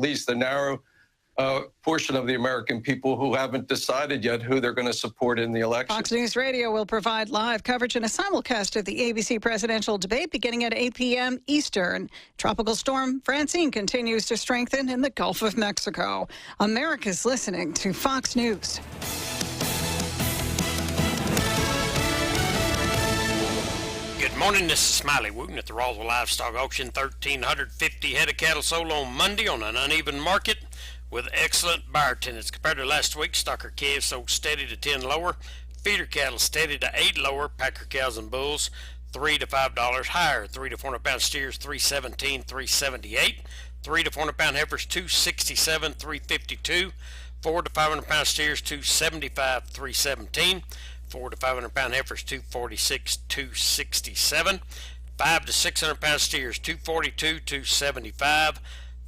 least a narrow portion of the American people who haven't decided yet who they're going to support in the election. Fox News Radio will provide live coverage and a simulcast of the ABC presidential debate beginning at 8 p.m. Eastern. Tropical storm Francine continues to strengthen in the Gulf of Mexico. America's listening to Fox News. Good morning, this is Smiley Wooten at the Roswell Livestock Auction. 1,350 head of cattle sold on Monday on an uneven market with excellent buyer attendance. Compared to last week, stocker calves sold steady to 10 lower, feeder cattle steady to 8 lower, packer cows and bulls $3 to $5 higher, 3 to 400 pound steers $317, $378, 3 to 400 pound heifers $267, $352, 4 to 500 pound steers $275, $317, 4 to 500 pound heifers $246, $267, 5 to 600 pound steers $242, $275,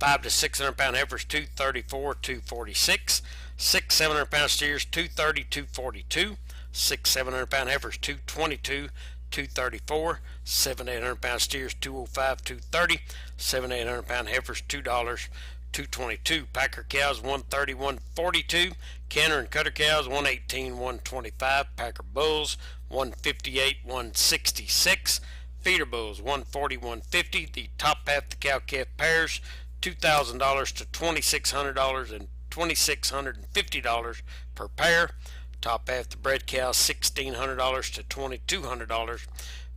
5 to 600 pound heifers $234, $246, 6 700 pound steers $230, $242, 6 700 pound heifers $222, $234, 7 800 pound steers $205, $230, 7 800 pound heifers $2, $222, packer cows $130, $142, canner and cutter cows $118, $125, packer bulls $158, $166, feeder bulls $140, $150. The top half of the cow calf pairs $2,000 to $2,600 and $2,650 per pair. Top half the bred cows $1,600 to $2,200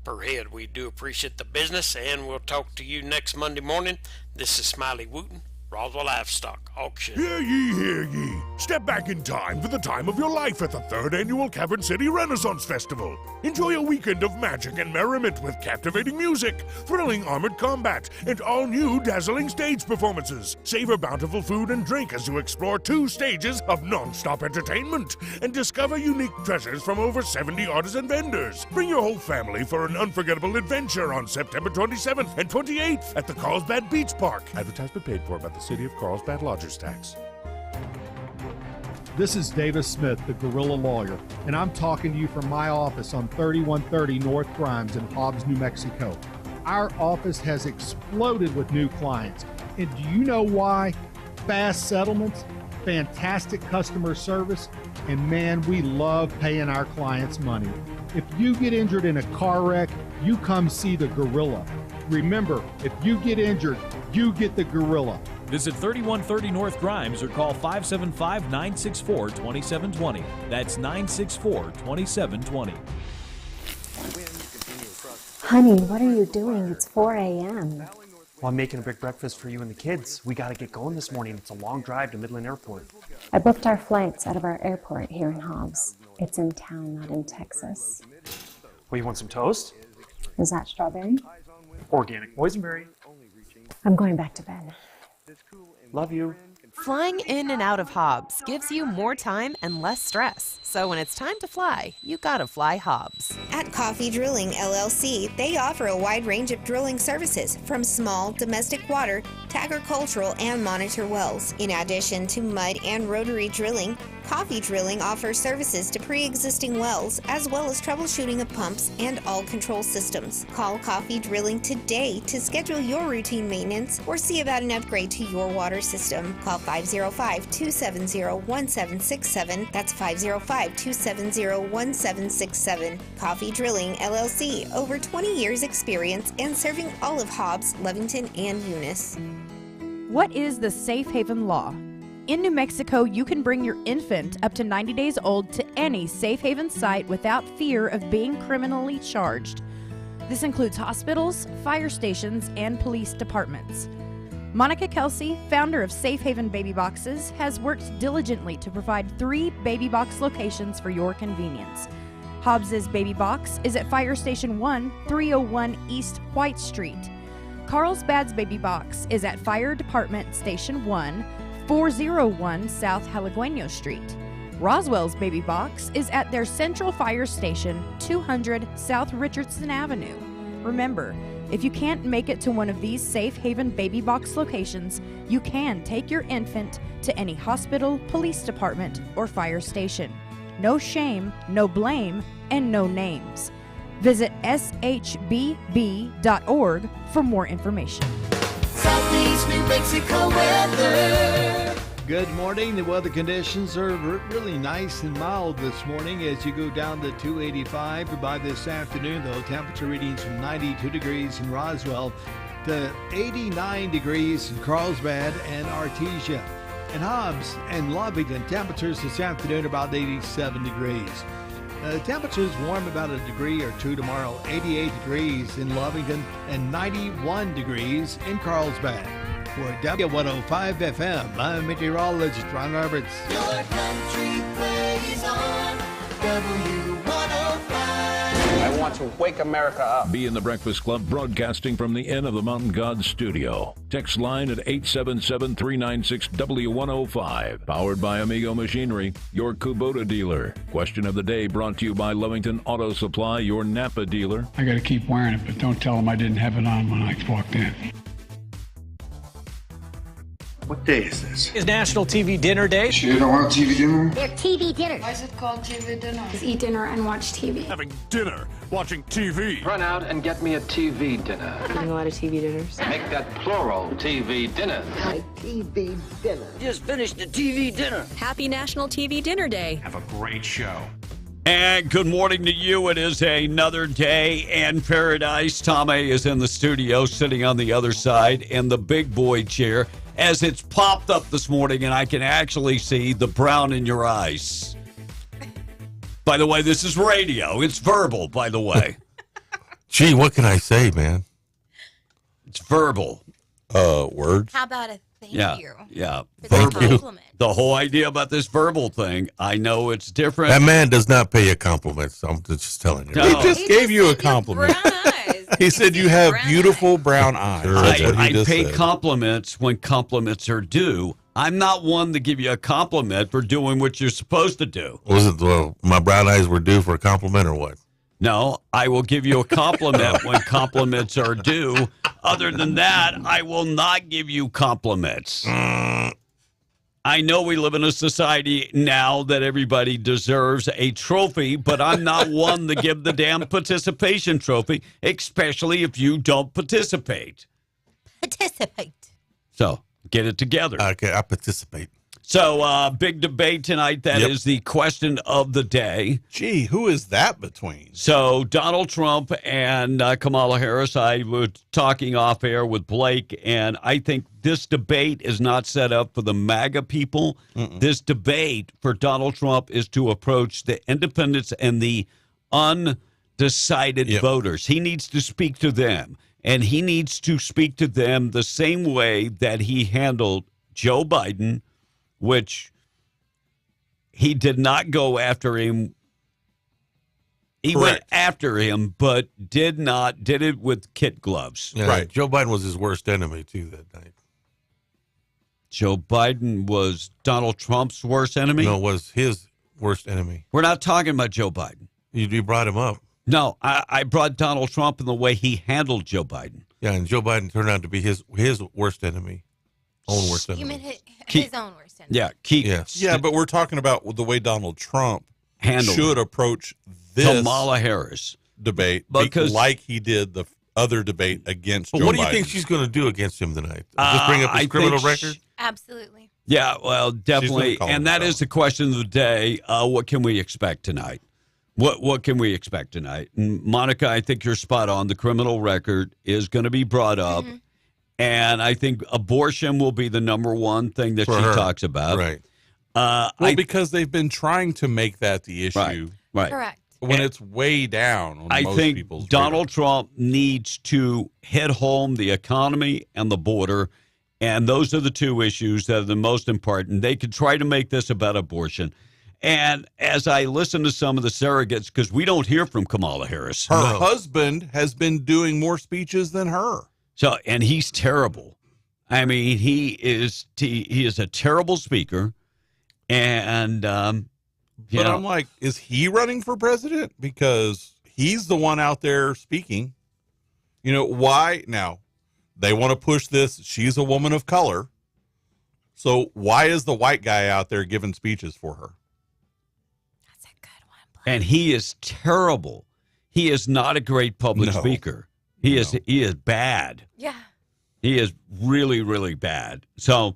per head. We do appreciate the business, and we'll talk to you next Monday morning. This is Smiley Wooten, Roswell Livestock Auction. Hear ye, hear ye. Step back in time for the time of your life at the 3rd Annual Cavern City Renaissance Festival. Enjoy a weekend of magic and merriment with captivating music, thrilling armored combat, and all-new dazzling stage performances. Savor bountiful food and drink as you explore 2 stages of non-stop entertainment and discover unique treasures from over 70 artisan vendors. Bring your whole family for an unforgettable adventure on September 27th and 28th at the Carlsbad Beach Park. Advertisement paid for by the City of Carlsbad Lodgers Tax. This is Davis Smith, the Guerrilla Lawyer, and I'm talking to you from my office on 3130 North Grimes in Hobbs, New Mexico. Our office has exploded with new clients. And do you know why? Fast settlements, fantastic customer service, and man, we love paying our clients money. If you get injured in a car wreck, you come see the Gorilla. Remember, if you get injured, you get the Gorilla. Visit 3130 North Grimes or call 575-964-2720. That's 964-2720. Honey, what are you doing? It's 4 a.m. Well, I'm making a big breakfast for you and the kids. We got to get going this morning. It's a long drive to Midland Airport. I booked our flights out of our airport here in Hobbs. It's in town, not in Texas. Well, you want some toast? Is that strawberry? Organic boysenberry. I'm going back to bed. Love you. Flying in and out of Hobbs gives you more time and less stress. So when it's time to fly, you gotta fly Hobbs. At Coffee Drilling LLC, they offer a wide range of drilling services from small domestic water to agricultural and monitor wells. In addition to mud and rotary drilling, Coffee Drilling offers services to pre-existing wells as well as troubleshooting of pumps and all control systems. Call Coffee Drilling today to schedule your routine maintenance or see about an upgrade to your water system. Call 505-270-1767. That's 505-270-1767. Coffee Drilling LLC, over 20 years experience and serving all of Hobbs, Lovington, and Eunice. What is the Safe Haven Law? In New Mexico, you can bring your infant up to 90 days old to any Safe Haven site without fear of being criminally charged. This includes hospitals, fire stations, and police departments. Monica Kelsey, founder of Safe Haven Baby Boxes, has worked diligently to provide 3 baby box locations for your convenience. Hobbs's Baby Box is at Fire Station 1, 301 East White Street. Carlsbad's Baby Box is at Fire Department Station 1, 401 South Jalagueño Street. Roswell's Baby Box is at their Central Fire Station, 200 South Richardson Avenue. Remember, if you can't make it to one of these Safe Haven Baby Box locations, you can take your infant to any hospital, police department, or fire station. No shame, no blame, and no names. Visit shbb.org for more information. Southeast New Mexico weather. Good morning. The weather conditions are really nice and mild this morning as you go down to 285. By this afternoon, though, temperature readings from 92 degrees in Roswell to 89 degrees in Carlsbad and Artesia. In Hobbs and Lovington, temperatures this afternoon about 87 degrees. Temperatures warm about a degree or two tomorrow, 88 degrees in Lovington and 91 degrees in Carlsbad. For W105 FM, I'm meteorologist Ron Roberts. Your country plays on W105. I want to wake America up. Be in the Breakfast Club, broadcasting from the Inn of the Mountain God studio. Text line at 877-396-W105. Powered by Amigo Machinery, your Kubota dealer. Question of the day brought to you by Lovington Auto Supply, your Napa dealer. I got to keep wearing it, but don't tell them I didn't have it on when I walked in. What day is this? It's National TV Dinner Day. Sure you don't want TV dinner? They're TV dinners. Why is it called TV dinner? Just eat dinner and watch TV. Having dinner, watching TV. Run out and get me a TV dinner. Having a lot of TV dinners. Make that plural, TV dinner. My TV dinner. Just finished the TV dinner. Happy National TV Dinner Day. Have a great show. And good morning to you. It is another day in paradise. Tom A. is in the studio, sitting on the other side in the big boy chair, as it's popped up this morning, and I can actually see the brown in your eyes. By the way, this is radio. It's verbal, by the way. Gee, what can I say, man? It's verbal. Words? How about a thank you? Yeah. Thank you. The whole idea about this verbal thing, I know it's different. That man does not pay you compliments. I'm just telling you. No. He just gave you a compliment. He said you have beautiful brown eyes. I pay compliments when compliments are due. I'm not one to give you a compliment for doing what you're supposed to do. My brown eyes were due for a compliment or what? No, I will give you a compliment when compliments are due. Other than that, I will not give you compliments. I know we live in a society now that everybody deserves a trophy, but I'm not one to give the damn participation trophy, especially if you don't participate. Participate. So, get it together. Okay, I participate. So, big debate tonight. That is the question of the day. Gee, who is that between? So, Donald Trump and Kamala Harris. I was talking off air with Blake, and I think this debate is not set up for the MAGA people. This debate for Donald Trump is to approach the independents and the undecided voters. He needs to speak to them, and he needs to speak to them the same way that he handled Joe Biden, which he did not go after him. He went after him, but did it with kid gloves. Yeah, right. Joe Biden was his worst enemy, too, that night. Joe Biden was Donald Trump's worst enemy? No, was his worst enemy. We're not talking about Joe Biden. You brought him up. No, I brought Donald Trump in the way he handled Joe Biden. Yeah, and Joe Biden turned out to be his worst enemy. Own worst enemy. You mean his own worst enemy? Yeah, Yeah, but we're talking about the way Donald Trump handled should approach this Kamala Harris debate, because like he did the other debate against Joe What do you Biden. think she's going to do against him tonight? Just bring up his criminal record? Absolutely. Yeah, well, definitely. And that is the question of the day. What can we expect tonight? What can we expect tonight? And Monica, I think you're spot on. The criminal record is going to be brought up. And I think abortion will be the number one thing that she talks about. Right. Because they've been trying to make that the issue. Right. Correct. When it's way down on most think people's Donald Trump needs to hit home the economy and the border, and those are the two issues that are the most important. They could try to make this about abortion. And as I listen to some of the surrogates, because we don't hear from Kamala Harris. Her husband has been doing more speeches than her. So, and he's terrible. I mean, he is a terrible speaker. And, But I'm like, is he running for president? Because he's the one out there speaking. You know, why? Now, they want to push this. She's a woman of color. So why is the white guy out there giving speeches for her? That's a good one. And he is terrible. He is not a great public speaker. He is bad. Yeah. He is really, really bad. So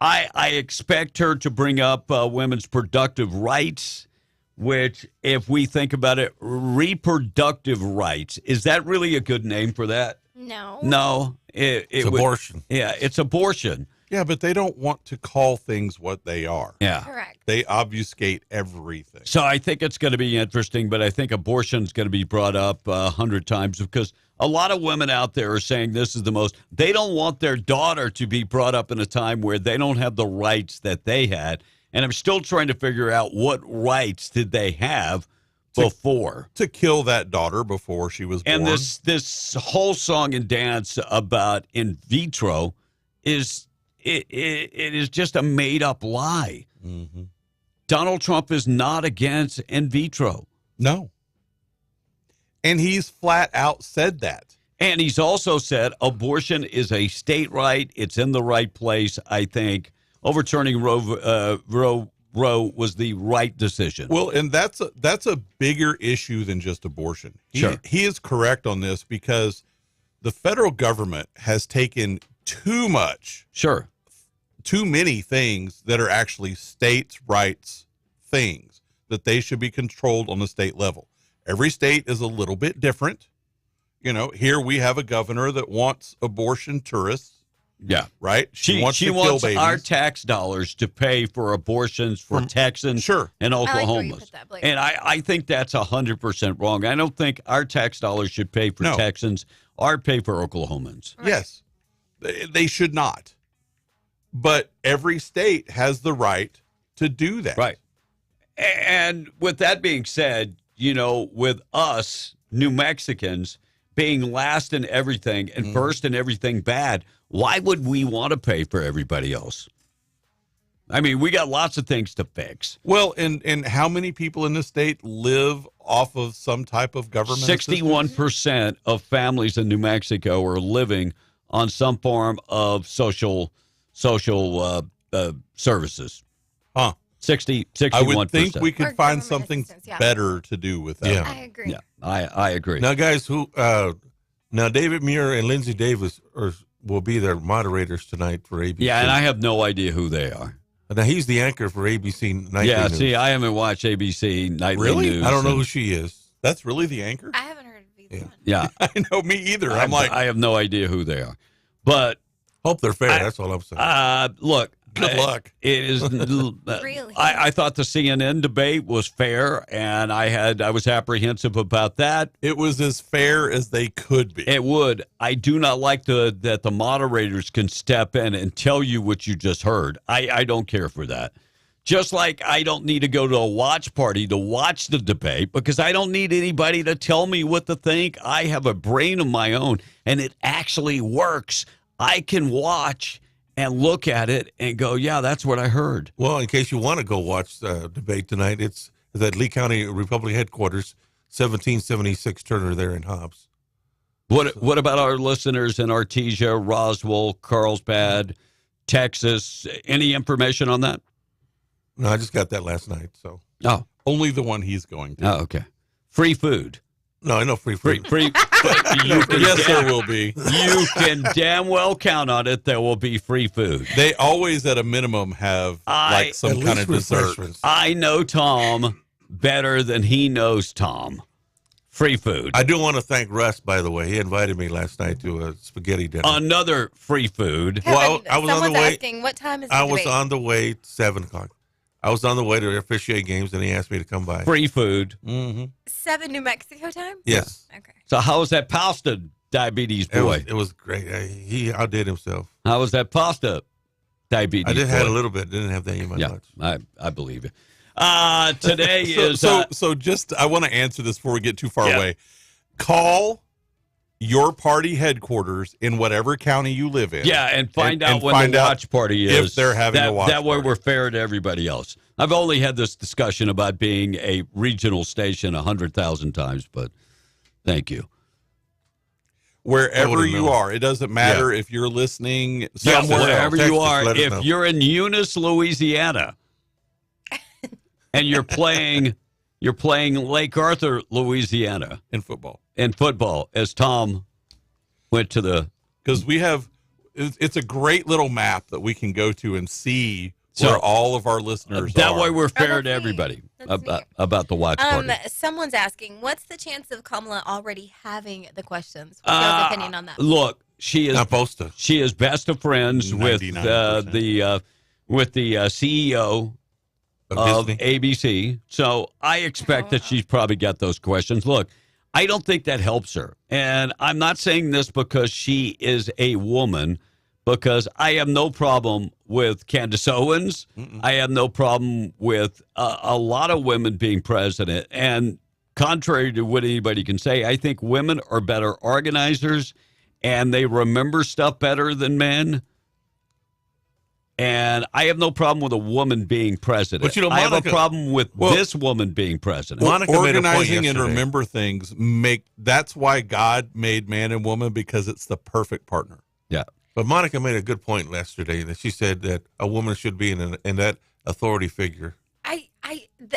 I expect her to bring up women's productive rights, which, if we think about it, reproductive rights. Is that really a good name for that? No. No. It's abortion. Yeah, it's abortion. Yeah, but they don't want to call things what they are. Yeah. Correct. They obfuscate everything. So I think it's going to be interesting, but I think abortion is going to be brought up 100 times because a lot of women out there are saying this is the most. They don't want their daughter to be brought up in a time where they don't have the rights that they had. And I'm still trying to figure out what rights did they have before. To kill that daughter before she was born. And this whole song and dance about in vitro is it is just a made-up lie. Mm-hmm. Donald Trump is not against in vitro. No. And he's flat out said that. And he's also said abortion is a state right. It's in the right place, I think. Overturning Roe was the right decision. Well, and that's a bigger issue than just abortion. He is correct on this because the federal government has taken too much. Sure. Too many things that are actually states' rights things that they should be controlled on the state level. Every state is a little bit different. You know, here we have a governor that wants abortion tourists. Yeah. Right? She wants our tax dollars to pay for abortions for Texans and Oklahomans. And I think that's 100% wrong. I don't think our tax dollars should pay for Texans or pay for Oklahomans. Right. Yes. They should not. But every state has the right to do that. Right. And with that being said, you know, with us, New Mexicans, being last in everything and first in everything bad, why would we want to pay for everybody else? I mean, we got lots of things to fix. Well, and how many people in the state live off of some type of government 61% of families in New Mexico are living on some form of social services. Huh. 61%. I would think we could find something better to do with that. Yeah. I agree. Yeah, I agree. Now, guys, David Muir and Lindsay Davis will be their moderators tonight for ABC. Yeah, and I have no idea who they are. Now, he's the anchor for ABC Nightly News. See, I haven't watched ABC Nightly News. I don't know who she is. That's really the anchor? I haven't heard of either one. Yeah. I know, me either. I have no idea who they are. But hope they're fair. That's all I'm saying. Look. Good luck. It is really. I thought the CNN debate was fair, and I was apprehensive about that. It was as fair as they could be. It would. I do not like that the moderators can step in and tell you what you just heard. I don't care for that. Just like I don't need to go to a watch party to watch the debate because I don't need anybody to tell me what to think. I have a brain of my own, and it actually works. I can watch and look at it and go, yeah, that's what I heard. Well, in case you want to go watch the debate tonight, it's at Lee County Republican Headquarters, 1776 Turner there in Hobbs. What about our listeners in Artesia, Roswell, Carlsbad, Texas? Any information on that? No, I just got that last night. So only the one he's going to. Oh, okay. Free food. No, I know free food. Free. Yes, there will be. You can damn well count on it. There will be free food. They always, at a minimum, have like some kind of dessert. I know Tom better than he knows Tom. Free food. I do want to thank Russ, by the way. He invited me last night to a spaghetti dinner. Another free food. Kevin, well, I was on the way. Asking, what time is the I debate? was on the way 7 o'clock. I was on the way to officiate games, and he asked me to come by. Free food. Mm-hmm. 7 New Mexico time? Yes. Okay. So how was that pasta, diabetes boy? It was great. He outdid himself. How was that pasta, diabetes boy? I did have a little bit. Didn't have that in my lunch. I believe it. Today is... So just, I want to answer this before we get too far away. Call your party headquarters in whatever county you live in. Yeah, and find out when the watch party is. If they're having a watch party. That way party. we're fair to everybody else. I've only had this discussion about being a regional station 100,000 times, but thank you. Wherever you are, it doesn't matter if you're listening somewhere wherever else. you are. let us If know. you're in Eunice, Louisiana, and you're playing Lake Arthur, Louisiana in football. As Tom went to the... Because we have, it's a great little map that we can go to and see where all of our listeners that are. way we're fair to everybody about the watch party. Someone's asking, what's the chance of Kamala already having the questions? What's your opinion on that? Look, she is not supposed to. She is best of friends with 99%. the CEO of ABC. So I expect that she's probably got those questions. Look, I don't think that helps her. And I'm not saying this because she is a woman, because I have no problem with Candace Owens. I have no problem with a lot of women being president. And contrary to what anybody can say, I think women are better organizers and they remember stuff better than men. And I have no problem with a woman being president. But, you know, I have a Monica- problem with well, this woman being president. Monica made a point Organizing and yesterday. remember things that's why God made man and woman, because it's the perfect partner. Yeah. But Monica made a good point yesterday that she said that a woman should be in that authority figure.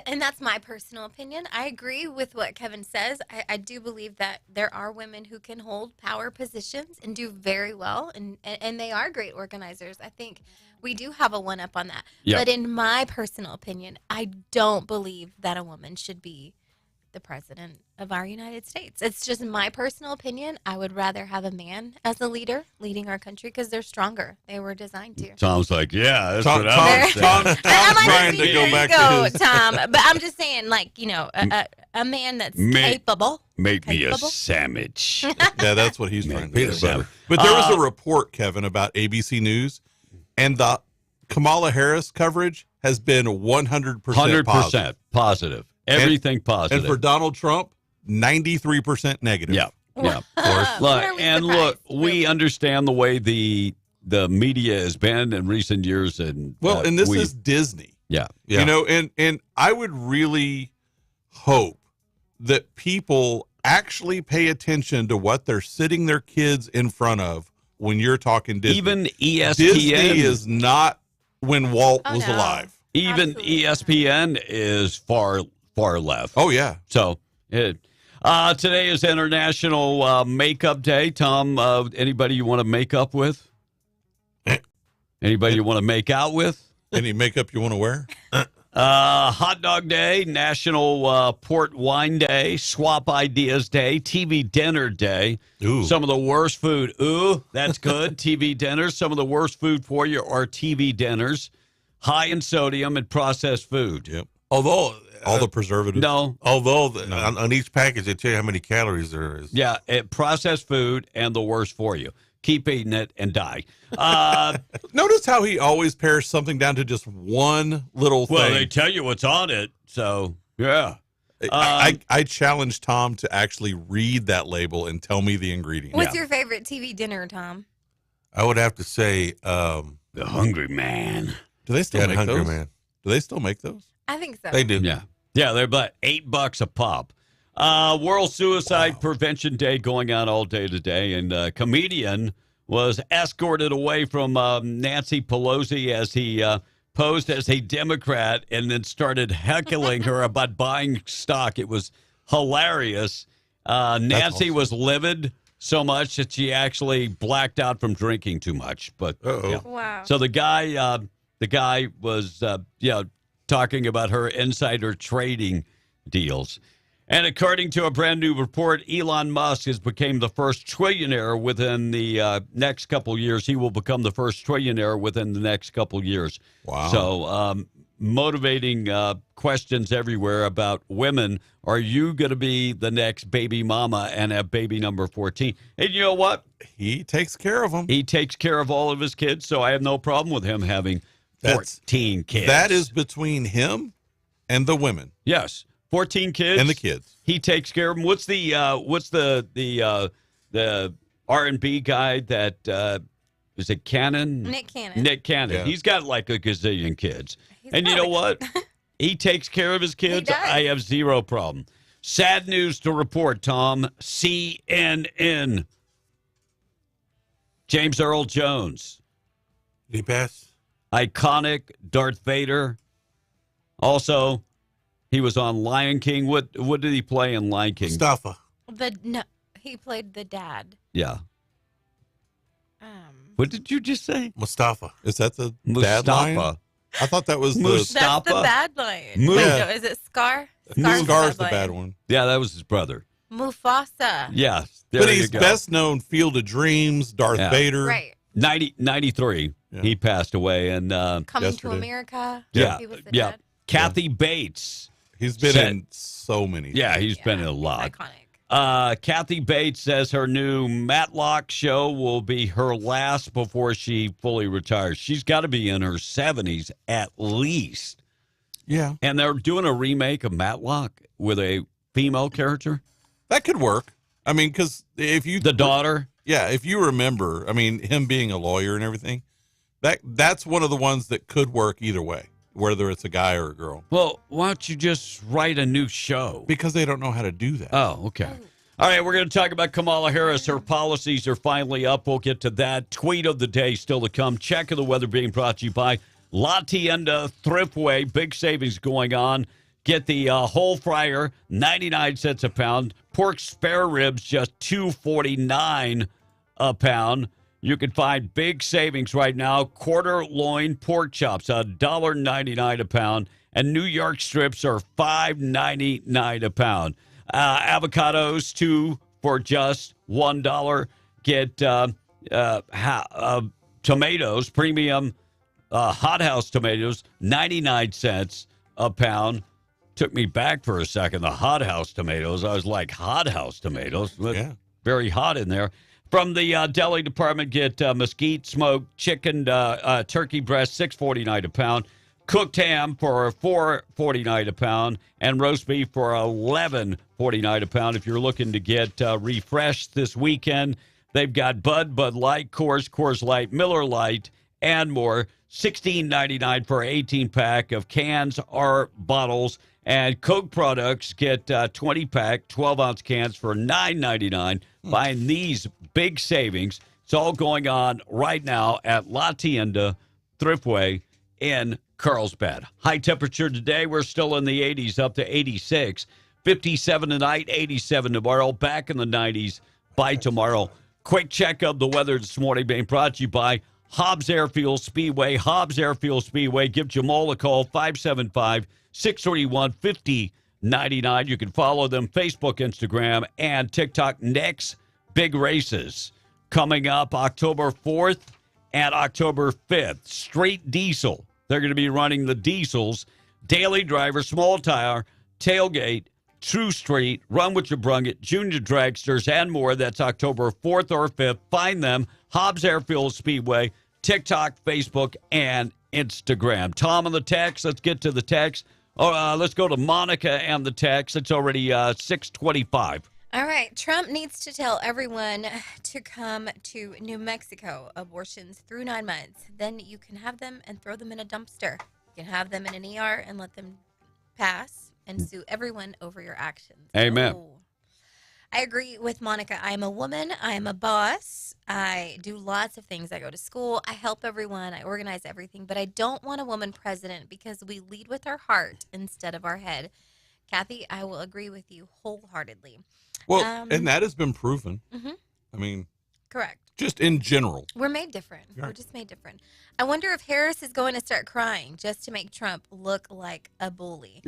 And that's my personal opinion. I agree with what Kevin says. I do believe that there are women who can hold power positions and do very well, and they are great organizers. I think we do have a one-up on that. Yep. But in my personal opinion, I don't believe that a woman should be the president of our United States. It's just my personal opinion. I would rather have a man as a leader leading our country because they're stronger. They were designed to. Tom's like, yeah, that's Tom- what I was saying. Tom's trying to go back to his... Tom. But I'm just saying, like, you know, a man that's capable. Make me a sandwich. Yeah, that's what he's trying to peanut do. butter. But there was a report, Kevin, about ABC News, and the Kamala Harris coverage has been 100% 100% positive. Everything positive. And for Donald Trump, 93% negative. Yeah. Yeah. Look, we understand the way the media has been in recent years, and and this is Disney. Yeah. You know, and I would really hope that people actually pay attention to what they're sitting their kids in front of when you're talking Disney. Even ESPN Disney is not when Walt was alive. Even ESPN is far left. Oh yeah. So today is International Makeup Day. Tom, anybody you want to make up with? Anybody you want to make out with? Any makeup you want to wear? Hot Dog Day, National Port Wine Day, Swap Ideas Day, TV Dinner Day. Ooh. Some of the worst food. Ooh, that's good. TV dinners. Some of the worst food for you are TV dinners. High in sodium and processed food. Yep. Although all the preservatives. No. Although on each package they tell you how many calories there is. Yeah, processed food and the worst for you. Keep eating it and die. Notice how he always pares something down to just one little thing. Well, they tell you what's on it, so yeah. I challenge Tom to actually read that label and tell me the ingredient. What's your favorite TV dinner, Tom? I would have to say The Hungry Man. Do they still make Hungry those? Man. Do they still make those? I think so. They do. Yeah, they're about $8 a pop. World Suicide Prevention Day going on all day today, and a comedian was escorted away from Nancy Pelosi as he posed as a Democrat and then started heckling her about buying stock. It was hilarious. Nancy was livid so much that she actually blacked out from drinking too much. But yeah. Wow. So the guy was talking about her insider trading deals. And according to a brand new report, Elon Musk has become the first trillionaire within the next couple years. He will become the first trillionaire within the next couple years. Wow. So motivating questions everywhere about women. Are you going to be the next baby mama and have baby number 14? And you know what? He takes care of them. He takes care of all of his kids, so I have no problem with him having 14 kids. That is between him and the women. Yes. 14 kids and the kids. He takes care of them. What's the R&B guy that is it Cannon? Nick Cannon. Nick Cannon. Yeah. He's got like a gazillion kids. And you know what? He takes care of his kids. He does. I have zero problem. Sad news to report, Tom. CNN. James Earl Jones. Did he pass? Iconic Darth Vader. Also, he was on Lion King. What did he play in Lion King? Mustafa. He played the dad. Yeah. What did you just say? Mustafa. Is that the bad line? Mustafa. I thought that was Mustafa. That's the bad line. Mu- Wait, Yeah. no, is it Scar? Scar's the line. bad one. Yeah, that was his brother. Mufasa. Yes. But there you he's go. best known Field of Dreams, Darth Yeah. Vader. Right. 93. He passed away. And Coming to America. Yeah. He was the Yeah. dad. Kathy Bates. He's been said- in so many. Yeah, he's been in a lot. Kathy Bates says her new Matlock show will be her last before she fully retires. She's got to be in her 70s at least. Yeah. And they're doing a remake of Matlock with a female character. That could work. I mean, because if you... The daughter? Yeah, if you remember, I mean, him being a lawyer and everything, that's one of the ones that could work either way, whether it's a guy or a girl. Well, why don't you just write a new show? Because they don't know how to do that. Oh, okay. All right, we're going to talk about Kamala Harris. Her policies are finally up. We'll get to that. Tweet of the day still to come. Check of the weather being brought to you by La Tienda Thriftway. Big savings going on. Get the whole fryer, 99 cents a pound. Pork spare ribs, just $2.49 a pound. You can find big savings right now. Quarter loin pork chops, $1.99 a pound. And New York strips are $5.99 a pound. Avocados, 2 for just $1. Get tomatoes, premium hothouse tomatoes, 99 cents a pound. Took me back for a second. The hothouse tomatoes. I was like, hothouse tomatoes? Yeah. Very hot in there. From the deli department, get mesquite smoked chicken, turkey breast, $6.49 a pound. Cooked ham for $4.49 a pound. And roast beef for $11.49 a pound. If you're looking to get refreshed this weekend, they've got Bud Light, Coors Light, Miller Lite, and more. $16.99 for an 18-pack of cans or bottles. And Coke products get 20-pack, 12-ounce cans for $9.99. Find these big savings. It's all going on right now at La Tienda Thriftway in Carlsbad. High temperature today. We're still in the 80s, up to 86. 57 tonight, 87 tomorrow. Back in the 90s by tomorrow. Quick check of the weather this morning being brought to you by Hobbs Airfield Speedway. Hobbs Airfield Speedway. Give Jamal a call, 575-631-5099. You can follow them Facebook, Instagram, and TikTok. Next big races coming up October 4th and October 5th. Straight diesel. They're going to be running the diesels. Daily driver, small tire, tailgate, True Street, Run With Your Brung-It, Junior Dragsters, and more. That's October 4th or 5th. Find them, Hobbs Airfield Speedway, TikTok, Facebook, and Instagram. Tom on the text. Let's get to the text. Let's go to Monica and the text. It's already 6:25. All right. Trump needs to tell everyone to come to New Mexico. Abortions through 9 months. Then you can have them and throw them in a dumpster. You can have them in an ER and let them pass and sue everyone over your actions. Amen. Oh. I agree with Monica. I am a woman. I am a boss. I do lots of things. I go to school. I help everyone. I organize everything. But I don't want a woman president because we lead with our heart instead of our head. Kathy, I will agree with you wholeheartedly. Well, and that has been proven. Mm-hmm. I mean, correct. Just in general. We're made different. Right. We're just made different. I wonder if Harris is going to start crying just to make Trump look like a bully.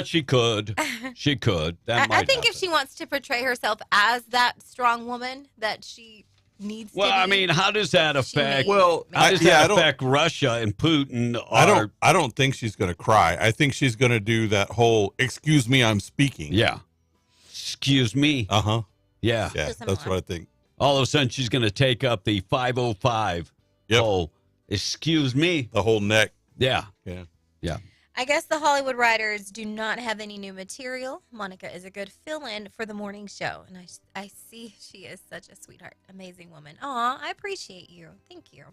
She could. She could. That might I think happen. if she wants to portray herself as that strong woman that she needs Well, to be. I mean, how does that affect? Well, how does that affect Russia and Putin? I don't think she's going to cry. I think she's going to do that whole "excuse me, I'm speaking." Yeah. Excuse me. Uh-huh. Yeah. Yeah, that's what I think. All of a sudden, she's going to take up the 505. Yep. Oh, excuse me. The whole neck. Yeah. Yeah. Yeah. I guess the Hollywood writers do not have any new material. Monica is a good fill-in for the morning show, and I see she is such a sweetheart, amazing woman. Aw, I appreciate you. Thank you.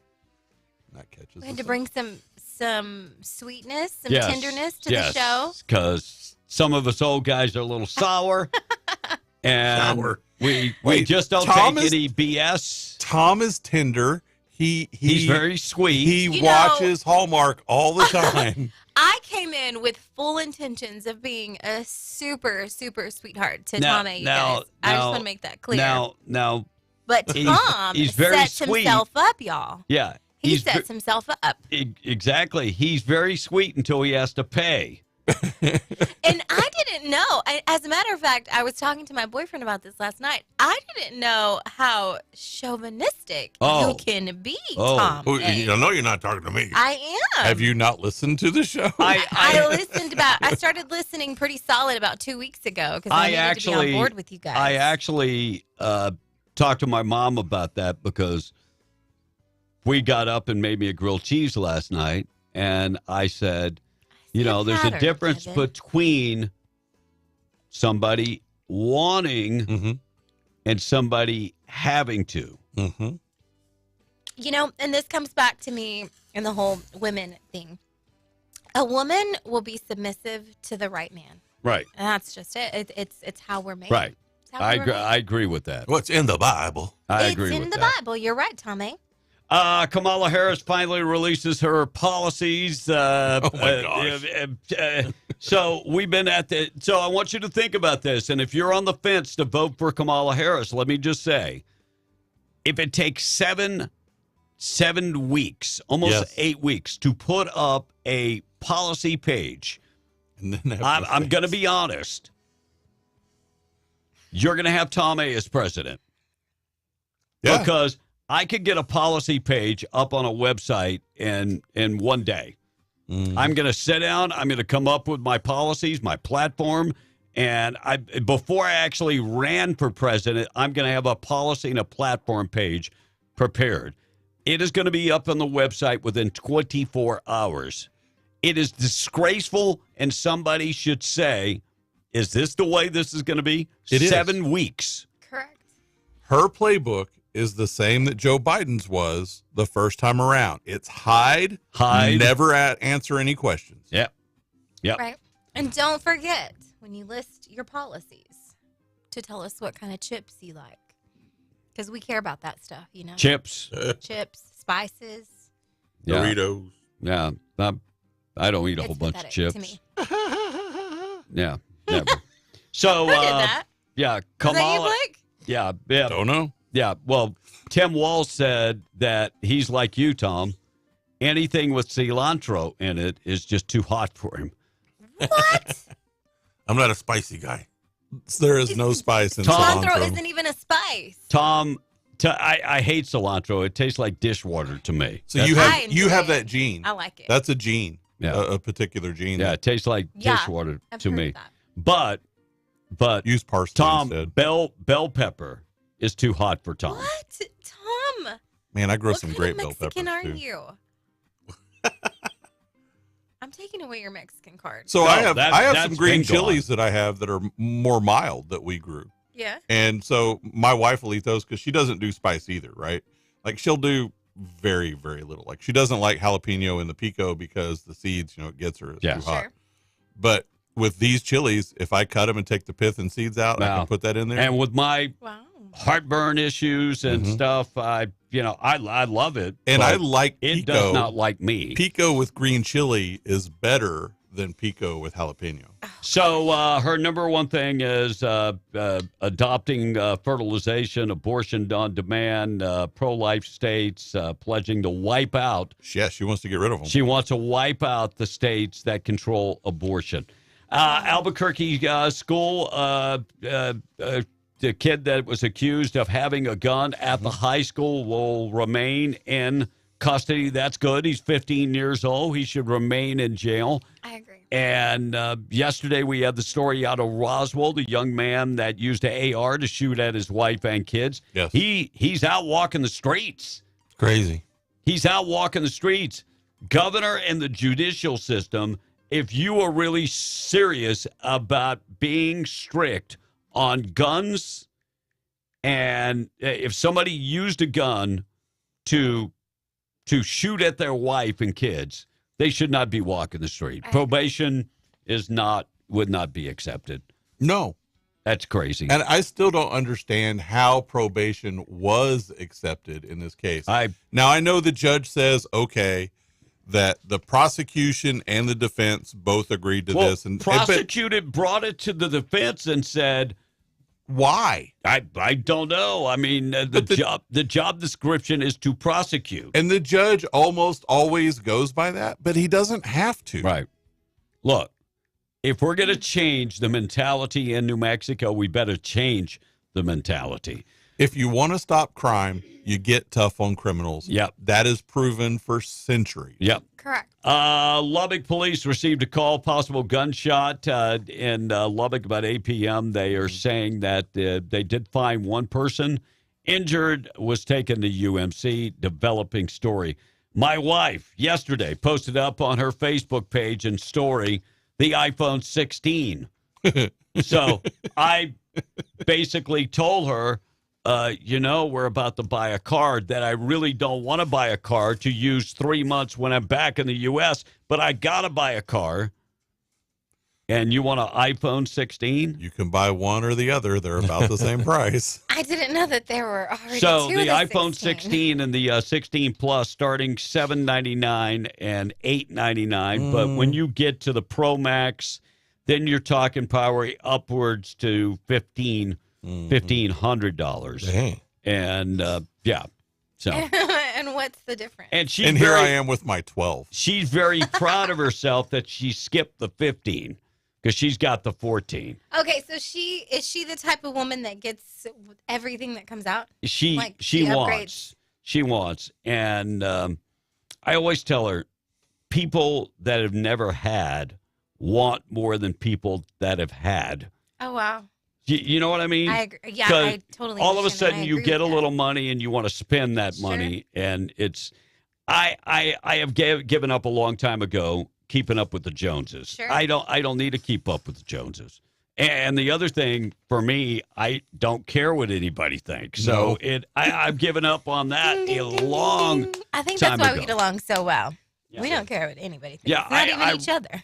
That catches. We had to bring some sweetness, some Yes. tenderness to the show. Because some of us old guys are a little sour. And we just don't take any BS. Tom is tender. He's very sweet. He watches Hallmark all the time. I came in with full intentions of being a super, super sweetheart to Tom and you guys. I just want to make that clear. Now, But Tom he's very sets sweet. himself up, y'all. Yeah. He sets himself up. Exactly. He's very sweet until he has to pay. And I didn't know. As a matter of fact, I was talking to my boyfriend about this last night. I didn't know how chauvinistic you can be, Tom. Oh, I know you're not talking to me. I am. Have you not listened to the show? I started listening pretty solid about 2 weeks ago because I needed to be on board with you guys. I actually talked to my mom about that because we got up and made me a grilled cheese last night, and I said, there's a difference between somebody wanting and somebody having to. And this comes back to me and the whole women thing. A woman will be submissive to the right man. Right. And that's just it. It's how we're made. Right. I agree with that. What's in the Bible? I agree with that. It's in the Bible. You're right, Tommy. Kamala Harris finally releases her policies. Oh my gosh. So we've been at the. So I want you to think about this. And if you're on the fence to vote for Kamala Harris, let me just say, if it takes seven weeks, almost 8 weeks, to put up a policy page, and then I'm going to be honest. You're going to have Tom A as president. Yeah. Because I could get a policy page up on a website in one day. I'm going to sit down. I'm going to come up with my policies, my platform, and before I actually ran for president, I'm going to have a policy and a platform page prepared. It is going to be up on the website within 24 hours. It is disgraceful, and somebody should say, is this the way this is going to be? It is. 7 weeks. Correct. Her playbook is the same that Joe Biden's was the first time around. It's hide, never answer any questions. Yep. Right. And don't forget, when you list your policies, to tell us what kind of chips you like. Because we care about that stuff, Chips. Chips, spices. Yeah. Doritos. Yeah. I don't eat a whole bunch of chips. To me. Yeah. Never. So, Who did that? Yeah. Was that you, Kamala. Blake? Yeah. Don't know. Yeah. Well, Tim Walz said that he's like you, Tom. Anything with cilantro in it is just too hot for him. What? I'm not a spicy guy. There is no spice in Cilantro cilantro. isn't even a spice. Tom, I hate cilantro. It tastes like dishwater to me. So you have that gene. I like it. That's a gene. Yeah. A particular gene. Yeah, it tastes like dishwater I've to heard me. of that. But use parsley Tom, instead. bell pepper is too hot for Tom. What? Tom? Man, I grow What some kind great of bell Mexican peppers are too. you? I'm taking away your Mexican card. So I have that's some green been gone. chilies that I have that are more mild that we grew. Yeah. And so my wife will eat those because she doesn't do spice either, right? Like she'll do very, very little. Like she doesn't like jalapeno in the pico because the seeds, it gets her too hot. Sure. But with these chilies, if I cut them and take the pith and seeds out, I can put that in there. And with my heartburn issues and stuff, I love it. And I like it. pico. Does not like me. Pico with green chili is better than pico with jalapeno. So her number one thing is adopting fertilization, abortion on demand, pro-life states, pledging to wipe out. Yeah, she wants to get rid of them. She wants to wipe out the states that control abortion. Albuquerque school, the kid that was accused of having a gun at the high school will remain in custody. That's good. He's 15 years old. He should remain in jail. I agree. And yesterday we had the story out of Roswell, the young man that used an AR to shoot at his wife and kids. Yes. He's out walking the streets. Crazy. He's out walking the streets. Governor and the judicial system, if you are really serious about being strict on guns, and if somebody used a gun to shoot at their wife and kids, they should not be walking the street. Probation would not be accepted. No. That's crazy. And I still don't understand how probation was accepted in this case. Now, I know the judge says, okay, that the prosecution and the defense both agreed to this. And prosecuted brought it to the defense and said, Why? I don't know. I mean, the job description is to prosecute. And the judge almost always goes by that, but he doesn't have to. Right. Look, if we're going to change the mentality in New Mexico, we better change the mentality. If you want to stop crime, you get tough on criminals. Yep. That is proven for centuries. Yep. Correct. Lubbock police received a call, possible gunshot in Lubbock about 8 p.m. They are saying that they did find one person injured, was taken to UMC. Developing story. My wife yesterday posted up on her Facebook page and story the iPhone 16. So I basically told her, we're about to buy a car, that I really don't want to buy a car to use 3 months when I'm back in the U.S., but I got to buy a car. And you want an iPhone 16? You can buy one or the other. They're about the same price. I didn't know that there were already So two the of iPhone 16 and the 16 Plus starting $799 and $899. But when you get to the Pro Max, then you're talking probably upwards to $1,500. Dang. And yeah. So And what's the difference? and here I am with my 12. She's very proud of herself that she skipped the 15 because she's got the 14. Okay, so is she the type of woman that gets everything that comes out? She upgrades? wants. And I always tell her, people that have never had want more than people that have had. Oh, wow. You know what I mean? I agree. Yeah, I totally all of a understand, sudden and I you agree get a with little money and you want to spend that money, and it's I have given up a long time ago keeping up with the Joneses. Sure. I don't need to keep up with the Joneses. And the other thing for me, I don't care what anybody thinks. So I've given up on that a long time I think that's why ago. we get along so well. We don't care what anybody thinks. Yeah, Not even each other.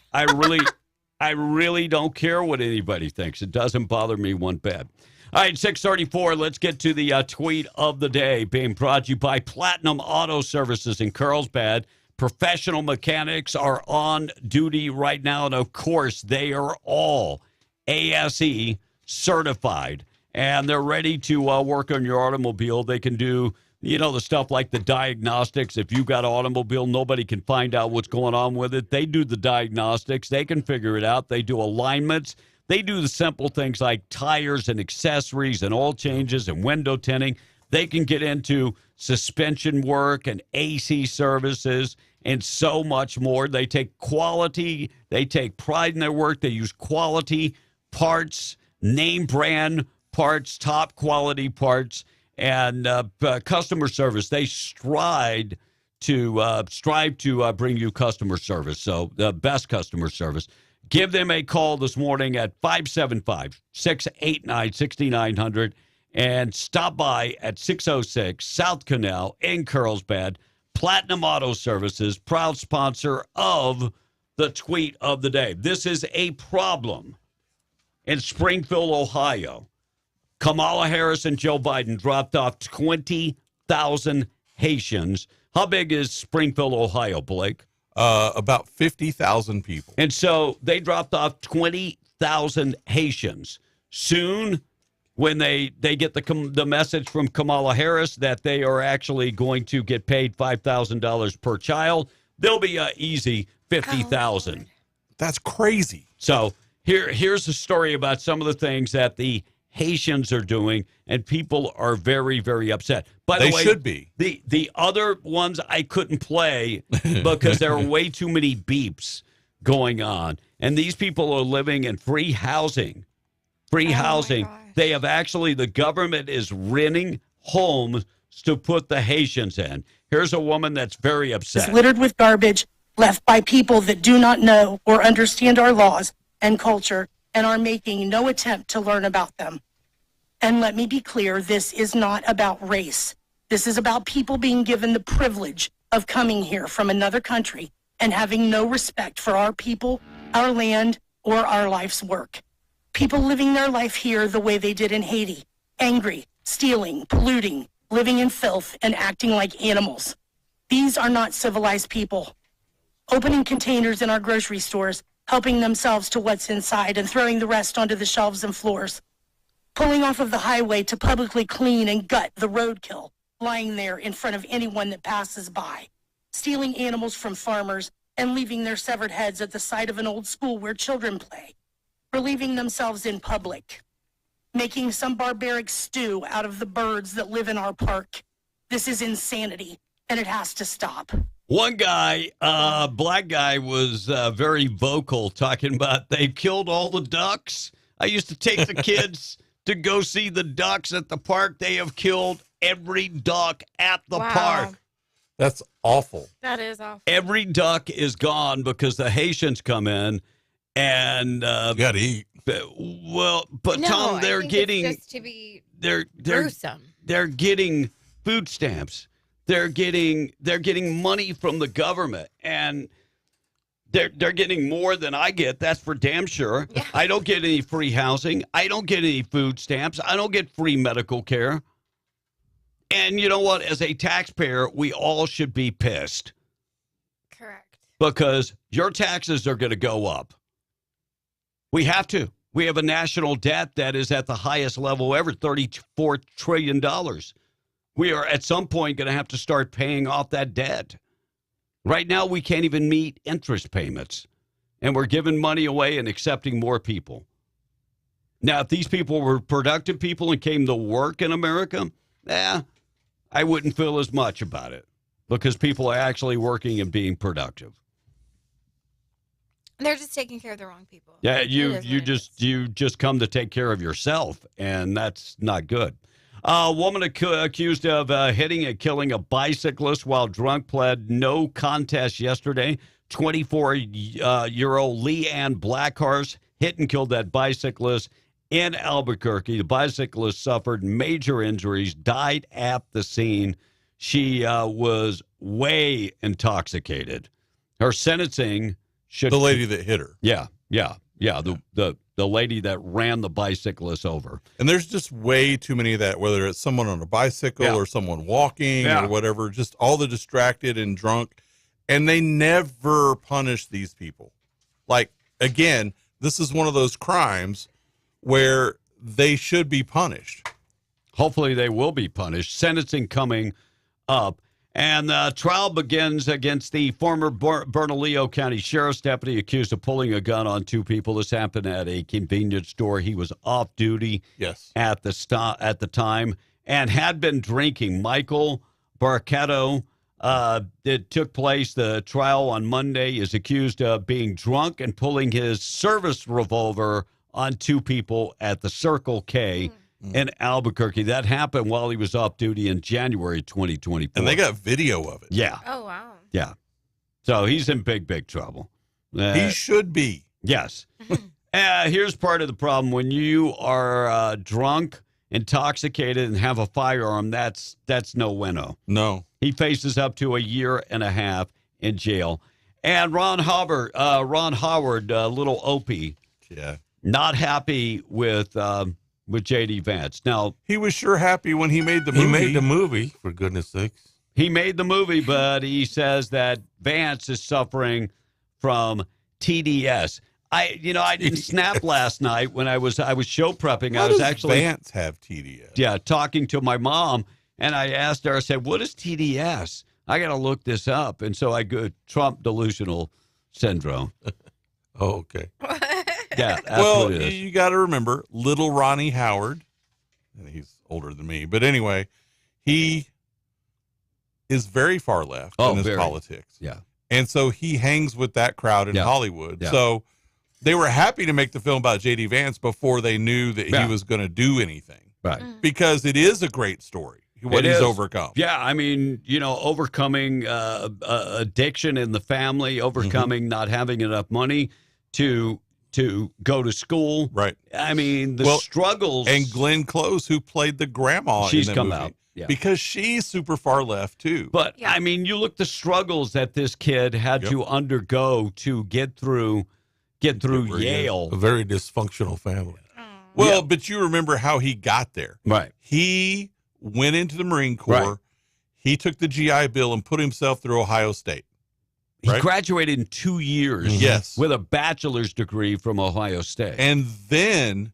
I really don't care what anybody thinks. It doesn't bother me one bit. All right, 6:34. Let's get to the tweet of the day, being brought to you by Platinum Auto Services in Carlsbad. Professional mechanics are on duty right now, and of course, they are all ASE certified, and they're ready to work on your automobile. They can do, the stuff like the diagnostics. If you've got an automobile, nobody can find out what's going on with it. They do the diagnostics. They can figure it out. They do alignments. They do the simple things like tires and accessories and oil changes and window tinting. They can get into suspension work and AC services and so much more. They take quality. They take pride in their work. They use quality parts, name brand parts, top quality parts, and customer service. They strive to bring you customer service. So the best customer service. Give them a call this morning at 575-689-6900 and stop by at 606 South Canal in Carlsbad. Platinum Auto Services, proud sponsor of the tweet of the day. This is a problem in Springfield, Ohio. Kamala Harris and Joe Biden dropped off 20,000 Haitians. How big is Springfield, Ohio, Blake? About 50,000 people. And so they dropped off 20,000 Haitians. Soon, when they get the message from Kamala Harris that they are actually going to get paid $5,000 per child, they'll be easy 50,000. That's crazy. So here's a story about some of the things that the Haitians are doing, and people are very, very upset. By the way, they should be. The other ones I couldn't play because there are way too many beeps going on. And these people are living in free housing. Free housing. They have actually, the government is renting homes to put the Haitians in. Here's a woman that's very upset. It's littered with garbage left by people that do not know or understand our laws and culture and are making no attempt to learn about them. And let me be clear, this is not about race. This is about people being given the privilege of coming here from another country and having no respect for our people, our land, or our life's work. People living their life here the way they did in Haiti, angry, stealing, polluting, living in filth, and acting like animals. These are not civilized people. Opening containers in our grocery stores, helping themselves to what's inside and throwing the rest onto the shelves and floors. pulling off of the highway to publicly clean and gut the roadkill lying there in front of anyone that passes by, stealing animals from farmers and leaving their severed heads at the side of an old school where children play, relieving themselves in public, making some barbaric stew out of the birds that live in our park. This is insanity, and it has to stop. One guy, black guy, was very vocal talking about they've killed all the ducks. I used to take the kids to go see the ducks at the park. They have killed every duck at the park. That's awful. That is awful. Every duck is gone because the Haitians come in and you gotta eat. Well, but No, Tom, I they're think getting it's just to be they're gruesome. they're getting food stamps. They're getting money from the government, and they're getting more than I get. That's for damn sure. Yeah. I don't get any free housing. I don't get any food stamps. I don't get free medical care. And you know what? As a taxpayer, we all should be pissed. Correct. Because your taxes are going to go up. We have to. We have a national debt that is at the highest level ever, $34 trillion. We are at some point going to have to start paying off that debt. Right now, we can't even meet interest payments. And we're giving money away and accepting more people. Now, if these people were productive people and came to work in America, I wouldn't feel as much about it because people are actually working and being productive. They're just taking care of the wrong people. Yeah, It you is what it is. just come to take care of yourself, and that's not good. A woman accused of hitting and killing a bicyclist while drunk pled no contest yesterday. 24-year-old Leanne Blackhurst hit and killed that bicyclist in Albuquerque. The bicyclist suffered major injuries, died at the scene. She was way intoxicated. Her sentencing should... The lady that hit her. Yeah. The lady that ran the bicyclist over. And there's just way too many of that, whether it's someone on a bicycle or someone walking or whatever, just all the distracted and drunk. And they never punish these people. Like, again, this is one of those crimes where they should be punished. Hopefully they will be punished. Sentencing coming up. And the trial begins against the former Bernalillo County Sheriff's deputy accused of pulling a gun on two people. This happened at a convenience store. He was off duty at the time and had been drinking. Michael Barchetto, it took place. The trial on Monday is accused of being drunk and pulling his service revolver on two people at the Circle K in Albuquerque. That happened while he was off duty in January 2024. And they got video of it. Yeah. Oh, wow. Yeah. So he's in big trouble. He should be. Yes. Here's part of the problem. When you are drunk, intoxicated, and have a firearm, that's no bueno. No. He faces up to 1.5 years in jail. And Ron Howard, little Opie, not happy with J.D. Vance. Now, he was sure happy when he made the movie. He made the movie, for goodness sakes. He made the movie, but he says that Vance is suffering from TDS. I didn't snap last night when I was show prepping. How I was does actually Vance have TDS? Yeah, talking to my mom, and I asked her. I said, "What is TDS? I got to look this up." And so I go Trump delusional syndrome. Oh, okay. Yeah, that's well, what it is. you got to remember little Ronnie Howard, and he's older than me, but anyway, he is very far left in his politics. Yeah. And so he hangs with that crowd in Hollywood. Yeah. So they were happy to make the film about J.D. Vance before they knew that he was going to do anything. Right. Because it is a great story, what he's overcome. Yeah, I mean, overcoming addiction in the family, overcoming not having enough money to go to school. Right. I mean, the struggles. And Glenn Close, who played the grandma She's in the come movie, out. Yeah. Because she's super far left, too. But, I mean, you look the struggles that this kid had to undergo to get through Yale. A very dysfunctional family. Well, but you remember how he got there. Right. He went into the Marine Corps. Right. He took the GI Bill and put himself through Ohio State. He graduated in 2 years. Yes. With a bachelor's degree from Ohio State. And then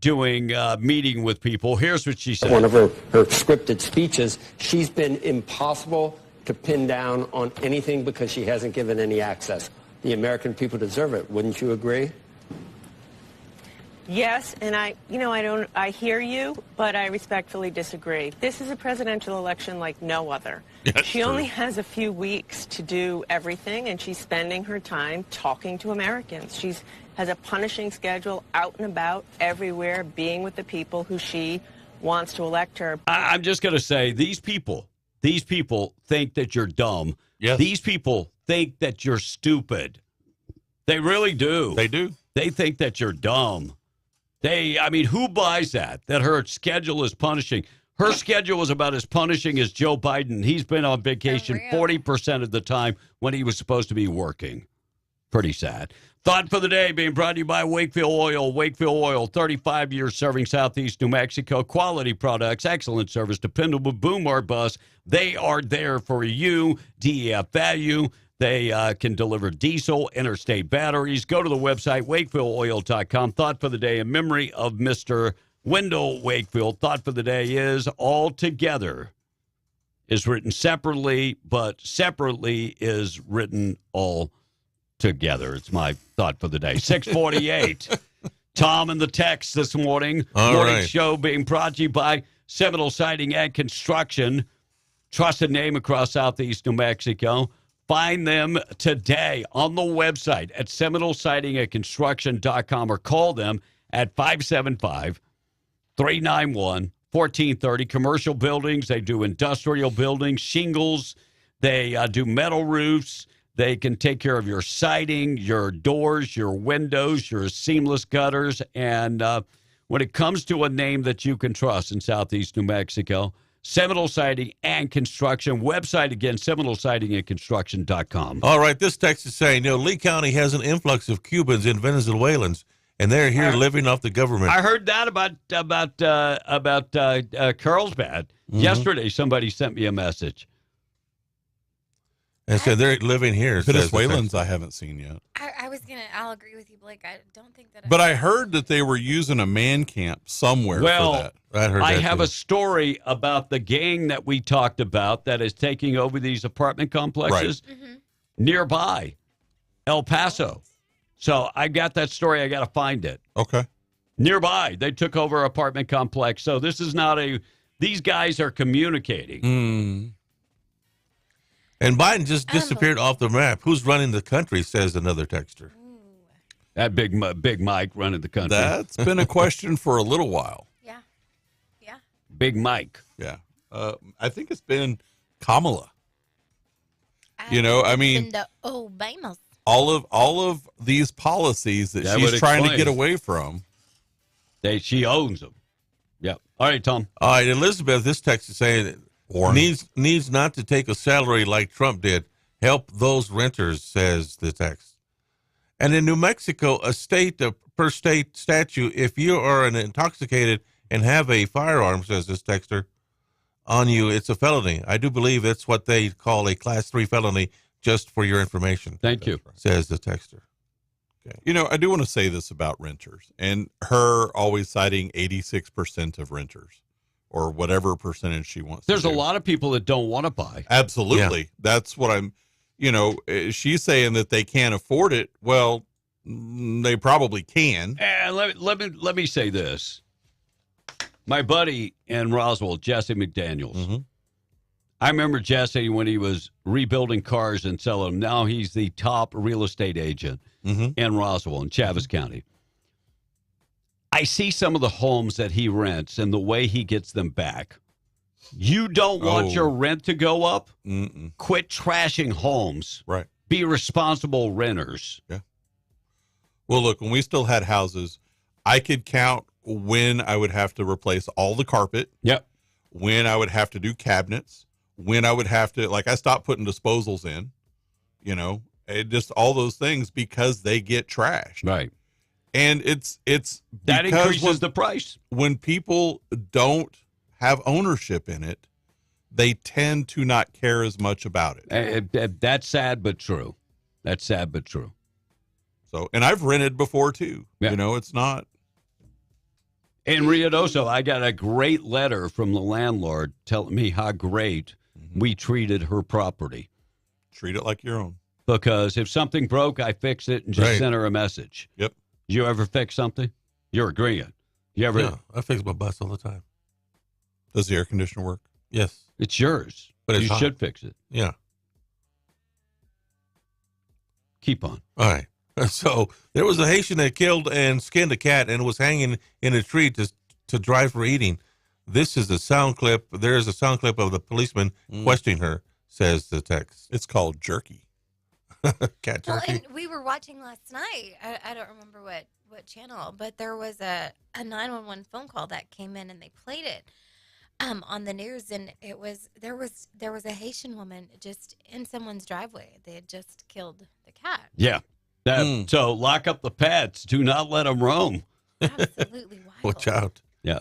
doing meeting with people. Here's what she said. One of her scripted speeches, she's been impossible to pin down on anything because she hasn't given any access. The American people deserve it. Wouldn't you agree? Yes, and I hear you, but I respectfully disagree. This is a presidential election like no other. Yeah, she only has a few weeks to do everything, and she's spending her time talking to Americans. She has a punishing schedule, out and about, everywhere, being with the people who she wants to elect her. I'm just going to say, these people think that you're dumb. Yes. These people think that you're stupid. They really do. They do. They think that you're dumb. Who buys that her schedule is punishing? Her schedule is about as punishing as Joe Biden. He's been on vacation 40% of the time when he was supposed to be working. Pretty sad. Thought for the day being brought to you by Wakefield Oil. Wakefield Oil, 35 years serving Southeast New Mexico. Quality products, excellent service, dependable, boom or bust. They are there for you. DEF value. They can deliver diesel, interstate batteries. Go to the website, wakefieldOil.com. Thought for the day in memory of Mr. Wendell Wakefield. Thought for the day is all together is written separately, but separately is written all together. It's my thought for the day. 648. Tom and the text this morning. Morning show being brought to you by Seminole Siding and Construction. Trusted name across Southeast New Mexico. Find them today on the website at SeminoleSidingAndConstruction.com or call them at 575-391-1430. Commercial buildings, they do industrial buildings, shingles, they do metal roofs. They can take care of your siding, your doors, your windows, your seamless gutters. And when it comes to a name that you can trust in Southeast New Mexico, Seminole Siding and Construction. Website again, SeminoleSidingAndConstruction.com. All right, this text is saying, Lee County has an influx of Cubans and Venezuelans, and they're here living off the government. I heard that about Carlsbad. Yesterday, somebody sent me a message. And so they're living here. Venezuelans I haven't seen yet. I'll agree with you, Blake. I don't think that. But I heard that they were using a man camp somewhere for that. I have a story about the gang that we talked about that is taking over these apartment complexes nearby El Paso. So I got that story. I got to find it. Okay. Nearby, they took over an apartment complex. So this is not these guys are communicating. And Biden just disappeared off the map. Who's running the country, says another texter. That big Mike running the country. That's been a question for a little while. Yeah. Big Mike. Yeah. I think it's been Kamala. Obama's. All of these policies that she's trying to get away from. She owns them. Yep. All right, Tom. All right, Elizabeth, this text is saying needs not to take a salary like Trump did. Help those renters, says the text. And in New Mexico, per state statute, if you are an intoxicated and have a firearm, says this texter, on you, it's a felony. I do believe it's what they call a Class 3 felony, just for your information. Thank you, says the texter. Okay. I do want to say this about renters, and her always citing 86% of renters, or whatever percentage she wants. There's a lot of people that don't want to buy. Absolutely. Yeah. That's what I'm, she's saying that they can't afford it. Well, they probably can. And let me say this. My buddy in Roswell, Jesse McDaniels. I remember Jesse when he was rebuilding cars and selling them. Now he's the top real estate agent in Roswell in Chaves County. I see some of the homes that he rents and the way he gets them back. You don't want your rent to go up? Quit trashing homes. Right. Be responsible renters. Yeah. Well, look, when we still had houses, I could count when I would have to replace all the carpet. Yep. When I would have to do cabinets. When I would have to, I stopped putting disposals in, just all those things because they get trashed. Right. And it's that increases the price. When people don't have ownership in it, they tend to not care as much about it. That's sad but true. That's sad but true. So, and I've rented before too. Yeah. It's not. In Ruidoso, I got a great letter from the landlord telling me how great we treated her property. Treat it like your own. Because if something broke, I fix it and just send her a message. Yep. You ever fix something? You're agreeing. You ever? Yeah, I fix my bus all the time. Does the air conditioner work? Yes. It's yours. But it's you hot. should fix it. Yeah. Keep on. All right. So there was a Haitian that killed and skinned a cat and was hanging in a tree to dry for eating. This is a sound clip. There is a sound clip of the policeman questioning her, says the text. It's called jerky. Cat Well, jerky. and we were watching last night. I don't remember what channel, but there was a 911 phone call that came in, and they played it on the news, and there was a Haitian woman just in someone's driveway. They had just killed the cat. Yeah. So lock up the pets. Do not let them roam. Absolutely wild. Watch out. Yeah.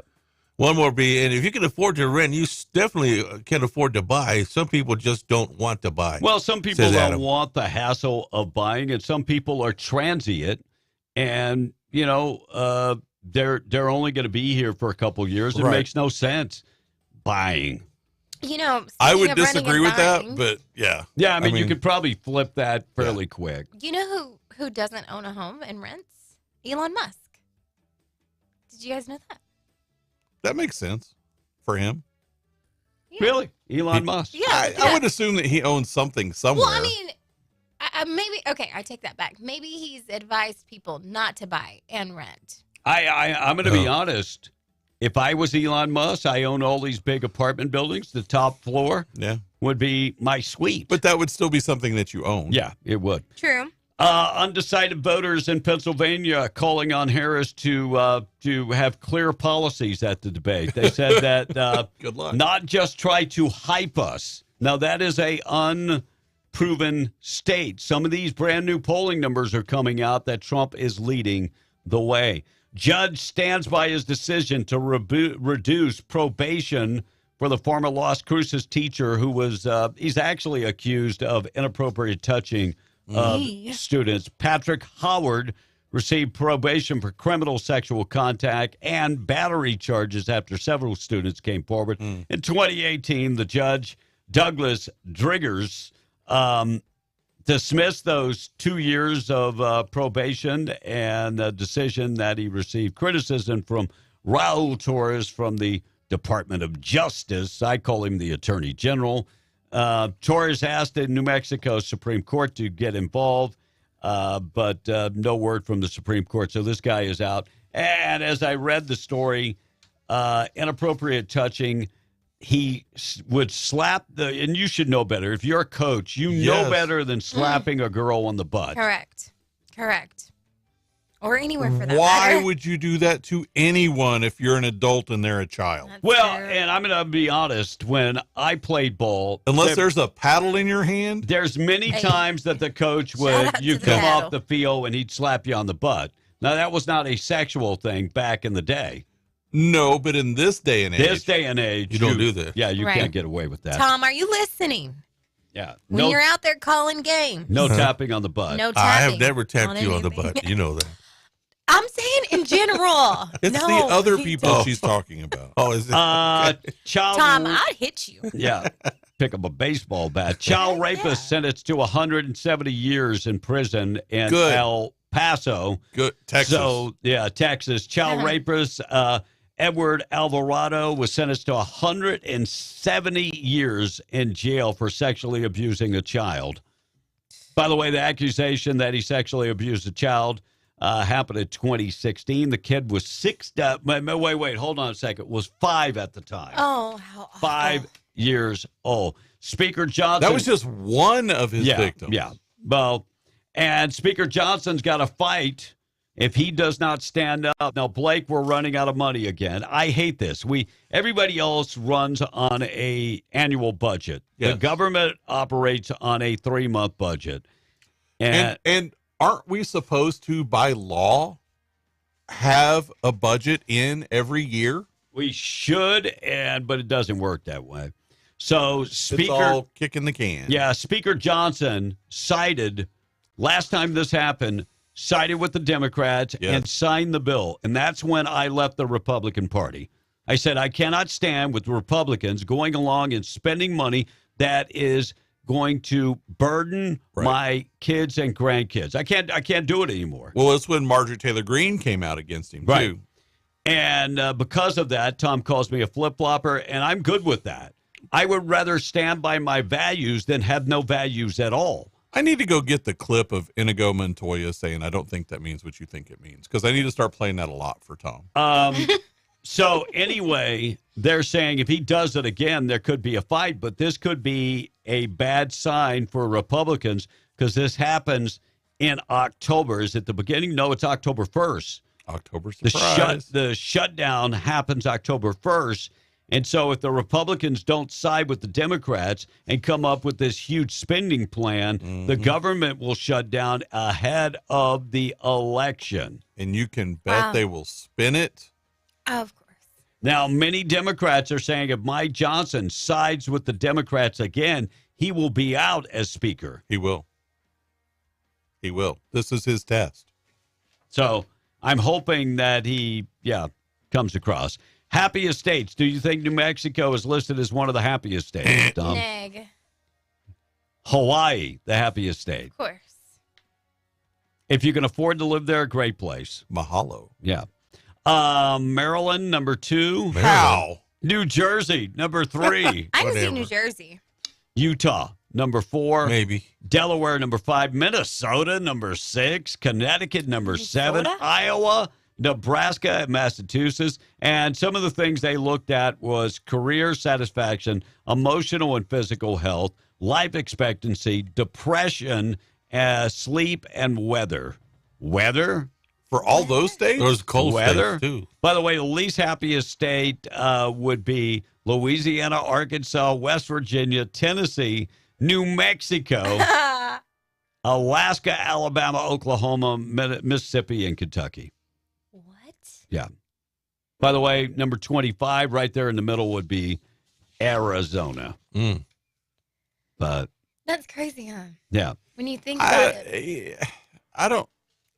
One more B, and if you can afford to rent, you definitely can afford to buy. Some people just don't want to buy. Well, some people don't want the hassle of buying, and some people are transient, and they're only going to be here for a couple of years. It makes no sense buying. I would disagree with that, but yeah. Yeah, I mean, you could probably flip that fairly quick. You know who doesn't own a home and rents? Elon Musk. Did you guys know that? That makes sense for him. Yeah. Really? Elon Musk? Yeah, I would assume that he owns something somewhere. Well, I mean, maybe, okay, I take that back. Maybe he's advised people not to buy and rent. I'm going to be honest. If I was Elon Musk, I own all these big apartment buildings. The top floor would be my suite. But that would still be something that you own. Yeah, it would. True. Undecided voters in Pennsylvania calling on Harris to have clear policies at the debate. They said that Good luck. Not just try to hype us. Now, that is a unproven state. Some of these brand new polling numbers are coming out that Trump is leading the way. Judge stands by his decision to reduce probation for the former Las Cruces teacher who was he's actually accused of inappropriate touching of students. Patrick Howard received probation for criminal sexual contact and battery charges after several students came forward. In 2018, the judge, Douglas Driggers, dismissed those 2 years of probation and a decision that he received criticism from Raul Torres from the Department of Justice. I call him the Attorney General. Torres asked the New Mexico Supreme Court to get involved, but no word from the Supreme Court. So this guy is out. And as I read the story, inappropriate touching, he would slap and you should know better. If you're a coach, you know better than slapping a girl on the butt. Correct. Or anywhere for that Why matter. would you do that to anyone if you're an adult and they're a child? And I'm going to be honest. When I played ball, Unless there's a paddle in your hand. There's many times that the coach Shout would out you to the come paddle. off the field and he'd slap you on the butt. Now that was not a sexual thing back in the day. No, but in this day and age, you don't do this. Yeah, you Right. can't get away with that. Tom, are you listening? Yeah, When you're out there calling games. no tapping on the butt. No I have tapping never tapped you on the anything. butt. You know that. I'm saying in general. It's no, the other he people doesn't. she's talking about. Oh, is it? Child Tom, I'd hit you. Yeah, pick up a baseball bat. Child rapist sentenced to 170 years in prison in Good. El Paso. Good. Texas. So, Texas. Child rapist Edward Alvarado was sentenced to 170 years in jail for sexually abusing a child. By the way, the accusation that he sexually abused a child happened in 2016. The kid was hold on a second. Was 5 at the time. Oh, how awful. 5 years old. Speaker Johnson. That was just one of his victims. Yeah. Well, and Speaker Johnson's got to fight if he does not stand up. Now, Blake, we're running out of money again. I hate this. Everybody else runs on a annual budget. Yes. The government operates on a 3-month budget. And aren't we supposed to, by law, have a budget in every year? We should, but it doesn't work that way. So It's all kicking the can. Yeah, Speaker Johnson cited, last time this happened, sided with the Democrats and signed the bill. And that's when I left the Republican Party. I said, I cannot stand with Republicans going along and spending money that is going to burden my kids and grandkids. I can't do it anymore. Well, it's when Marjorie Taylor Greene came out against him, too. And because of that, Tom calls me a flip-flopper, and I'm good with that. I would rather stand by my values than have no values at all. I need to go get the clip of Inigo Montoya saying, I don't think that means what you think it means, because I need to start playing that a lot for Tom. So anyway, they're saying if he does it again, there could be a fight, but this could be a bad sign for Republicans because this happens in October. Is it the beginning? No, it's October 1st. October surprise. The shutdown happens October 1st. And so if the Republicans don't side with the Democrats and come up with this huge spending plan, the government will shut down ahead of the election. And you can bet they will spin it. Of course. Now, many Democrats are saying if Mike Johnson sides with the Democrats again, he will be out as Speaker. He will. He will. This is his test. So I'm hoping that he, comes across. Happiest states. Do you think New Mexico is listed as one of the happiest states, Tom? Neg. Hawaii, the happiest state. Of course. If you can afford to live there, great place. Mahalo. Yeah. Maryland, number 2. How? New Jersey, number 3. I can see New Jersey. Utah, number 4. Maybe. Delaware, number 5. Minnesota, number 6. Connecticut, number 7. Iowa, Nebraska, Massachusetts. And some of the things they looked at was career satisfaction, emotional and physical health, life expectancy, depression, sleep, and weather. Weather? For all those states? Those cold Weather. states, too. By the way, the least happiest state would be Louisiana, Arkansas, West Virginia, Tennessee, New Mexico, Alaska, Alabama, Oklahoma, Mississippi, and Kentucky. What? Yeah. By the way, number 25 right there in the middle would be Arizona. But That's crazy, huh? yeah. When you think about it. I don't.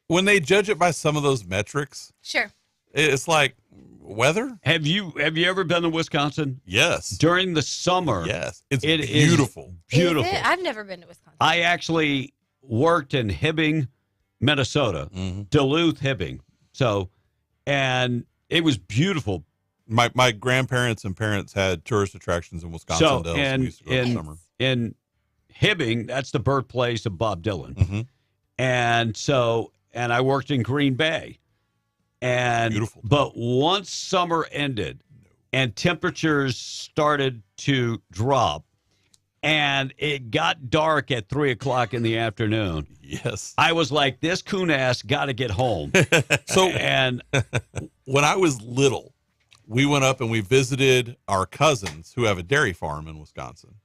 When they judge it by some of those metrics, Sure. it's like weather. Have you ever been to Wisconsin? Yes. During the summer. Yes. It's It is beautiful. beautiful. Is it? I've never been to Wisconsin. I actually worked in Hibbing, Minnesota, Duluth, Hibbing. So, and it was beautiful. My grandparents and parents had tourist attractions in Wisconsin. So, Dells. We and used to go in summer. in Hibbing, that's the birthplace of Bob Dylan. And so, and I worked in Green Bay. And beautiful. But once summer ended and temperatures started to drop and it got dark at 3:00 in the afternoon. Yes. I was like, this coon ass got to get home. So and when I was little, we went up and we visited our cousins who have a dairy farm in Wisconsin.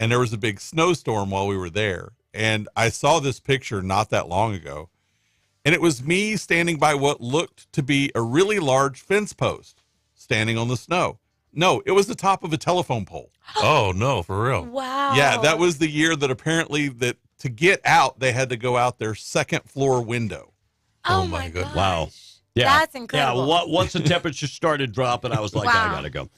And there was a big snowstorm while we were there. And I saw this picture not that long ago. And it was me standing by what looked to be a really large fence post standing on the snow. No, it was the top of a telephone pole. Oh, no, for real. Wow. Yeah, that was the year that apparently that to get out, they had to go out their second floor window. Oh my goodness. wow. Yeah. That's incredible. Yeah, once the temperature started dropping, I was like, Wow. I got to go.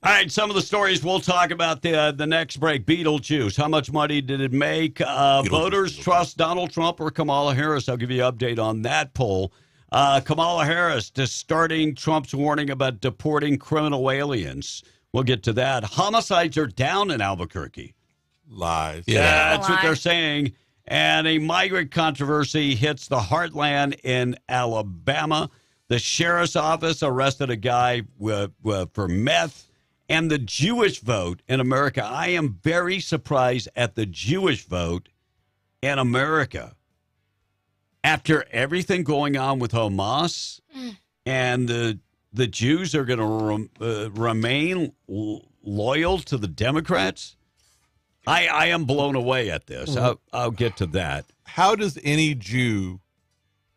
All right, some of the stories we'll talk about the next break. Beetlejuice, how much money did it make? Voters trust Donald Trump or Kamala Harris? I'll give you an update on that poll. Kamala Harris distorting Trump's warning about deporting criminal aliens. We'll get to that. Homicides are down in Albuquerque. Lies. Yeah, that's what they're saying. And a migrant controversy hits the heartland in Alabama. The sheriff's office arrested a guy for meth. And the Jewish vote in America. I am very surprised at the Jewish vote in America. After everything going on with Hamas, and the Jews are going to remain loyal to the Democrats. I am blown away at this. I'll get to that. How does any Jew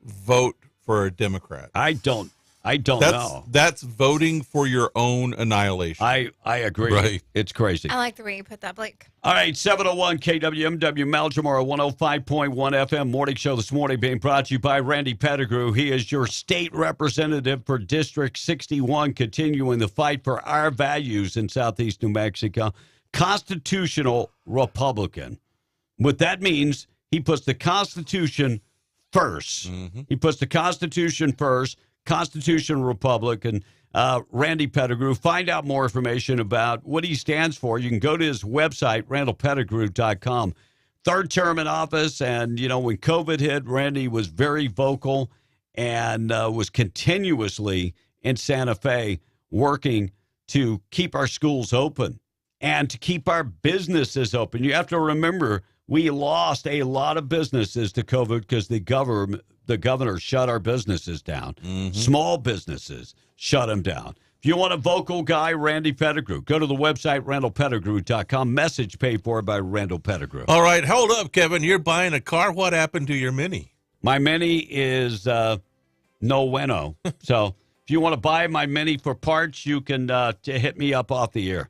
vote for a Democrat? I don't I don't know. That's voting for your own annihilation. I agree. Right. It's crazy. I like the way you put that, Blake. All right, 701 KWMW, Maljamora 105.1 FM morning show this morning being brought to you by Randy Pettigrew. He is your state representative for District 61, continuing the fight for our values in Southeast New Mexico. Constitutional Republican. What that means, he puts the Constitution first. Mm-hmm. He puts the Constitution first. Constitution Republican, Randy Pettigrew. Find out more information about what he stands for. You can go to his website, randallpettigrew.com. Third term in office, and, when COVID hit, Randy was very vocal and was continuously in Santa Fe working to keep our schools open and to keep our businesses open. You have to remember, we lost a lot of businesses to COVID because the governor shut our businesses down. Mm-hmm. Small businesses shut them down. If you want a vocal guy, Randy Pettigrew, go to the website, randallpettigrew.com. Message paid for by Randall Pettigrew. All right, hold up, Kevin. You're buying a car. What happened to your Mini? My Mini is no bueno. So if you want to buy my Mini for parts, you can hit me up off the air.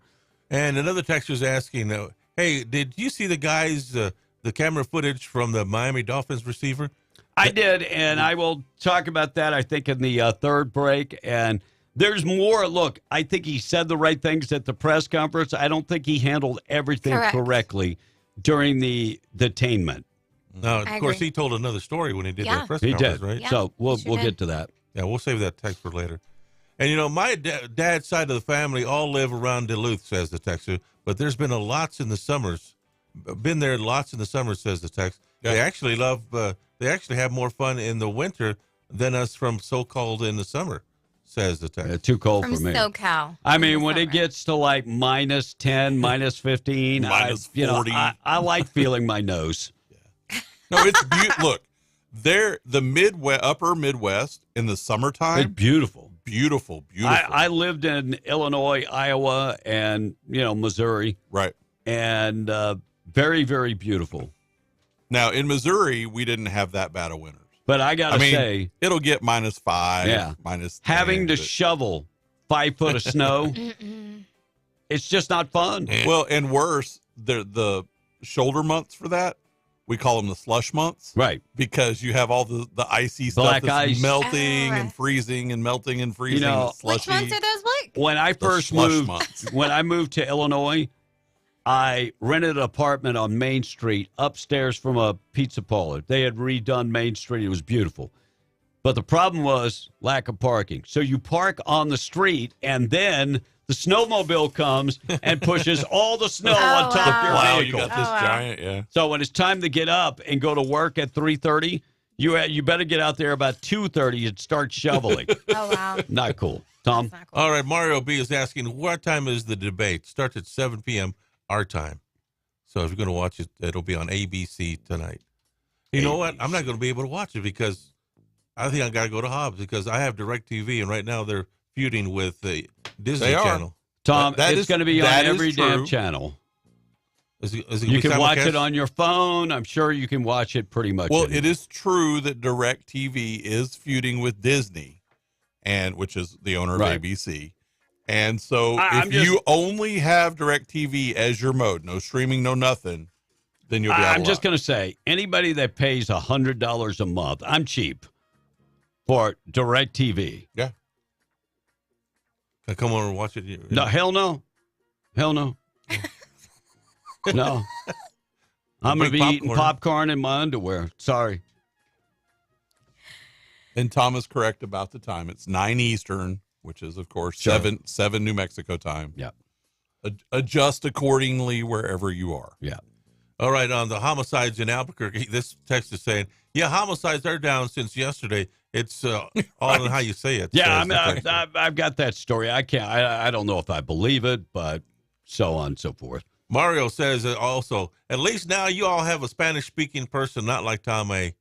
And another text was asking, hey, did you see the guys, the camera footage from the Miami Dolphins receiver? I did, and I will talk about that, I think, in the third break. And there's more. Look, I think he said the right things at the press conference. I don't think he handled everything correctly during the detainment. No, of course, he told another story when he did that press he conference, did. right? Yeah, so we'll get to that. Yeah, we'll save that text for later. And, my dad's side of the family all live around Duluth, says the texter. But there's been lots in the summers. Been there lots in the summer, says the text. Yeah. They actually they actually have more fun in the winter than us from so-called in the summer, says the text. Too cold From for me. SoCal. I mean, when it gets to like minus 10, minus 15, minus 40. I like feeling my nose. Yeah. No, it's beautiful. Look, the upper Midwest in the summertime. It's beautiful. Beautiful. I lived in Illinois, Iowa, and, Missouri. Right. And very, very beautiful. Now, in Missouri, we didn't have that bad of winters. But I got to say, it'll get minus 5, minus 10. Having to shovel 5 foot of snow, it's just not fun. Well, and worse, the shoulder months for that, we call them the slush months. Right. Because you have all the icy stuff Black that's ice. melting and freezing and melting and freezing. Which months are those, Blake? When I first moved, when I moved to Illinois, I rented an apartment on Main Street upstairs from a pizza parlor. They had redone Main Street. It was beautiful. But the problem was lack of parking. So you park on the street, and then the snowmobile comes and pushes all the snow on top of your vehicle. You got this giant, yeah. So when it's time to get up and go to work at 3:30, you better get out there about 2:30 and start shoveling. Oh, wow. Not cool. Tom? Not cool. All right, Mario B. is asking, what time is the debate? Starts at 7 p.m. our time. So if you're going to watch it, it'll be on ABC tonight. You know what? I'm not going to be able to watch it because I think I got to go to Hobbs because I have DirecTV, and right now they're feuding with the Disney Channel. Tom, it's going to be on every damn channel. You can watch it on your phone. I'm sure you can watch it pretty much. Well, it is true that DirecTV is feuding with Disney, which is the owner of ABC. And so if you only have DirecTV as your mode, no streaming, no nothing, then you'll be out. I'm just going to say, anybody that pays $100 a month, I'm cheap, for DirecTV. Yeah. Can I come over and watch it? No, hell no. Hell no. No. I'm going to be eating popcorn in my underwear. Sorry. And Tom is correct about the time. It's 9 Eastern, which is, of course, 7 New Mexico time. Yeah. Adjust accordingly wherever you are. Yeah. All right, on the homicides in Albuquerque, this text is saying, yeah, homicides are down since yesterday. It's all on how you say it. Yeah, I've got that story. I don't know if I believe it, but so on and so forth. Mario says also, at least now you all have a Spanish-speaking person, not like Tom A.,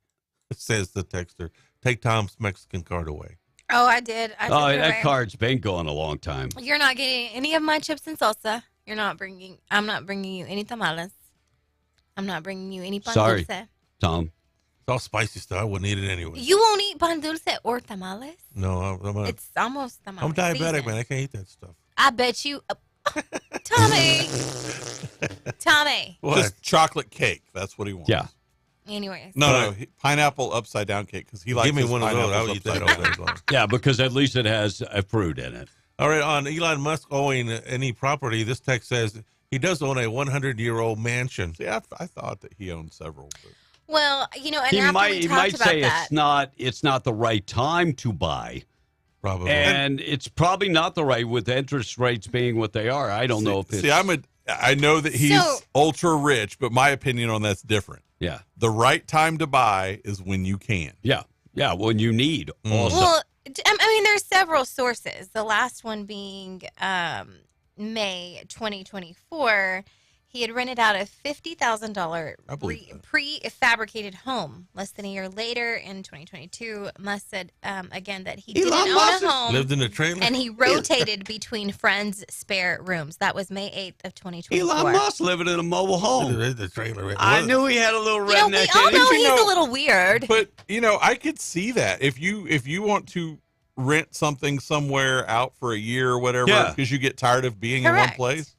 says the texter. Take Tom's Mexican card away. Oh, I did. That card's been going a long time. You're not getting any of my chips and salsa. I'm not bringing you any tamales. I'm not bringing you any pan Sorry, dulce. Tom. all spicy stuff. I wouldn't eat it anyway. You won't eat pan dulce or tamales? No, It's almost tamales. I'm diabetic, season. man. I can't eat that stuff. I bet you. Tommy. Tommy. What? Just chocolate cake. That's what he wants. Yeah. Anyways. No, pineapple upside down cake because he likes. Give me his one of those. pineapples I'll eat that all upside day down. long. Yeah, because at least it has a fruit in it. All right, on Elon Musk owning any property, this text says he does own a 100-year-old mansion. See, I thought that he owned several. But... Well, and He after might, we he talked might about say that, it's not the right time to buy. Probably. And it's probably not the right with interest rates being what they are. I don't know if it's... See, I know that he's ultra rich, but my opinion on that's different. Yeah. The right time to buy is when you can. Yeah. Yeah, when you need also. well, I mean, there's several sources. The last one being May 2024. He had rented out a $50,000 prefabricated home. Less than a year later, in 2022, Musk said again that he didn't own a home. Lived in a trailer. And he rotated between friends' spare rooms. That was May 8th of 2024. Elon Musk living in a mobile home. The trailer. I knew he had a little You know, we redneck all in him. know he's a little weird. But I could see that if you want to rent something somewhere out for a year or whatever because you get tired of being in one place.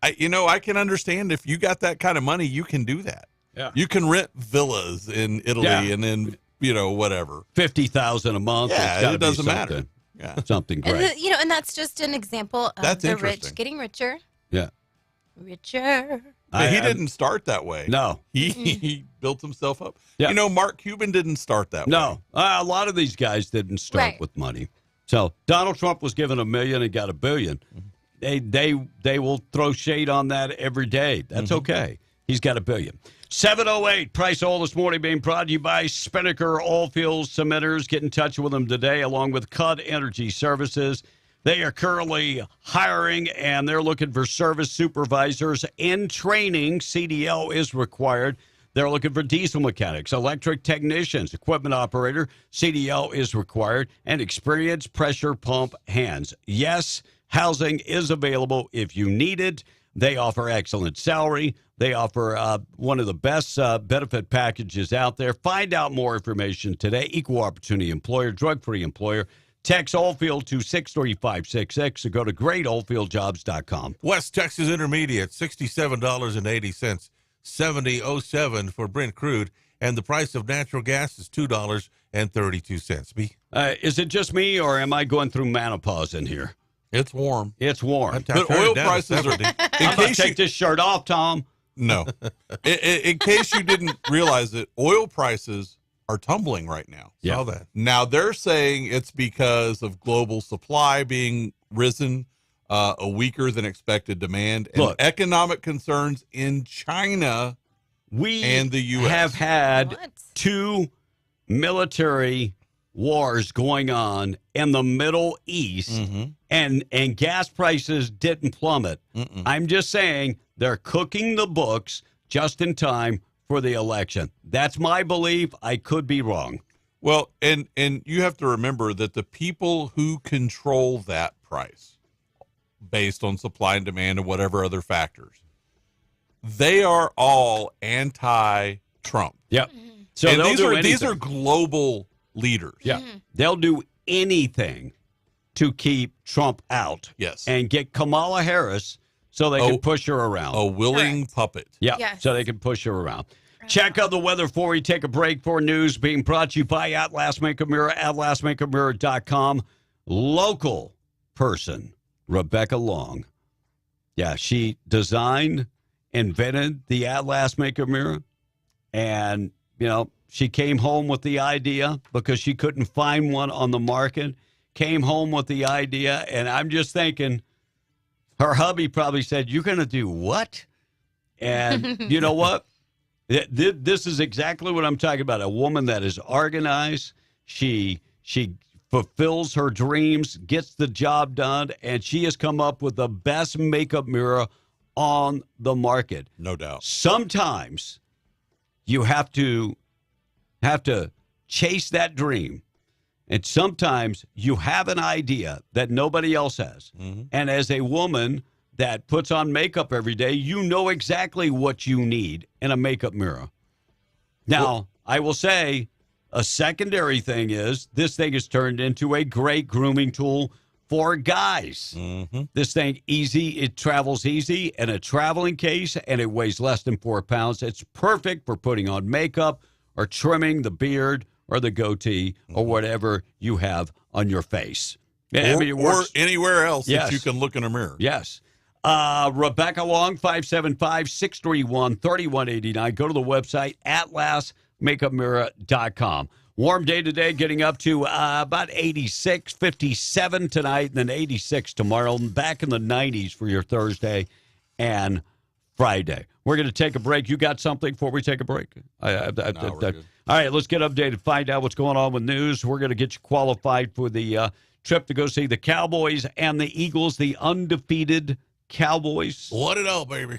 I can understand if you got that kind of money, you can do that. Yeah. You can rent villas in Italy and then, whatever. 50,000 a month. Yeah, it doesn't matter. Yeah. Something great. And and that's just an example of the rich getting richer. Yeah. Richer. He didn't start that way. No. He built himself up. Yeah. Mark Cuban didn't start that way. No. A lot of these guys didn't start with money. So Donald Trump was given $1 million and got $1 billion. They will throw shade on that every day. That's okay. He's got $1 billion. 7:08 Price Oil this morning being brought to you by Spinnaker Oilfield Cementers. Get in touch with them today along with Cud Energy Services. They are currently hiring and they're looking for service supervisors in training. CDL is required. They're looking for diesel mechanics, electric technicians, equipment operator. CDL is required, and experienced pressure pump hands. Yes, housing is available if you need it. They offer excellent salary. They offer one of the best benefit packages out there. Find out more information today. Equal opportunity employer, drug-free employer. Text Oilfield to 63566 or go to greatoilfieldjobs.com. West Texas Intermediate, $67.80. 70.07 for Brent crude, and the price of natural gas is $2.32. B. Is it just me, or am I going through menopause in here? It's warm. It's warm. But oil prices are. I'm going to take this shirt off, Tom. No. In case you didn't realize it, oil prices are tumbling right now. Yeah. Saw that. Now they're saying it's because of global supply being risen. A weaker than expected demand and economic concerns in China and the U.S. have had 2 military wars going on in the Middle East, and gas prices didn't plummet. I'm just saying they're cooking the books just in time for the election. That's my belief. I could be wrong. Well, and you have to remember that the people who control that price, based on supply and demand and whatever other factors, they are all anti-Trump. Yep. So and these are global leaders. Yeah. They'll do anything to keep Trump out. Yes. And get Kamala Harris so they can push her around. A willing puppet. Yeah. Yes. So they can push her around. Check out the weather before we take a break for news being brought to you by Atlas Makeup Mirror, atlasmakeupmirror.com. Local person, Rebecca Long. Yeah, she designed, invented the Atlas Makeup Mirror. And, she came home with the idea because she couldn't find one on the market. Came home with the idea. And I'm just thinking, her hubby probably said, "You're going to do what?" And you know what? This is exactly what I'm talking about. A woman that is organized. She fulfills her dreams, gets the job done, and she has come up with the best makeup mirror on the market. No doubt. Sometimes you have to chase that dream. And sometimes you have an idea that nobody else has. And as a woman that puts on makeup every day, you know exactly what you need in a makeup mirror. Now, I will say a secondary thing is this thing has turned into a great grooming tool for guys. Mm-hmm. This thing easy, it travels easy in a traveling case, and it weighs less than 4 pounds. It's perfect for putting on makeup or trimming the beard or the goatee or whatever you have on your face. Or anywhere else that you can look in a mirror. Yes. Rebecca Long, 575-631-3189. Go to the website, atlasmakeupmirror.com. Warm day today, getting up to about 86, 57 tonight, and then 86 tomorrow. Back in the 90s for your Thursday and Friday. We're going to take a break. You got something before we take a break? We're good. All right, let's get updated, find out what's going on with news. We're going to get you qualified for the trip to go see the Cowboys and the Eagles, the undefeated Cowboys. What it all, baby.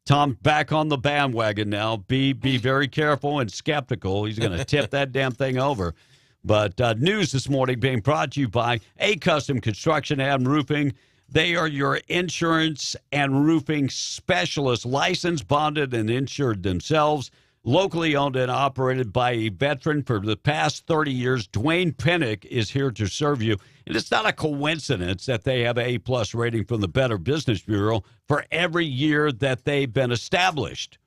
Tom back on the bandwagon now. Be very careful and skeptical. He's going to tip that damn thing over. But news this morning being brought to you by A Custom Construction and Roofing. They are your insurance and roofing specialists, licensed, bonded, and insured themselves. Locally owned and operated by a veteran for the past 30 years, Dwayne Pinnick is here to serve you. And it's not a coincidence that they have an A-plus rating from the Better Business Bureau for every year that they've been established.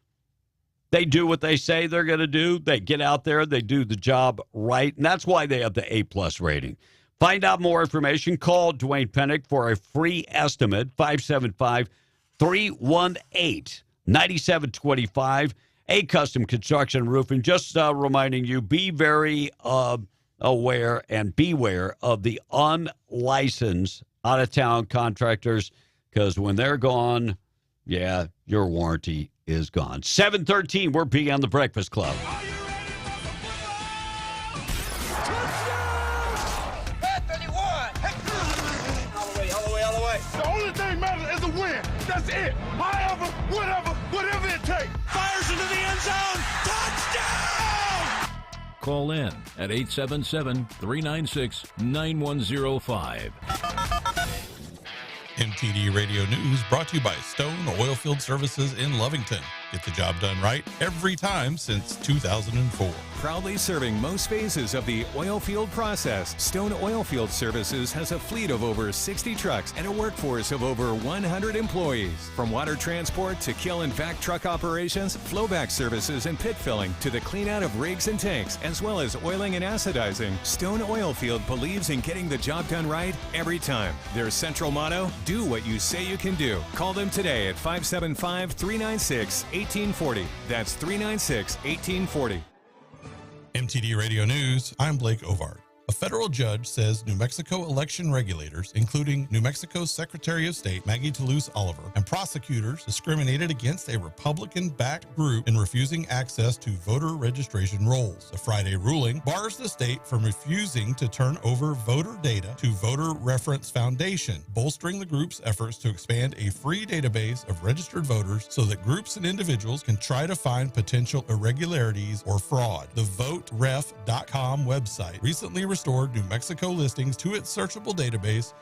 They do what they say they're going to do. They get out there, they do the job right, and that's why they have the A-plus rating. Find out more information. Call Dwayne Pinnick for a free estimate, 575-318-9725. A Custom Construction Roofing. Just reminding you, be very aware and beware of the unlicensed out-of-town contractors, because when they're gone, yeah, your warranty is gone. 7:13, we're beyond the Breakfast Club. All the way. The only thing matters is a win. That's it. However, whatever it takes. Fires into the end zone. Touchdown! Call in at 877-396-9105. MTD Radio News brought to you by Stone Oilfield Services in Lovington. Get the job done right every time since 2004. Proudly serving most phases of the oil field process, Stone Oilfield Services has a fleet of over 60 trucks and a workforce of over 100 employees. From water transport to kill and vac truck operations, flowback services and pit filling to the clean out of rigs and tanks, as well as oiling and acidizing, Stone Oilfield believes in getting the job done right every time. Their central motto, do what you say you can do. Call them today at 575-396-1840. That's 396-1840. MTD Radio News, I'm Blake Ovard. A federal judge says New Mexico election regulators, including New Mexico's Secretary of State Maggie Toulouse Oliver, and prosecutors discriminated against a Republican-backed group in refusing access to voter registration rolls. The Friday ruling bars the state from refusing to turn over voter data to Voter Reference Foundation, bolstering the group's efforts to expand a free database of registered voters so that groups and individuals can try to find potential irregularities or fraud. The voteref.com website recently restored New Mexico listings to its searchable database.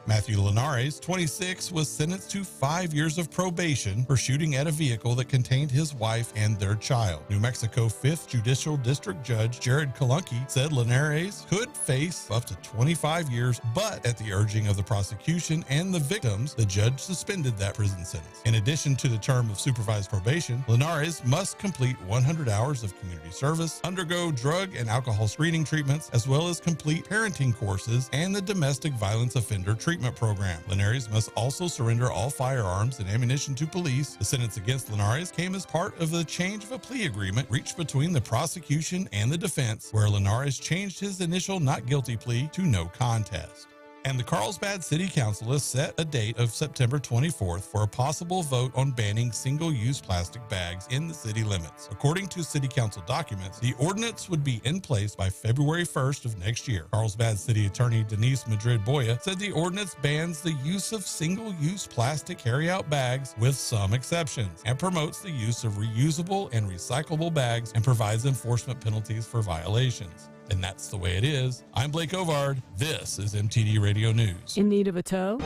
Matthew Linares, 26, was sentenced to 5 years of probation for shooting at a vehicle that contained his wife and their child. New Mexico 5th Judicial District Judge Jared Kalunke said Linares could face up to 25 years, but at the urging of the prosecution and the victims, the judge suspended that prison sentence. In addition to the term of supervised probation, Linares must complete 100 hours of community service, undergo drug and alcohol screening treatments, as well as complete parenting courses and the domestic violence offender treatment program. Linares must also surrender all firearms and ammunition to police. The sentence against Linares came as part of the change of a plea agreement reached between the prosecution and the defense, where Linares changed his initial not guilty plea to no contest. And the Carlsbad City Council has set a date of September 24th for a possible vote on banning single-use plastic bags in the city limits. According to City Council documents, the ordinance would be in place by February 1st of next year. Carlsbad City Attorney Denise Madrid-Boya said the ordinance bans the use of single-use plastic carry-out bags with some exceptions and promotes the use of reusable and recyclable bags and provides enforcement penalties for violations. And that's the way it is. I'm Blake Ovard. This is MTD Radio News. In need of a tow?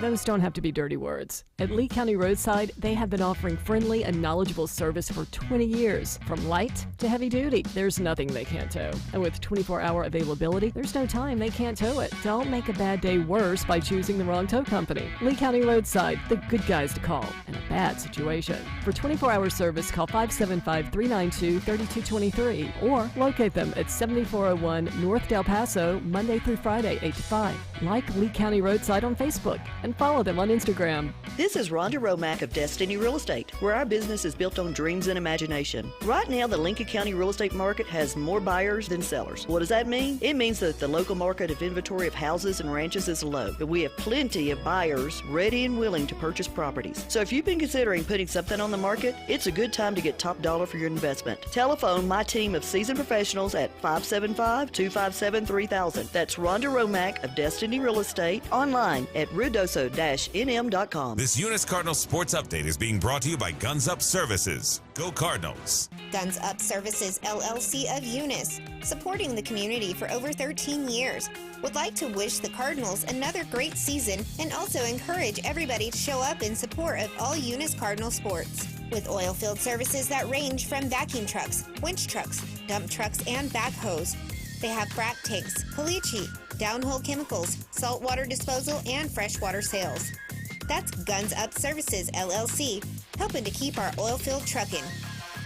those don't have to be dirty words. At Lee County Roadside, they have been offering friendly and knowledgeable service for 20 years. From light to heavy duty, there's nothing they can't tow. And with 24-hour availability, there's no time they can't tow it. Don't make a bad day worse by choosing the wrong tow company. Lee County Roadside, the good guys to call in a bad situation. For 24-hour service, call 575-392-3223 or locate them at 7401 North Del Paso, Monday through Friday, 8 to 5. Like Lee County Roadside on Facebook and follow them on Instagram. This is Rhonda Romack of Destiny Real Estate, where our business is built on dreams and imagination. Right now, the Lincoln County real estate market has more buyers than sellers. What does that mean? It means that the local market of inventory of houses and ranches is low, but we have plenty of buyers ready and willing to purchase properties. So if you've been considering putting something on the market, it's a good time to get top dollar for your investment. Telephone my team of seasoned professionals at 575-257-3000. That's Rhonda Romack of Destiny Real Estate, online at rudoso-nm.com. This Eunice Cardinals Sports Update is being brought to you by Guns Up Services. Go Cardinals. Guns Up Services LLC of Eunice, supporting the community for over 13 years, would like to wish the Cardinals another great season and also encourage everybody to show up in support of all Eunice Cardinal sports. With oil field services that range from vacuum trucks, winch trucks, dump trucks, and backhoes. They have frac tanks, caliche, downhole chemicals, saltwater disposal, and freshwater sales. That's Guns Up Services LLC, helping to keep our oil field trucking.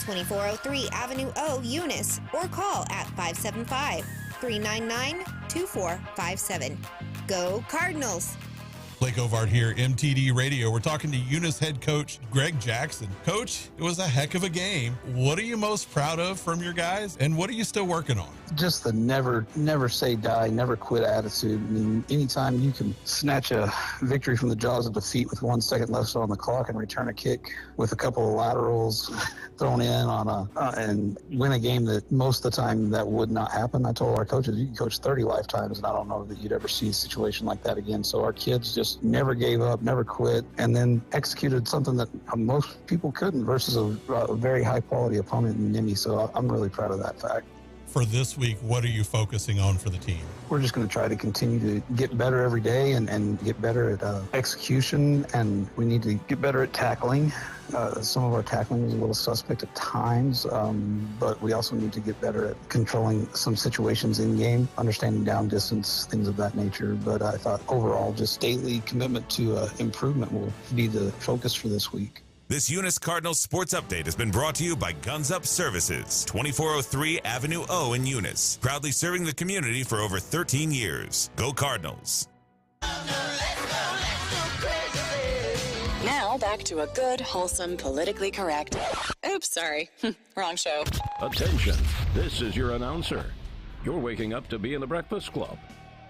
2403 Avenue O, Eunice, or call at 575-399-2457. Go Cardinals! Blake Ovard here, MTD Radio. We're talking to Eunice head coach Greg Jackson. Coach, it was a heck of a game. What are you most proud of from your guys, and what are you still working on? Just the never say die, never quit attitude. I mean, anytime you can snatch a victory from the jaws of defeat with 1 second left on the clock and return a kick with a couple of laterals thrown in on and win a game that most of the time that would not happen. I told our coaches, you can coach 30 lifetimes, and I don't know that you'd ever see a situation like that again. So our kids just never gave up, never quit, and then executed something that most people couldn't versus a very high-quality opponent in Nimi. So I'm really proud of that fact. For this week, what are you focusing on for the team? We're just going to try to continue to get better every day and get better at execution, and we need to get better at tackling. Some of our tackling is a little suspect at times, but we also need to get better at controlling some situations in game, understanding down distance, things of that nature. But I thought overall, just daily commitment to improvement will be the focus for this week. This Eunice Cardinals Sports Update has been brought to you by Guns Up Services, 2403 Avenue O in Eunice, proudly serving the community for over 13 years. Go Cardinals. Now back to a good, wholesome, politically correct. Oops, sorry. Wrong show. Attention, this is your announcer. You're waking up to be in the Breakfast Club.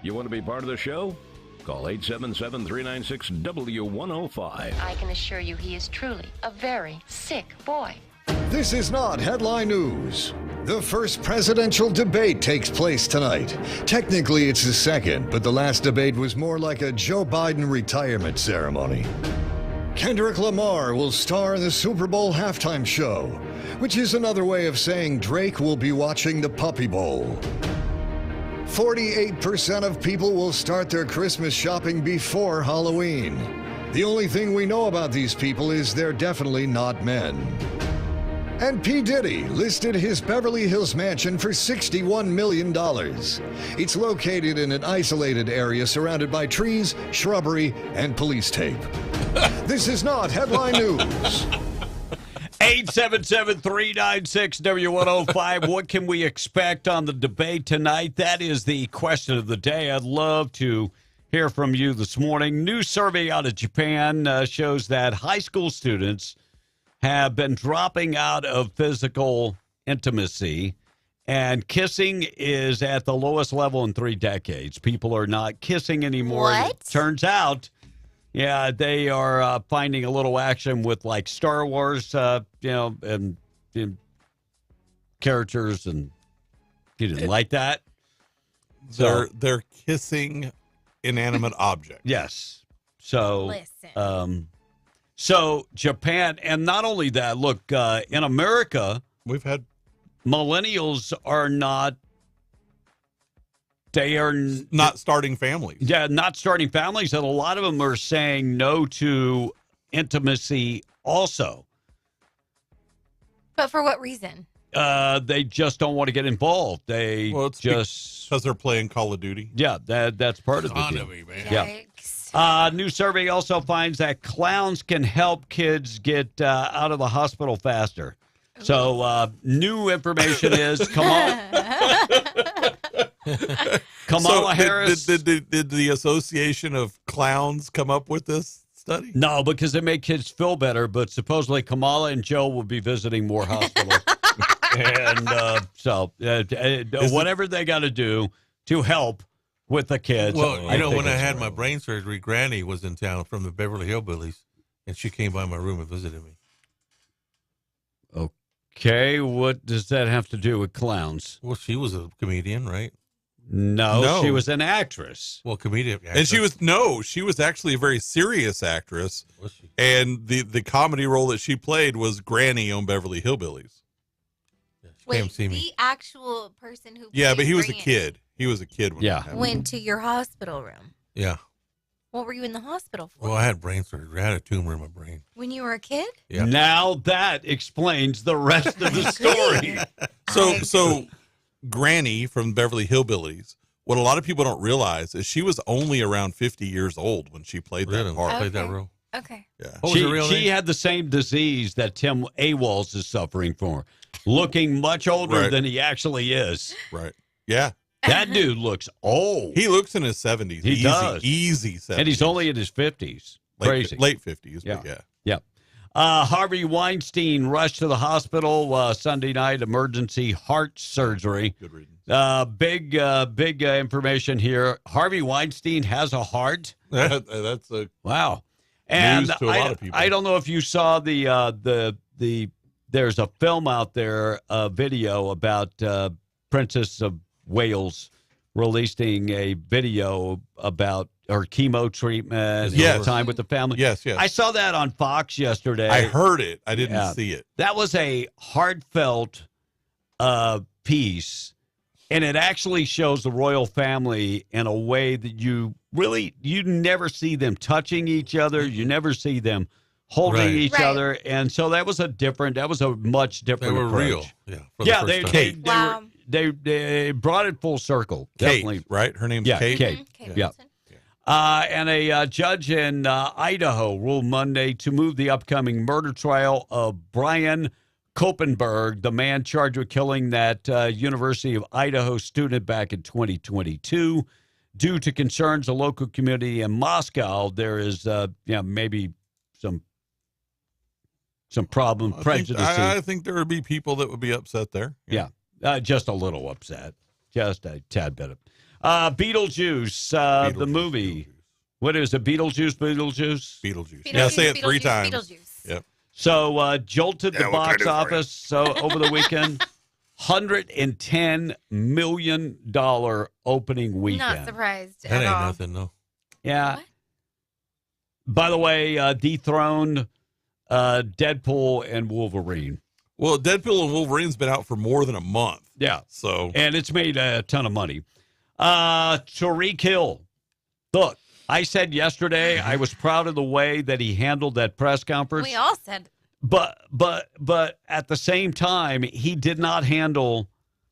You want to be part of the show? Call 877-396-W105. I can assure you he is truly a very sick boy. This is not headline news. The first presidential debate takes place tonight. Technically, it's the second, but the last debate was more like a Joe Biden retirement ceremony. Kendrick Lamar will star in the Super Bowl halftime show, which is another way of saying Drake will be watching the Puppy Bowl. 48% of people will start their Christmas shopping before Halloween. The only thing we know about these people is they're definitely not men. And P. Diddy listed his Beverly Hills mansion for $61 million. It's located in an isolated area surrounded by trees, shrubbery, and police tape. This is not headline news. 877-396-W105. What can we expect on the debate tonight? That is the question of the day. I'd love to hear from you this morning. New survey out of Japan shows that high school students have been dropping out of physical intimacy, and kissing is at the lowest level in 3 decades. People are not kissing anymore. What? Turns out, yeah, they are finding a little action with like Star Wars, and characters, and you didn't like that. So they're kissing inanimate objects. Yes. So, Listen. So Japan, and not only that, look, in America, we've had millennials are not they are not starting families. Yeah, not starting families, and a lot of them are saying no to intimacy also. But for what reason? They just don't want to get involved. It's just because they're playing Call of Duty. Yeah, that's part of the deal. Yeah. New survey also finds that clowns can help kids get out of the hospital faster. So new information is Kamala Harris. Did the Association of Clowns come up with this study? No, because they make kids feel better. But supposedly Kamala and Joe will be visiting more hospitals. And whatever they got to do to help with the kids. Well, when I had my brain surgery, Granny was in town from the Beverly Hillbillies, and she came by my room and visited me. Okay, what does that have to do with clowns? Well, she was a comedian, right? No, she was an actress. Well, comedian. And she was actually a very serious actress. Was she? And the comedy role that she played was Granny on Beverly Hillbillies. Yeah, she Wait, came see me. the actual person who Yeah, but played he was a Granny kid. He was a kid when that happened. went to your hospital room. Yeah. What were you in the hospital for? Well, I had brain surgery. I had a tumor in my brain. When you were a kid? Yeah. Now that explains the rest of the story. So Granny from Beverly Hillbillies, what a lot of people don't realize is she was only around 50 years old when she played that part. Played that role. Okay. Yeah. What was her real She name? had the same disease that Tim Awals is suffering from, looking much older Right. than he actually is. Right. Yeah. That dude looks old. He looks in his 70s. He does. Easy 70s. And he's only in his 50s. Crazy. Late 50s, but yeah. Yeah. Harvey Weinstein rushed to the hospital Sunday night, emergency heart surgery. Good reading. Big information here. Harvey Weinstein has a heart. That's a Wow. And news to a lot of people. I don't know if you saw the there's a film out there, a video about Princess of Wales releasing a video about her chemo treatment, Yes. time with the family. Yes. I saw that on Fox yesterday. I heard it. I didn't Yeah. see it. That was a heartfelt piece, and it actually shows the royal family in a way that you never see them touching each other. You never see them holding Right. each Right. other, and so that was a much They different were approach. real. Yeah. For the Yeah, first they time. Kate. Wow. they brought it full circle. Kate, Definitely. right? Her name's Yeah, Kate. Kate. Kate Yeah. Middleton. And a judge in Idaho ruled Monday to move the upcoming murder trial of Brian Koppenberg, the man charged with killing that University of Idaho student back in 2022. Due to concerns the local community in Moscow, there is maybe some problem, prejudice. I think there would be people that would be upset there. Yeah, just a little upset, just a tad bit of. Beetlejuice, the movie. What is it? Beetlejuice. Beetlejuice. Yeah, say it 3 times. Beetlejuice. Yep. So jolted the Yeah, what can I box do for you? office over the weekend. $110 million opening weekend. Not surprised That at ain't all. nothing, no. Yeah. What? By the way, dethroned Deadpool and Wolverine. Well, Deadpool and Wolverine's been out for more than a month. Yeah. So And it's made a ton of money. Tariq Hill. Look, I said yesterday I was proud of the way that he handled that press conference. We all said But at the same time, he did not handle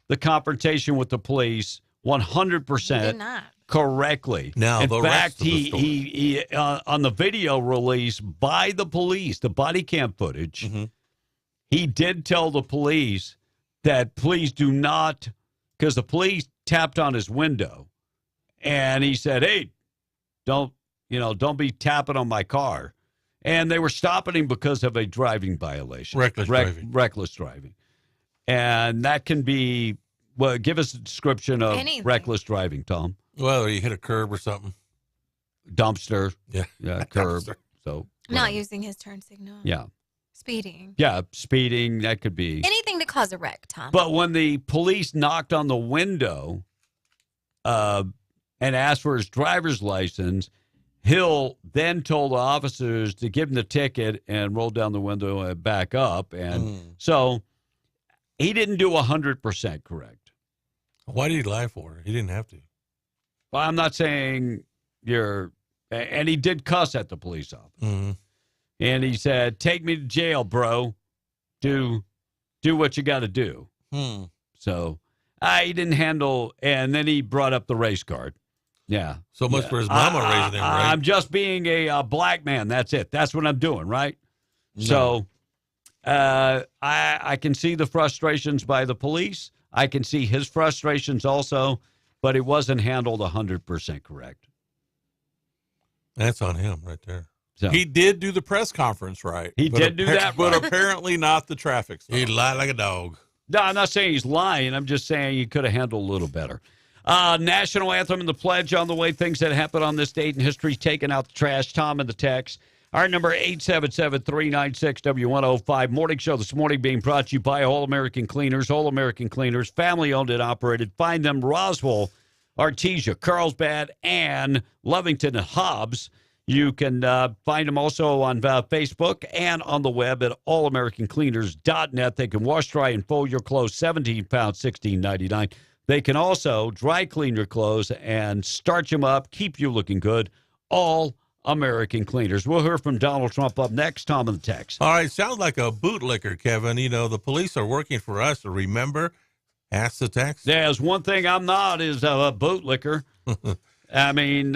the confrontation with the police 100% He did not. correctly. Now, in the fact, rest of the story. he on the video release by the police, the body cam footage, Mm-hmm. he did tell the police that please do not, because the police tapped on his window, and he said, "Hey, don't be tapping on my car." And they were stopping him because of a driving violation. Reckless driving. And that can be, well, give us a description of Anything. reckless driving, Tom. Well, you hit a curb or something. Dumpster. Yeah. Yeah, curb. Dumpster. So, not using his turn signal. yeah. Speeding. Yeah, speeding, that could be. Anything to cause a wreck, Tom. But when the police knocked on the window and asked for his driver's license, Hill then told the officers to give him the ticket and roll down the window and back up. And so he didn't do 100% correct. Why did he lie for her? He didn't have to. Well, I'm not saying you're, and he did cuss at the police officer. Mm-hmm. And he said, "Take me to jail, bro. Do what you got to do." So he didn't handle, and then he brought up the race card. Yeah. So much for his mama raising him, right? I'm just being a black man. That's it. That's what I'm doing, right? No. So I can see the frustrations by the police. I can see his frustrations also, but it wasn't handled 100% correct. That's on him right there. So, he did do the press conference right. He did do that but right. apparently not the traffic stop. He lied like a dog. No, I'm not saying he's lying. I'm just saying he could have handled a little better. National anthem and the pledge on the way. Things that happened on this date in history. Taking out the trash. Tom in the text. Our number 877-396-W105. Morning show this morning being brought to you by All American Cleaners. All American Cleaners, family owned and operated. Find them Roswell, Artesia, Carlsbad, and Lovington and Hobbs. You can find them also on Facebook and on the web at allamericancleaners.net. They can wash, dry, and fold your clothes, 17 pounds, $16.99. They can also dry clean your clothes and starch them up, keep you looking good. All American Cleaners. We'll hear from Donald Trump up next. Tom in the text. All right, sounds like a bootlicker, Kevin. You know, the police are working for us. Remember, ask the text. There's one thing I'm not is a bootlicker. I mean,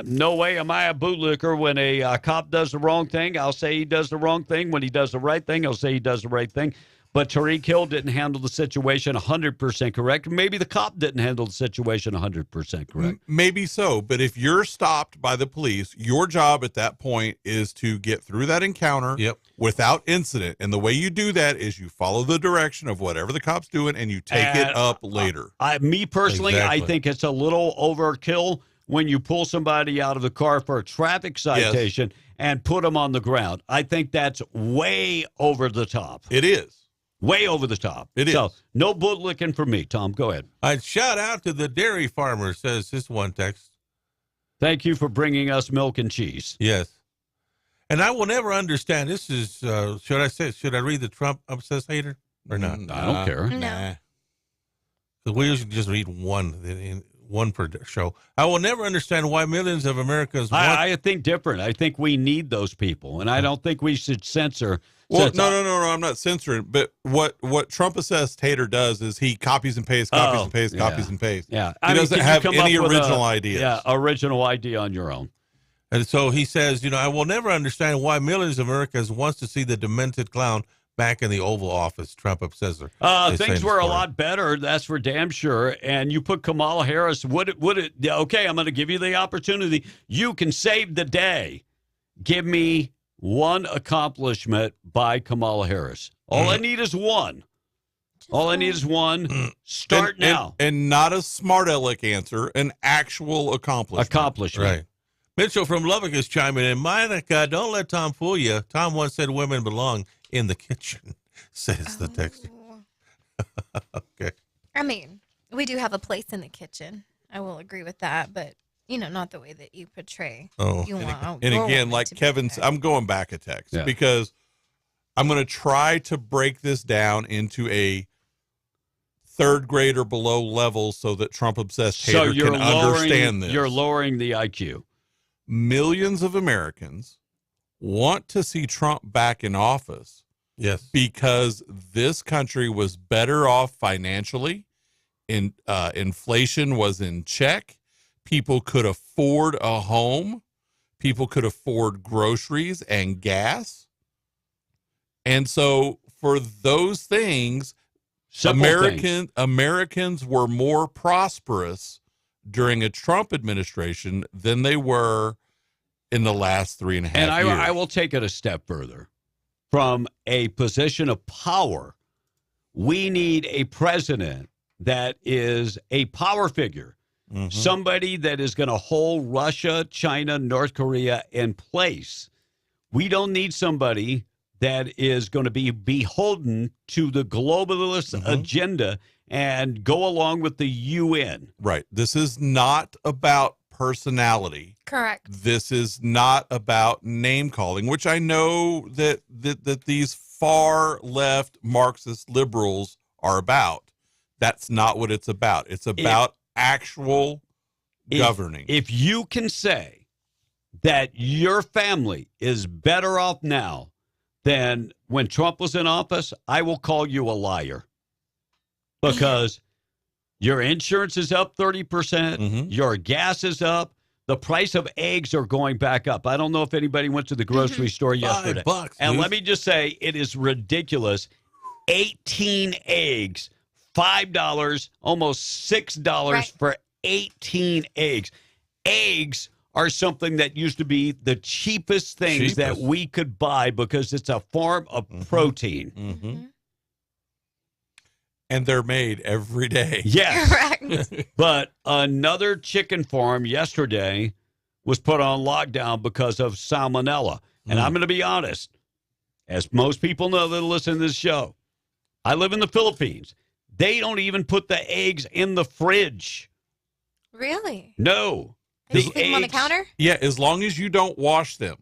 no way am I a bootlicker. When a cop does the wrong thing, I'll say he does the wrong thing. When he does the right thing, I'll say he does the right thing. But Tariq Hill didn't handle the situation 100% correct. Maybe the cop didn't handle the situation 100% correct. Maybe so. But if you're stopped by the police, your job at that point is to get through that encounter without incident. And the way you do that is you follow the direction of whatever the cop's doing and you take it up later. Me personally, I think it's a little overkill when you pull somebody out of the car for a traffic citation and put them on the ground. I think that's way over the top. It is. Way over the top. It is. So, no bootlicking for me, Tom. Go ahead. I'd shout out to the dairy farmer, says this one text. Thank you for bringing us milk and cheese. Yes. And I will never understand. This is, should I read the Trump obsessed hater or not? I don't care. Nah. We usually just read one per show. I will never understand why millions of Americans want... I think different. I think we need those people, and I don't think we should censor... Well, no, I'm not censoring. But what Trump assessed hater does is he copies and pastes, copies and pastes, copies and pastes. Yeah, he doesn't have any original ideas. Yeah, original idea on your own. And so he says, I will never understand why millions of Americans wants to see the demented clown back in the Oval Office. Trump obsessed. Things were a lot better. That's for damn sure. And you put Kamala Harris. Would it? Okay, I'm going to give you the opportunity. You can save the day. Give me one accomplishment by Kamala Harris. All I need is one. All I need is one. Start now. And not a smart aleck answer, an actual accomplishment. Right. Mitchell from Lubbock is chiming in. Monica, don't let Tom fool you. Tom once said women belong in the kitchen, says the texter. Okay. I mean, we do have a place in the kitchen. I will agree with that, but not the way that you portray. And again, like Kevin, I'm going back a text because I'm going to try to break this down into a third grade or below level so that Trump obsessed hater can understand this. You're lowering the IQ. Millions of Americans want to see Trump back in office. Yes. Because this country was better off financially. Inflation was in check. People could afford a home. People could afford groceries and gas. And so for those things, Americans were more prosperous during a Trump administration than they were in the last 3.5 years. And I will take it a step further. From a position of power, we need a president that is a power figure. Mm-hmm. Somebody that is going to hold Russia, China, North Korea in place. We don't need somebody that is going to be beholden to the globalist agenda and go along with the UN. Right. This is not about personality. Correct. This is not about name calling, which I know that these far left Marxist liberals are about. That's not what it's about. It's about actual governing. If you can say that your family is better off now than when Trump was in office, I will call you a liar. Because your insurance is up 30%, your gas is up, the price of eggs are going back up. I don't know if anybody went to the grocery store yesterday. $5, and dude. let me just say, it is ridiculous. 18 eggs, $5, almost $6 for 18 eggs. Eggs are something that used to be the cheapest things that we could buy because it's a form of protein. And they're made every day. Yes. Correct. But another chicken farm yesterday was put on lockdown because of salmonella. And I'm going to be honest, as most people know that listen to this show, I live in the Philippines. They don't even put the eggs in the fridge. Really? No. They just leave them on the counter? Yeah, as long as you don't wash them,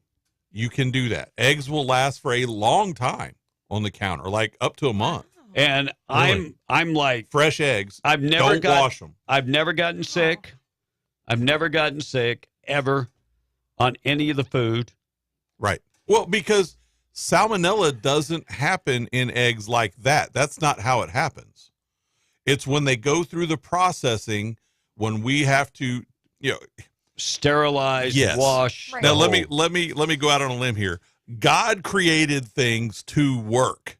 you can do that. Eggs will last for a long time on the counter, like up to a month. And I'm like, fresh eggs. I've never don't wash them. I've never gotten sick. I've never gotten sick ever on any of the food. Right. Well, because salmonella doesn't happen in eggs like that. That's not how it happens. It's when they go through the processing, when we have to, sterilize, wash. Now let me go out on a limb here. God created things to work.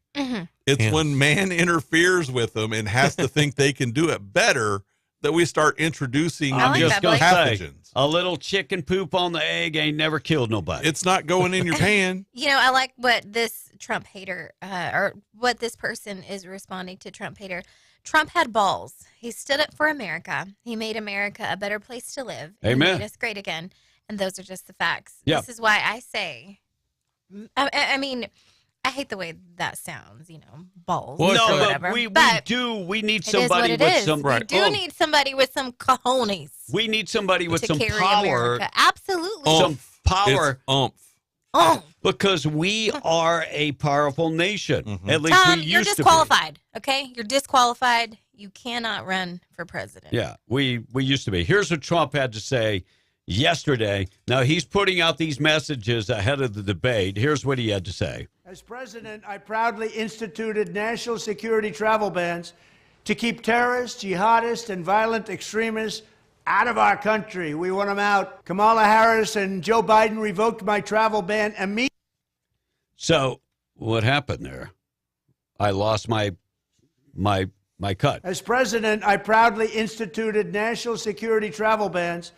It's when man interferes with them and has to think they can do it better that we start introducing pathogens. A little chicken poop on the egg ain't never killed nobody. It's not going in your pan. I like what this Trump hater, or what this person is responding to Trump hater. Trump had balls. He stood up for America. He made America a better place to live. Amen. He made us great again. And those are just the facts. Yep. This is why I say, I mean, I hate the way that sounds, balls or whatever. We need somebody with some. We do need somebody with some cojones. We need somebody with to some carry power. America. Absolutely. Some power. Oh. Because we are a powerful nation. At least Tom, we you're used to be. disqualified. Okay, you're disqualified. You cannot run for president. Yeah, we used to be. Here's what Trump had to say yesterday. Now, he's putting out these messages ahead of the debate. Here's what he had to say. As president, I proudly instituted national security travel bans to keep terrorists, jihadists, and violent extremists out of our country. We want them out. Kamala Harris and Joe Biden revoked my travel ban immediately. So what happened there? I lost my cut. As president, I proudly instituted national security travel bans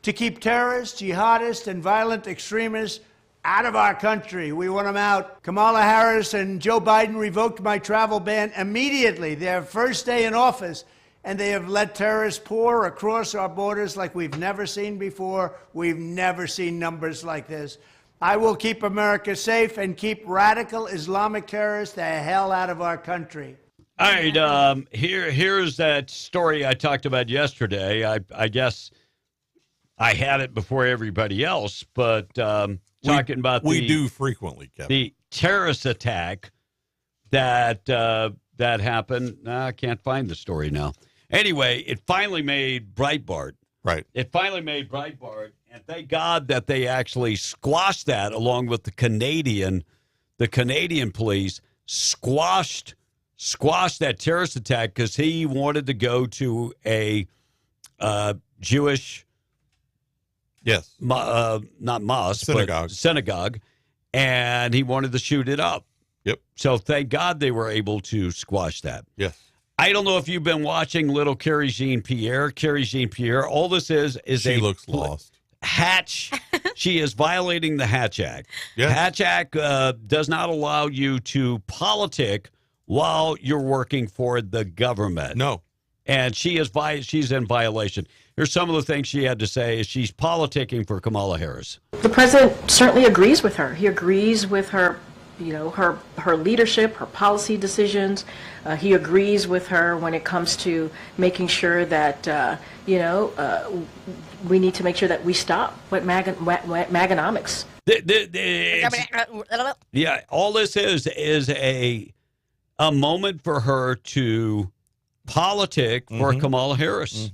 to keep terrorists, jihadists, and violent extremists out of our country. We want them out. Kamala Harris and Joe Biden revoked my travel ban immediately, their first day in office, and they have let terrorists pour across our borders like we've never seen before. We've never seen numbers like this. I will keep America safe and keep radical Islamic terrorists the hell out of our country. All right, here's that story I talked about yesterday. I guess I had it before everybody else, but talking about we do frequently, Kevin. The terrorist attack that happened. I can't find the story now. Anyway, it finally made Breitbart. Right. It finally made Breitbart, and thank God that they actually squashed that along with the Canadian police squashed that terrorist attack because he wanted to go to a Jewish, not mosque, but synagogue, and he wanted to shoot it up. Yep. So thank God they were able to squash that. Yes. I don't know if you've been watching little Carrie Jean-Pierre. Carrie Jean-Pierre, all this is she looks lost. Hatch. She is violating the Hatch Act. Yes. Hatch Act does not allow you to politic while you're working for the government. No. And she's in violation. Here's some of the things she had to say as she's politicking for Kamala Harris. The president certainly agrees with her. He agrees with her, her leadership, her policy decisions. He agrees with her when it comes to making sure that, we need to make sure that we stop what Maganomics. Yeah, all this is a moment for her to politic for Kamala Harris.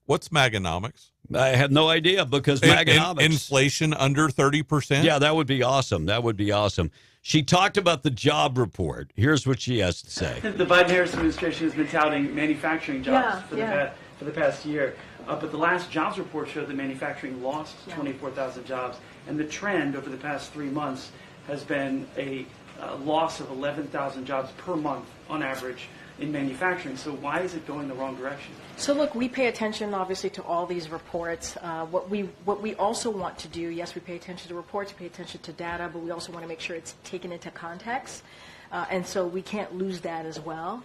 What's Maganomics? I have no idea because Maganomics. Inflation under 30%? Yeah, that would be awesome. That would be awesome. She talked about the job report. Here's what she has to say. The Biden-Harris administration has been touting manufacturing jobs for the past year. But the last jobs report showed that manufacturing lost 24,000 jobs. And the trend over the past 3 months has been a loss of 11,000 jobs per month on average in manufacturing. So why is it going the wrong direction? So look, we pay attention obviously to all these reports. What we also want to do, yes, we pay attention to reports, we pay attention to data, but we also want to make sure it's taken into context. And so we can't lose that as well.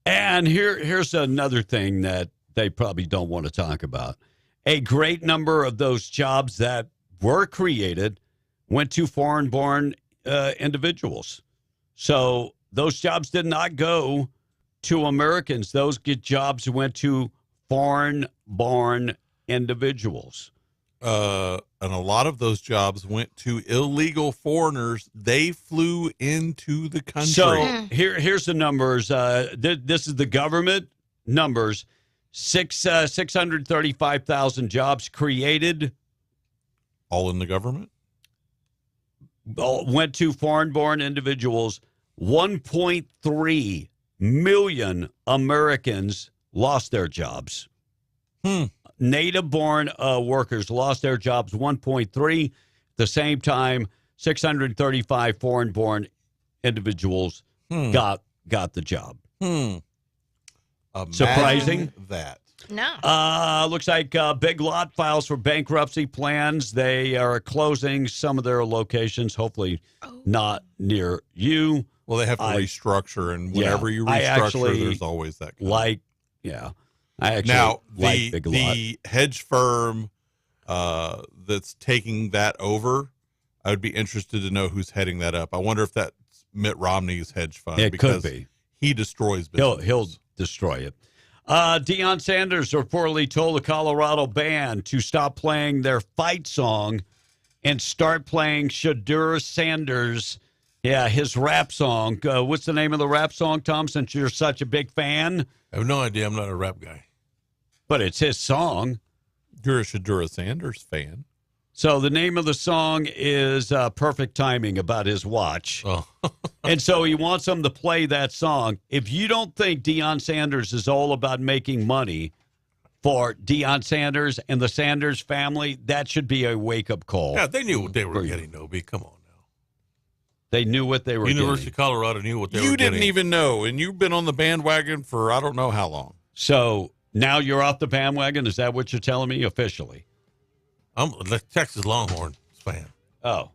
And here's another thing that they probably don't want to talk about. A great number of those jobs that were created went to foreign-born individuals. So those jobs did not go to Americans. Those jobs went to foreign-born individuals. And a lot of those jobs went to illegal foreigners. They flew into the country. So here's the numbers. This is the government numbers. 635,000 jobs created. All in the government? Went to foreign-born individuals. 1.3 million Americans lost their jobs. Native-born workers lost their jobs. 1.3. At the same time, 635 foreign-born individuals got the job. Surprising? That. No. Looks like Big Lot files for bankruptcy plans. They are closing some of their locations, hopefully not near you. Well, they have to restructure, and whenever you restructure, there's always that. I actually like Big Lot. The hedge firm that's taking that over, I would be interested to know who's heading that up. I wonder if that's Mitt Romney's hedge fund. It because could be. He destroys business. He'll destroy it. Deion Sanders reportedly told the Colorado band to stop playing their fight song and start playing Shadur Sanders. Yeah, his rap song. What's the name of the rap song, Tom, since you're such a big fan? I have no idea. I'm not a rap guy. But it's his song. You're a Shadur Sanders fan. So the name of the song is Perfect Timing, about his watch. Oh. And so he wants them to play that song. If you don't think Deion Sanders is all about making money for Deion Sanders and the Sanders family, that should be a wake-up call. Yeah, they knew what they were getting, Noby. Come on now. They knew what they were University getting. of Colorado knew what they were You getting. didn't even know, and you've been on the bandwagon for I don't know how long. So now you're off the bandwagon? Is that what you're telling me officially? I'm a Texas Longhorns fan. Oh.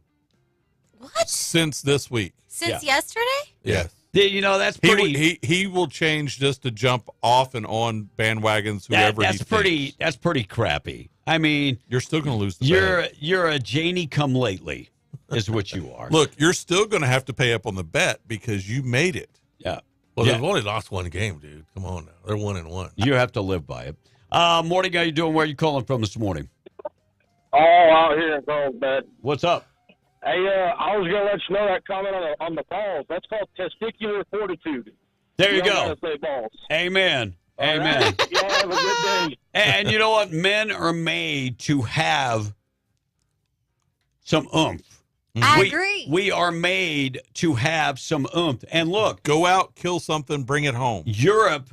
What? Since this week. Since yesterday? Yes. You know, that's pretty. He will change just to jump off and on bandwagons. Whoever that's pretty. That's pretty crappy. I mean, you're still going to lose the bet. You're a Janie come lately, is what you are. Look, you're still going to have to pay up on the bet because you made it. Yeah. Well, they've only lost one game, dude. Come on now. They're 1-1. You have to live by it. Morning, how you doing? Where are you calling from this morning? Oh, out here in Carlsbad. What's up? Hey, I was going to let you know that comment on the balls. That's called testicular fortitude. There you don't go. gotta say balls. Amen. All Amen. right. Y'all have a good day. And you know what? Men are made to have some oomph. I agree. We are made to have some oomph. And look. Go out, kill something, bring it home. Europe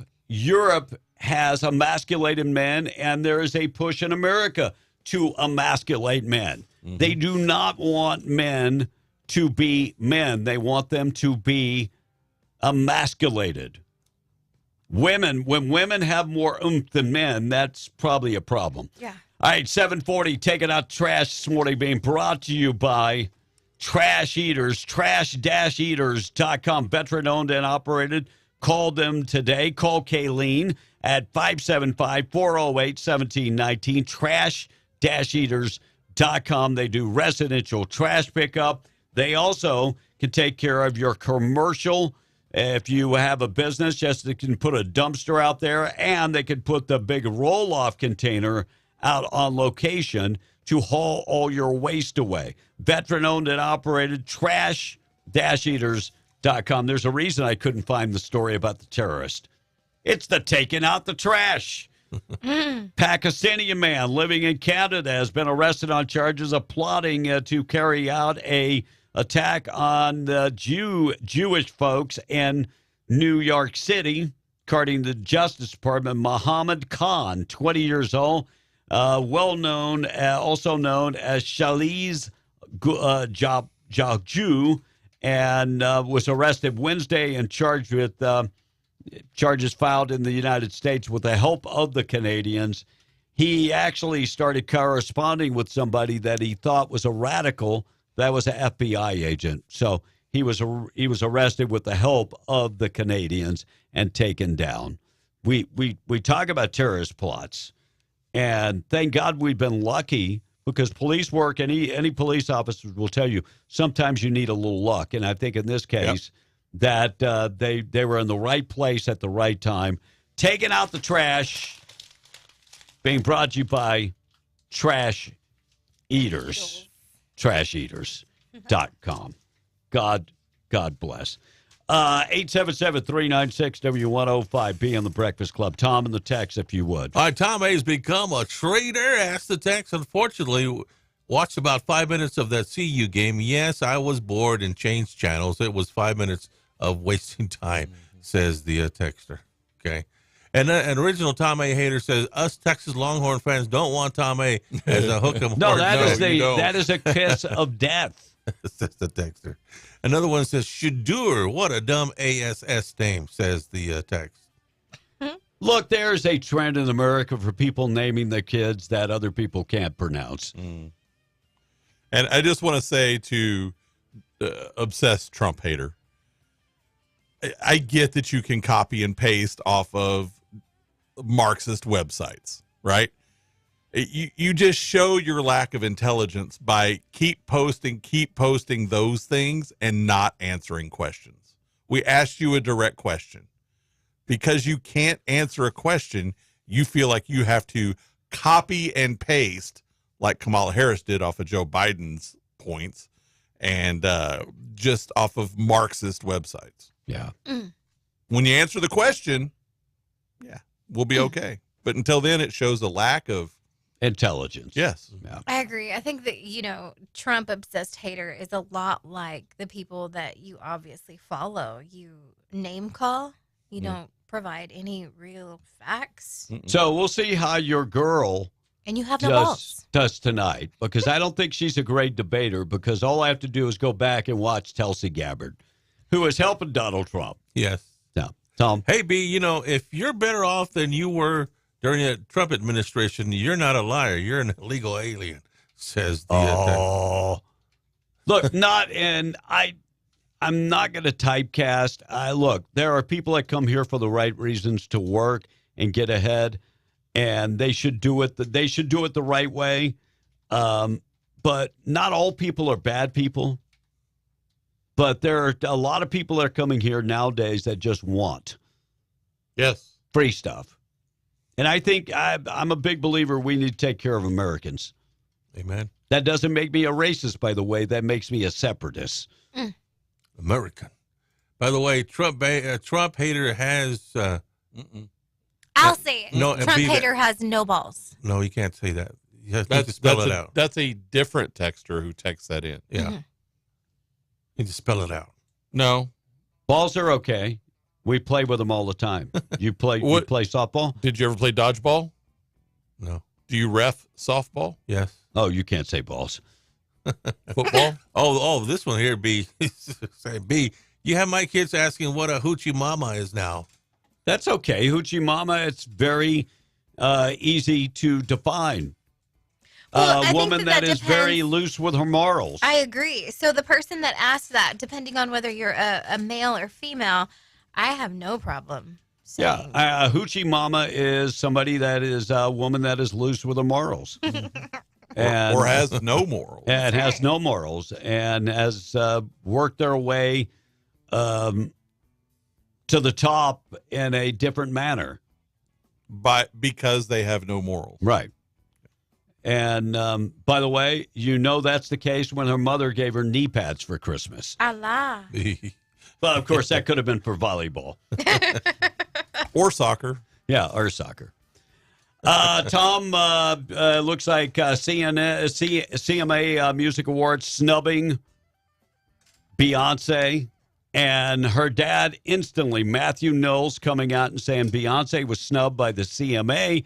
has emasculated men, and there is a push in America to emasculate men. Mm-hmm. They do not want men to be men. They want them to be emasculated. When women have more oomph than men, that's probably a problem. Yeah. All right, 740, taking out trash this morning, being brought to you by Trash Eaters, trash-eaters.com, veteran-owned and operated. Call them today. Call Kayleen at 575-408-1719, trash-eaters.com. They do residential trash pickup. They also can take care of your commercial. If you have a business, yes, they can put a dumpster out there, and they can put the big roll-off container out on location to haul all your waste away. Veteran-owned and operated, trash-eaters.com. There's a reason I couldn't find the story about the terrorist. It's the taking out the trash. Pakistani man living in Canada has been arrested on charges of plotting to carry out a attack on the Jewish folks in New York City. According to the Justice Department, Muhammad Khan, 20 years old, well-known, also known as Shaliz Jaju, and was arrested Wednesday and charged with charges filed in the United States with the help of the Canadians. He actually started corresponding with somebody that he thought was a radical that was an FBI agent. So he was arrested with the help of the Canadians and taken down. We talk about terrorist plots, and thank God we've been lucky, because police work, any police officers will tell you, sometimes you need a little luck. And I think in this case that they were in the right place at the right time. Taking out the trash, being brought to you by Trash Eaters, trasheaters.com. God bless. 877-396-W105. Be on the Breakfast Club. Tom in the text, if you would. All right, Tom A's become a traitor. Asked the text. Unfortunately, watched about 5 minutes of that CU game. Yes, I was bored and changed channels. It was 5 minutes of wasting time, says the texter. Okay. And an original Tom A hater says, us Texas Longhorn fans don't want Tom A as a hook 'em No, horn. that is a kiss of death. That's the texter. Another one says, Shadur, what a dumb ASS name, says the text. Look, there's a trend in America for people naming their kids that other people can't pronounce. And I just want to say to obsessed Trump hater, I get that you can copy and paste off of Marxist websites, right? You just show your lack of intelligence by keep posting those things and not answering questions. We asked you a direct question. Because you can't answer a question, you feel like you have to copy and paste like Kamala Harris did off of Joe Biden's points and just off of Marxist websites. Yeah. When you answer the question, we'll be okay. But until then, it shows a lack of intelligence. Yes. Yeah. I agree. I think that, Trump obsessed hater is a lot like the people that you obviously follow. You name call. You don't provide any real facts. So we'll see how your girl And you have no balls. does tonight, because I don't think she's a great debater, because all I have to do is go back and watch Tulsi Gabbard, who is helping Donald Trump. Yes. Yeah. Tom. Hey, B, if you're better off than you were during the Trump administration, you're not a liar. You're an illegal alien, says the Look, I'm not going to typecast. Look, there are people that come here for the right reasons, to work and get ahead, and they should do it. They should do it the right way. But not all people are bad people. But there are a lot of people that are coming here nowadays that just want free stuff. And I think I'm a big believer we need to take care of Americans. Amen. That doesn't make me a racist, by the way. That makes me a separatist. American. By the way, Trump hater has. I'll say it. No, Trump hater has no balls. No, you can't say that. You have to spell it out. That's a different texter who texts that in. Yeah. You need to spell it out. No. Balls are okay. We play with them all the time. You play softball? Did you ever play dodgeball? No. Do you ref softball? Yes. Oh, you can't say balls. Football? Oh, this one here, B. Say, B, you have my kids asking what a hoochie mama is now. That's okay. Hoochie mama, it's very easy to define. Well, A woman that is very depends. loose with her morals. I agree. So the person that asked that, depending on whether you're a male or female, I have no problem. Yeah, a hoochie mama is somebody that is a woman that is loose with her morals. Or has no morals. And has no morals and has worked their way to the top in a different manner. Because they have no morals. Right. And by the way, that's the case when her mother gave her knee pads for Christmas. Allah. Well, of course, that could have been for volleyball. Or soccer. Yeah, or soccer. Tom, looks like CMA Music Awards snubbing Beyonce and her dad instantly. Matthew Knowles coming out and saying Beyonce was snubbed by the CMA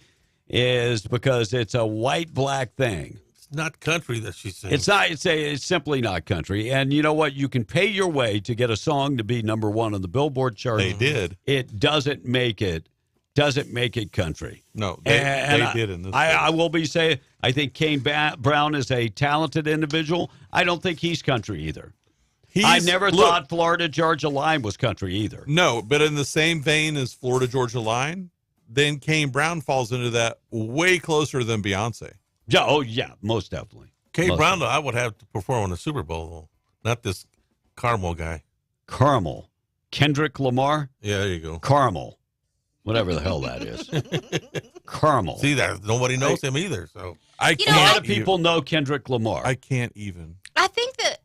is because it's a white-black thing. It's not country that she sings. It's not. It's simply not country. And you know what? You can pay your way to get a song to be number one on the Billboard chart. They did. It doesn't make it. Doesn't make it country. No, they did in this. I will be saying I think Kane Brown is a talented individual. I don't think he's country either. I never thought Florida Georgia Line was country either. No, but in the same vein as Florida Georgia Line, then Kane Brown falls into that way closer than Beyonce. Yeah, oh yeah, most definitely. Kane Brown, though, I would have to perform on the Super Bowl, not this Carmel guy. Carmel, Kendrick Lamar. Yeah, there you go. Carmel. Whatever the hell that is. Carmel. See, that nobody knows him either. So a lot of people know Kendrick Lamar. I can't even. I think that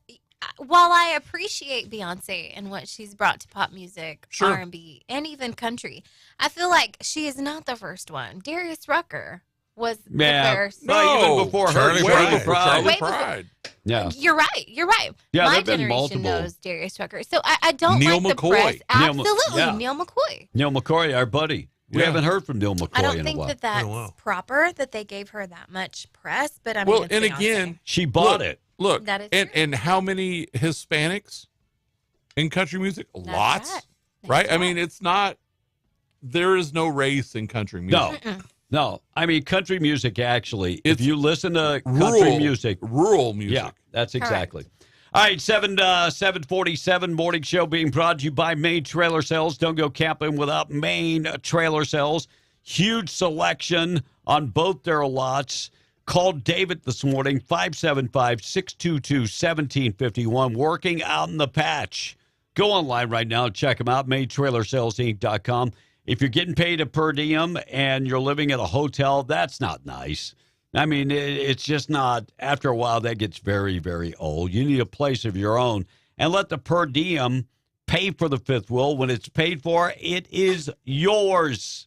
while I appreciate Beyonce and what she's brought to pop music, Sure. R&B, and even country, I feel like she is not the first one. Darius Rucker was the first. No, even before Charlie her. Pride. Pride. Yeah. You're right. You're right. Yeah, My there've been generation multiple. knows Darius Rucker. So I don't Neil like McCoy. the press. Neil Absolutely. Neil McCoy. Neil McCoy, our buddy. We Yeah. haven't heard from Neil McCoy I don't in a think while. that that's proper that they gave her that much press, but I mean, Well, it's and Beyonce. again, She bought it. Look, That is and how many Hispanics in country music? Lots, right. right? I mean, it's not. There is no race in country music. No. No. I mean, country music, actually, if you listen to country music. Rural music. Yeah, that's exactly. All right, 747 morning show being brought to you by Maine Trailer Sales. Don't go camping without Maine Trailer Sales. Huge selection on both their lots. Called David this morning, 575-622-1751, working out in the patch. Go online right now and check them out, MaineTrailerSalesInc.com. If you're getting paid a per diem and you're living at a hotel, that's not nice. I mean, it's just not. After a while, that gets very, very old. You need a place of your own. And let the per diem pay for the fifth wheel. When it's paid for, it is yours.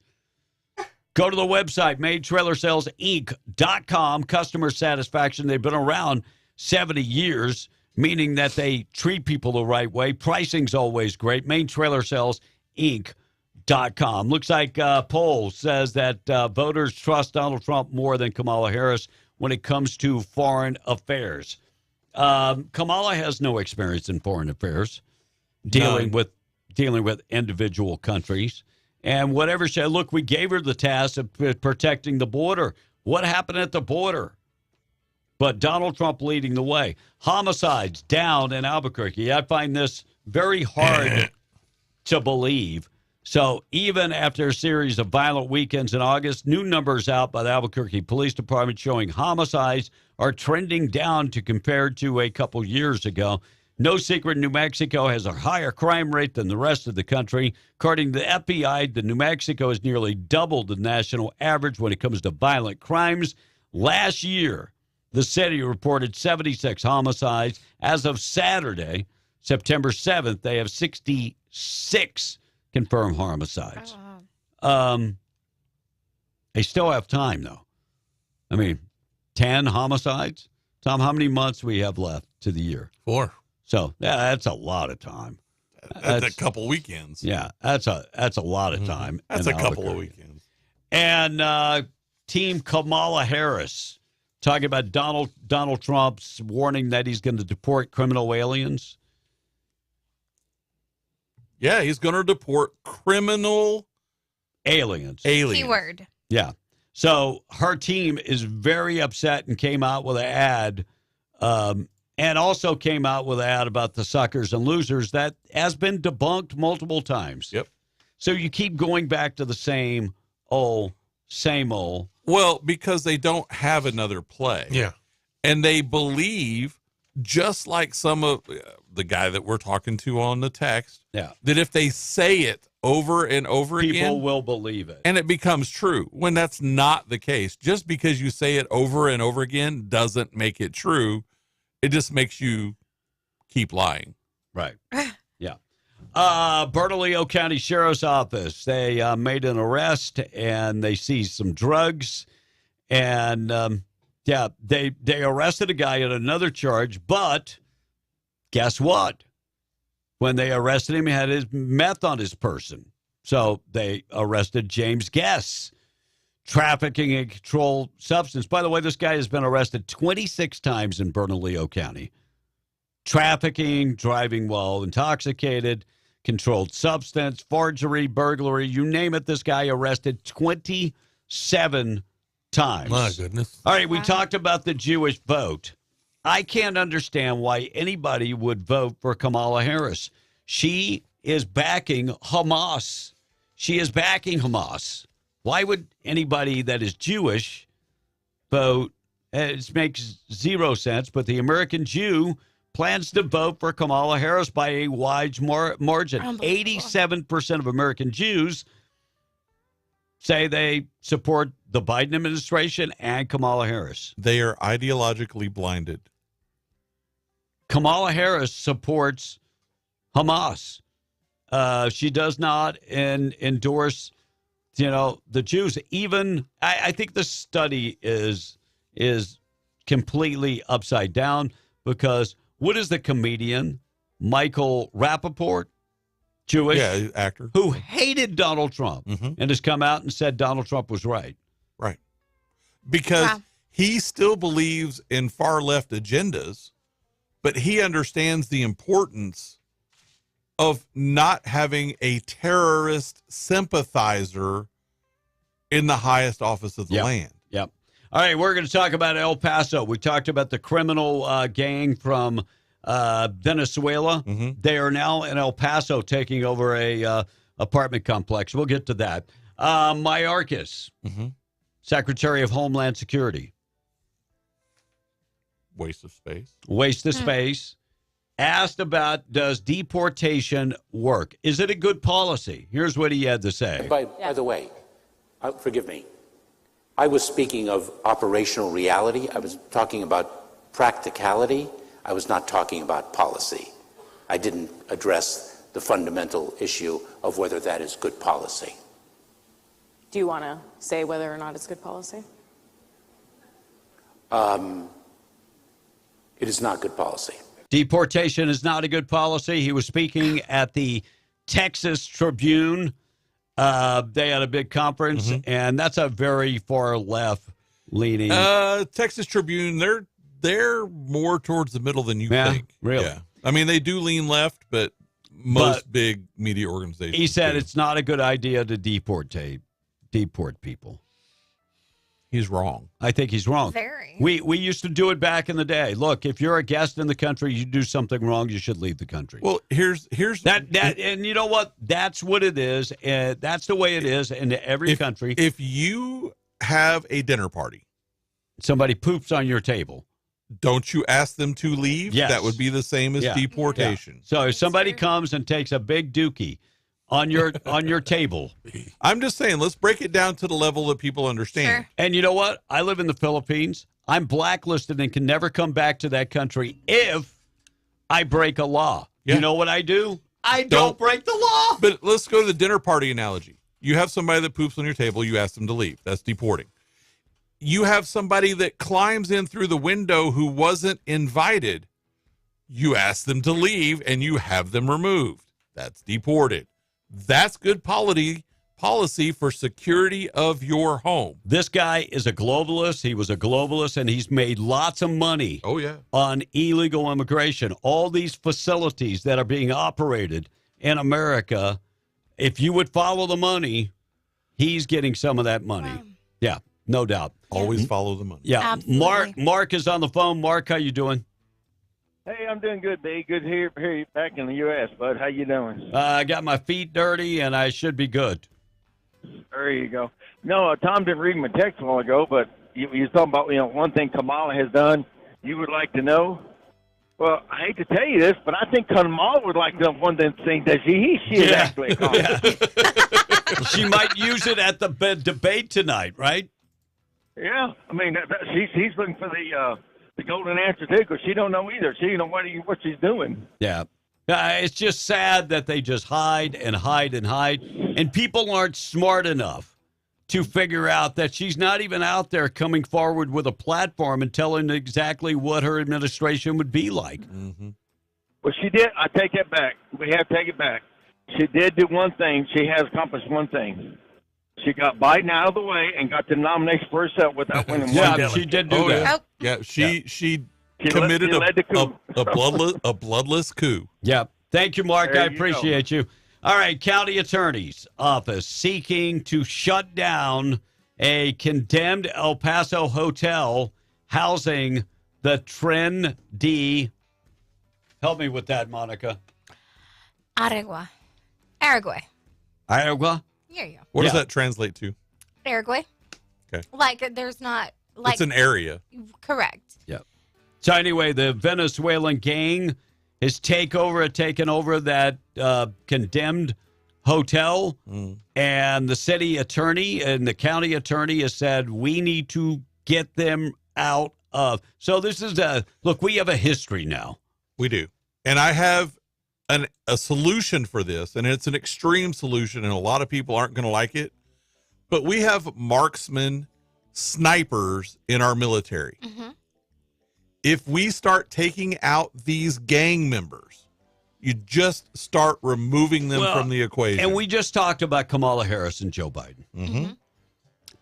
Go to the website, MaineTrailerSalesInc.com. Customer satisfaction. They've been around 70 years, meaning that they treat people the right way. Pricing's always great. MaineTrailerSalesInc.com. Looks like poll says that voters trust Donald Trump more than Kamala Harris when it comes to foreign affairs. Kamala has no experience in foreign affairs, dealing with individual countries. And whatever she said, look, we gave her the task of protecting the border. What happened at the border? But Donald Trump leading the way. Homicides down in Albuquerque. I find this very hard to believe. So even after a series of violent weekends in August, new numbers out by the Albuquerque Police Department showing homicides are trending down to compared to a couple years ago. No secret, New Mexico has a higher crime rate than the rest of the country. According to the FBI, New Mexico has nearly doubled the national average when it comes to violent crimes. Last year, the city reported 76 homicides. As of Saturday, September 7th, they have 66 confirmed homicides. Oh, wow. They still have time, though. I mean, 10 homicides? Tom, how many months we have left to the year? 4. So that's a lot of time. That's a couple weekends. Yeah, that's a lot of time. That's in a couple of Albuquerque. weekends. And Team Kamala Harris talking about Donald Trump's warning that he's going to deport criminal aliens. Yeah, he's going to deport criminal aliens. Keyword. Yeah. So her team is very upset and came out with an ad, and also came out with an ad about the suckers and losers that has been debunked multiple times. Yep. So you keep going back to the same old. Well, because they don't have another play. Yeah. And they believe, just like some of the guy that we're talking to on the text, that if they say it over and over again, people will believe it. And it becomes true, when that's not the case. Just because you say it over and over again doesn't make it true. It just makes you keep lying. Right. Yeah. Bernalillo County Sheriff's Office. They made an arrest and they seized some drugs. And, they arrested a guy on another charge. But guess what? When they arrested him, he had his meth on his person. So they arrested James Guess, trafficking a controlled substance. By the way, this guy has been arrested 26 times in Bernalillo County. Trafficking, driving while intoxicated, controlled substance, forgery, burglary, you name it, this guy arrested 27 times. My goodness. All right, we talked about the Jewish vote. I can't understand why anybody would vote for Kamala Harris. She is backing Hamas. She is backing Hamas. Why would anybody that is Jewish vote? It makes zero sense, but the American Jew plans to vote for Kamala Harris by a wide margin. 87% of American Jews say they support the Biden administration and Kamala Harris. They are ideologically blinded. Kamala Harris supports Hamas. She does not endorse, the Jews. Even I think the study is completely upside down because what is the comedian Michael Rappaport, Jewish, actor, who hated Donald Trump and has come out and said Donald Trump was right. Right. Because he still believes in far left agendas, but he understands the importance of not having a terrorist sympathizer in the highest office of the land. Yep. All right, we're going to talk about El Paso. We talked about the criminal gang from Venezuela. They are now in El Paso taking over a apartment complex. We'll get to that. Mayorkas, Secretary of Homeland Security. Waste of space. Waste of space. Asked about, does deportation work? Is it a good policy? Here's what he had to say. By the way, forgive me, I was speaking of operational reality. I was talking about practicality. I was not talking about policy. I didn't address the fundamental issue of whether that is good policy. Do you want to say whether or not it's good policy? It is not good policy. Deportation is not a good policy. He was speaking at the Texas Tribune. They had a big conference, and that's a very far left leaning. Texas Tribune, they're more towards the middle than you think. Really? Yeah. I mean, they do lean left, but most big media organizations. He said it's not a good idea to deport people. He's wrong. I think he's wrong. Very. We used to do it back in the day. Look, if you're a guest in the country, you do something wrong, you should leave the country. Well, here's that and you know what? That's what it is, and that's the way it is in every country. If you have a dinner party, somebody poops on your table, don't you ask them to leave? Yes. That would be the same as deportation. Yeah. So if somebody comes and takes a big dookie on your table. I'm just saying, let's break it down to the level that people understand. Sure. And you know what? I live in the Philippines. I'm blacklisted and can never come back to that country if I break a law. Yeah. You know what I do? I don't break the law. But let's go to the dinner party analogy. You have somebody that poops on your table, you ask them to leave. That's deporting. You have somebody that climbs in through the window who wasn't invited. You ask them to leave and you have them removed. That's deported. That's good policy for security of your home. This guy is a globalist. He was a globalist, and he's made lots of money on illegal immigration. All these facilities that are being operated in America, if you would follow the money, he's getting some of that money. Wow. Yeah, no doubt. Always follow the money. Yeah. Absolutely. Mark is on the phone. Mark, how you doing? Hey, I'm doing good, B. Good to hear you back in the U.S., bud. How you doing? I got my feet dirty, and I should be good. There you go. No, Tom didn't read my text a while ago, but you was talking about one thing Kamala has done you would like to know. Well, I hate to tell you this, but I think Kamala would like to know one thing that she is actually accomplished. She might use it at the debate tonight, right? Yeah, I mean, she's looking for the golden answer too, because she don't know either. She don't know what she's doing. Yeah. It's just sad that they just hide and hide and hide. And people aren't smart enough to figure out that she's not even out there coming forward with a platform and telling exactly what her administration would be like. Mm-hmm. Well, she did. I take it back. We have to take it back. She did do one thing. She has accomplished one thing. She got Biden out of the way and got the nomination for herself without winning one delegate. She did do that. Yeah, she committed a bloodless coup. Yep. Thank you, Mark. There I you appreciate you. All right, county attorney's office seeking to shut down a condemned El Paso hotel housing the trendy. Help me with that, Monica. Aragua. Aragua? There you go. What does that translate to? Aragua. Okay. Like, there's not, like. It's an area. Correct. Yep. So anyway, the Venezuelan gang has taken over that condemned hotel, and the city attorney and the county attorney has said, we need to get them out of. So this is look, we have a history now. We do. And I have a solution for this, and it's an extreme solution, and a lot of people aren't going to like it. But we have marksmen, snipers in our military. Mm-hmm. If we start taking out these gang members, you just start removing them from the equation. And we just talked about Kamala Harris and Joe Biden. Mm-hmm.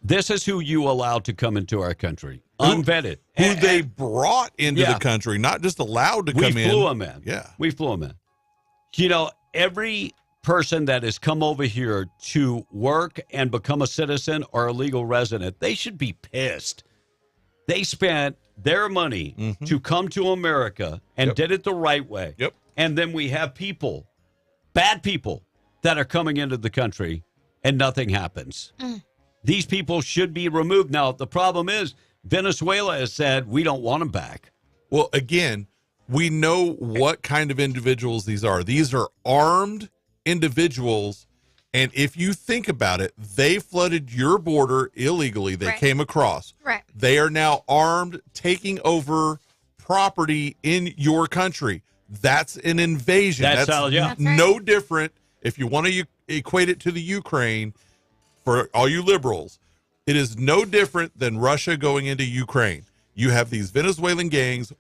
This is who you allowed to come into our country, unvetted. Who they brought into the country, not just allowed to come in. We flew them in. Yeah. We flew them in. You know, every person that has come over here to work and become a citizen or a legal resident, they should be pissed. They spent their money to come to America and did it the right way. Yep. And then we have people, bad people, that are coming into the country and nothing happens. These people should be removed. Now, the problem is Venezuela has said we don't want them back. Well, again, we know what kind of individuals these are. These are armed individuals. And if you think about it, they flooded your border illegally. They came across. Right. They are now armed, taking over property in your country. That's an invasion. That's right. No different. If you want to equate it to the Ukraine, for all you liberals, it is no different than Russia going into Ukraine. You have these Venezuelan gangs.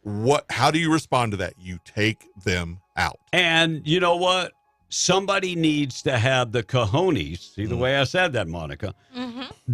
How do you respond to that? You take them out. And you know what? Somebody needs to have the cojones. See the way I said that, Monica?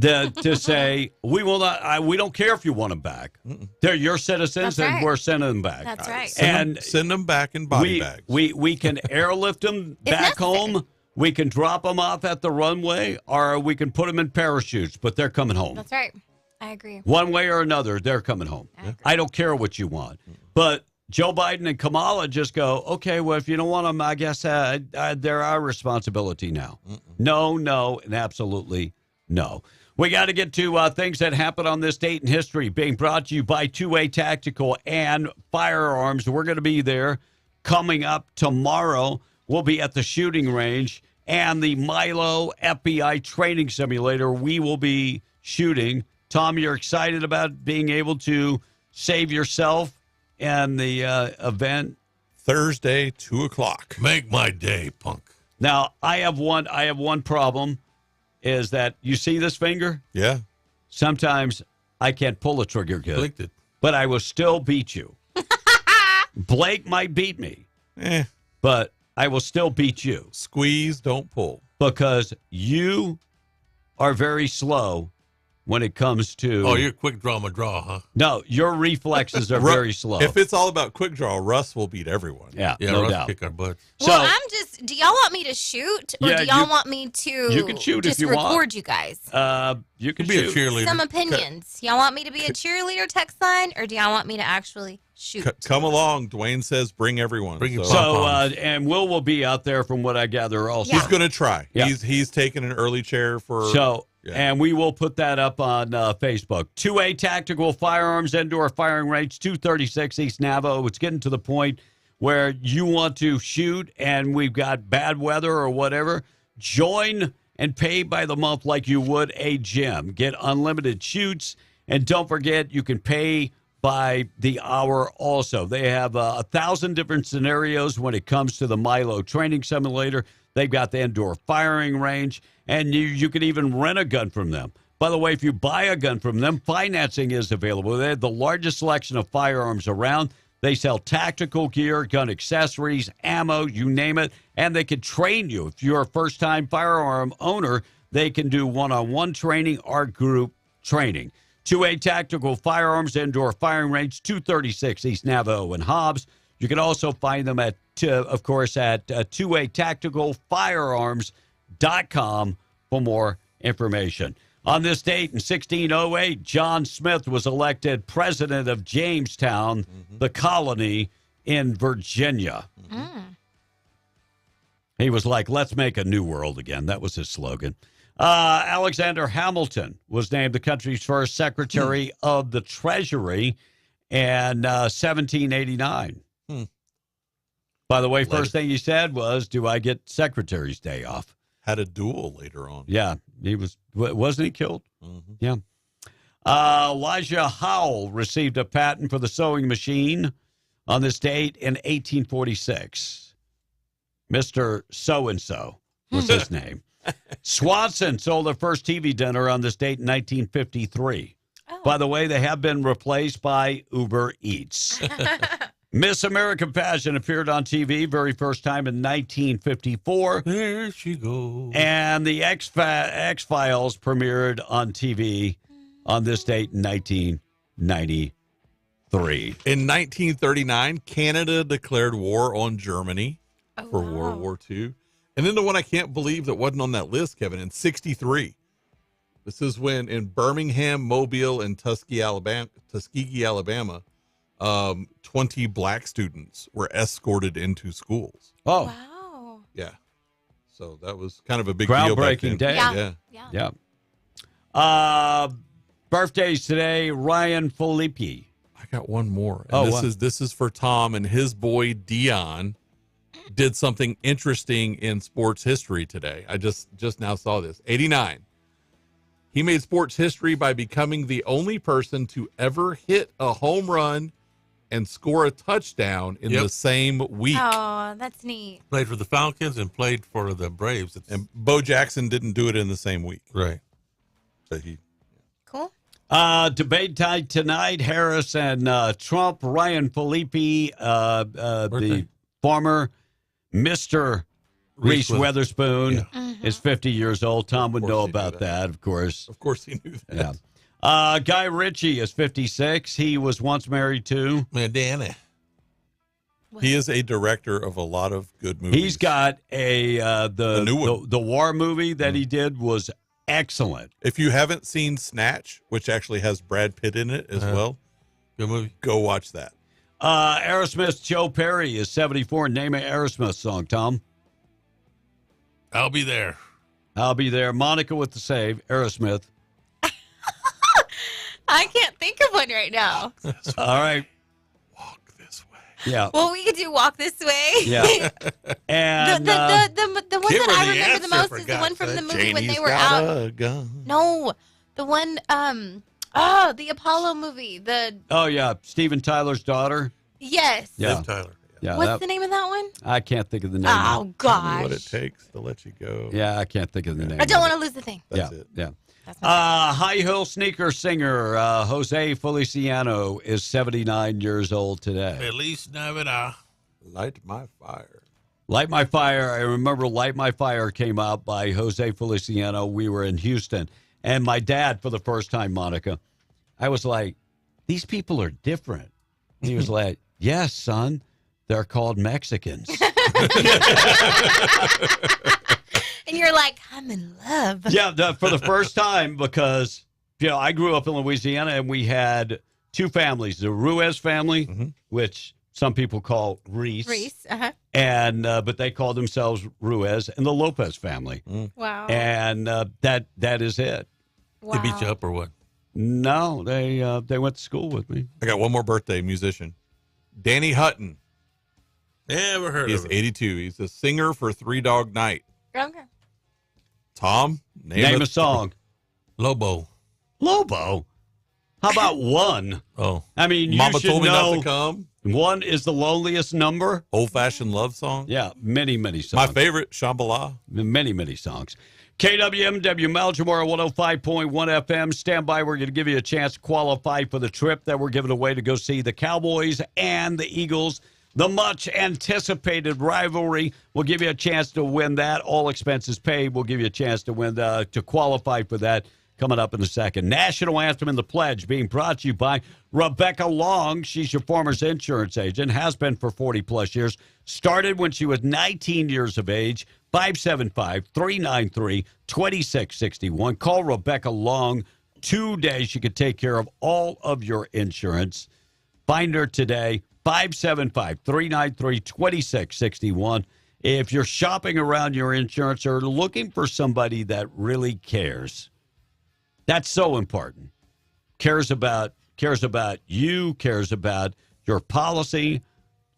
To say, we will not. We don't care if you want them back. They're your citizens, That's right. and we're sending them back. That's right. Send them back in body bags. We can airlift them back home. We can drop them off at the runway, or we can put them in parachutes. But they're coming home. That's right. I agree. One way or another, they're coming home. I don't care what you want. But Joe Biden and Kamala just go, okay, well, if you don't want them, I guess they're our responsibility now. No, and absolutely no. We got to get to things that happened on this date in history, being brought to you by 2A Tactical and Firearms. We're going to be there coming up tomorrow. We'll be at the shooting range and the Milo FBI training simulator. We will be shooting. Tom, you're excited about being able to save yourself and the event? Thursday, 2:00. Make my day, punk. Now, I have one problem, is that you see this finger? Yeah. Sometimes I can't pull the trigger good. Blinked it. But I will still beat you. Blake might beat me. But I will still beat you. Squeeze, don't pull. Because you are very slow when it comes to... Oh, you're quick draw, huh? No, your reflexes are very slow. If it's all about quick draw, Russ will beat everyone. Yeah, no Russ doubt. kick our butts. Well, do y'all want me to shoot, or do y'all want me to you can shoot just if you record want. you guys? You can be shoot. a cheerleader. Some opinions. Y'all want me to be a cheerleader text line, or do y'all want me to actually shoot? Come along. Dwayne says bring everyone. Bring your and Will be out there from what I gather also. He's going to try. Yeah. He's taking an early chair for... And we will put that up on Facebook. 2A Tactical Firearms Indoor Firing Range, 236 East Navajo. It's getting to the point where you want to shoot and we've got bad weather or whatever. Join and pay by the month like you would a gym. Get unlimited shoots. And don't forget, you can pay by the hour also. They have 1,000 different scenarios when it comes to the Milo training simulator. They've got the indoor firing range, and you can even rent a gun from them. By the way, if you buy a gun from them, financing is available. They have the largest selection of firearms around. They sell tactical gear, gun accessories, ammo, you name it, and they can train you. If you're a first-time firearm owner, they can do one-on-one training or group training. 2A Tactical Firearms Indoor Firing Range, 236 East Navajo and Hobbs. You can also find them at, of course, at 2atacticalfirearms.com for more information. On this date in 1608, John Smith was elected president of Jamestown, the colony in Virginia. He was like, let's make a new world again. That was his slogan. Alexander Hamilton was named the country's first Secretary of the Treasury in 1789. By the way, first thing he said was, do I get Secretary's Day off? Had a duel later on. Yeah, wasn't he killed? Yeah. Elijah Howell received a patent for the sewing machine on this date in 1846. Mr. So-and-so was his name. Swanson sold their first TV dinner on this date in 1953. By the way, they have been replaced by Uber Eats. Miss American Pageant appeared on TV very first time in 1954. There she goes. And the X-Files premiered on TV on this date in 1993. In 1939, Canada declared war on Germany for World War II. And then the one I can't believe that wasn't on that list, Kevin, in 63. This is when in Birmingham, Mobile, and Tuskegee, Alabama, 20 black students were escorted into schools. Oh. Wow. Yeah. So that was kind of a big deal back then. Groundbreaking day. Yeah. Birthdays today, Ryan Phillippe. I got one more. And this is for Tom, and his boy Dion did something interesting in sports history today. I just now saw this. 89. He made sports history by becoming the only person to ever hit a home run and score a touchdown in the same week. Oh, that's neat. Played for the Falcons and played for the Braves. And Bo Jackson didn't do it in the same week. Right. But he. Cool. Debate tied tonight, Harris and Trump. Ryan Phillippe, the former Mr. Reese Witherspoon, is 50 years old. Tom would know about that, of course. Of course he knew that. Yeah. Guy Ritchie is 56. He was once married to Danny. He is a director of a lot of good movies. He's got the new one. The war movie that he did was excellent. If you haven't seen Snatch, which actually has Brad Pitt in it as well, good movie. Go watch that. Aerosmith's Joe Perry is 74. Name an Aerosmith song, Tom. I'll be there. I'll be there. Monica with the save. Aerosmith. I can't think of one right now. All right. Walk this way. Yeah. Well, we could do Walk This Way. Yeah. And the one give that her I the remember the answer, most for is the one God's from the sake. movie when Janie's they were got out. a gun. No, the one the Apollo movie. Oh yeah, Steven Tyler's daughter. Yes. Yeah. Liv Tyler. Yeah. What's the name of that one? I can't think of the name. Oh gosh. What it takes to let you go. Yeah, I can't think of the name. I don't want to lose the thing. That's it. Yeah. High heel sneaker singer Jose Feliciano is 79 years old today. Feliz Navidad. Light my fire. Light My Fire. I remember Light My Fire came out by Jose Feliciano. We were in Houston. And my dad, for the first time, Monica, I was like, these people are different. He was like, yes, son, they're called Mexicans. And you're like, I'm in love. Yeah, for the first time, because I grew up in Louisiana and we had two families, the Ruiz family, which some people call Reese, and but they call themselves Ruiz, and the Lopez family. Wow. And that is it. Wow. They beat you up or what? No, they went to school with me. I got one more birthday musician. Danny Hutton. Never heard He's of him. 82. He's a singer for Three Dog Night. Okay. Tom, Name a song. Lobo. Lobo. How about one? Oh. I mean, you Mama should told me know not to come. One is the loneliest number. Old-fashioned love song. Yeah, many, many songs. My favorite, Shambhala. Many, many songs. KWMW Maljamora 105.1 FM. Stand by. We're going to give you a chance to qualify for the trip that we're giving away to go see the Cowboys and the Eagles. The much-anticipated rivalry. We'll give you a chance to win that. All expenses paid. We'll give you a chance to win to qualify for that coming up in a second. National Anthem and the Pledge being brought to you by Rebecca Long. She's your Farmers Insurance agent, has been for 40-plus years. Started when she was 19 years of age. 575-393-2661. Call Rebecca Long today. She could take care of all of your insurance. Find her today. 575-393-2661. If you're shopping around your insurance or looking for somebody that really cares, that's so important. Cares about you, cares about your policy.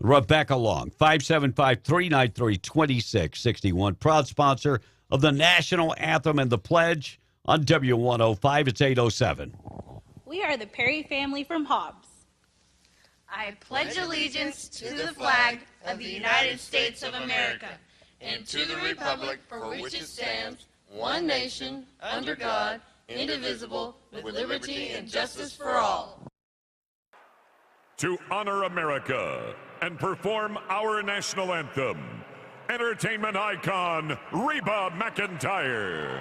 Rebecca Long, 575-393-2661. Proud sponsor of the National Anthem and the Pledge on W105. It's 807. We are the Perry family from Hobbs. I pledge allegiance to the flag of the United States of America and to the republic for which it stands, one nation, under God, indivisible, with liberty and justice for all. To honor America and perform our national anthem, entertainment icon Reba McEntire.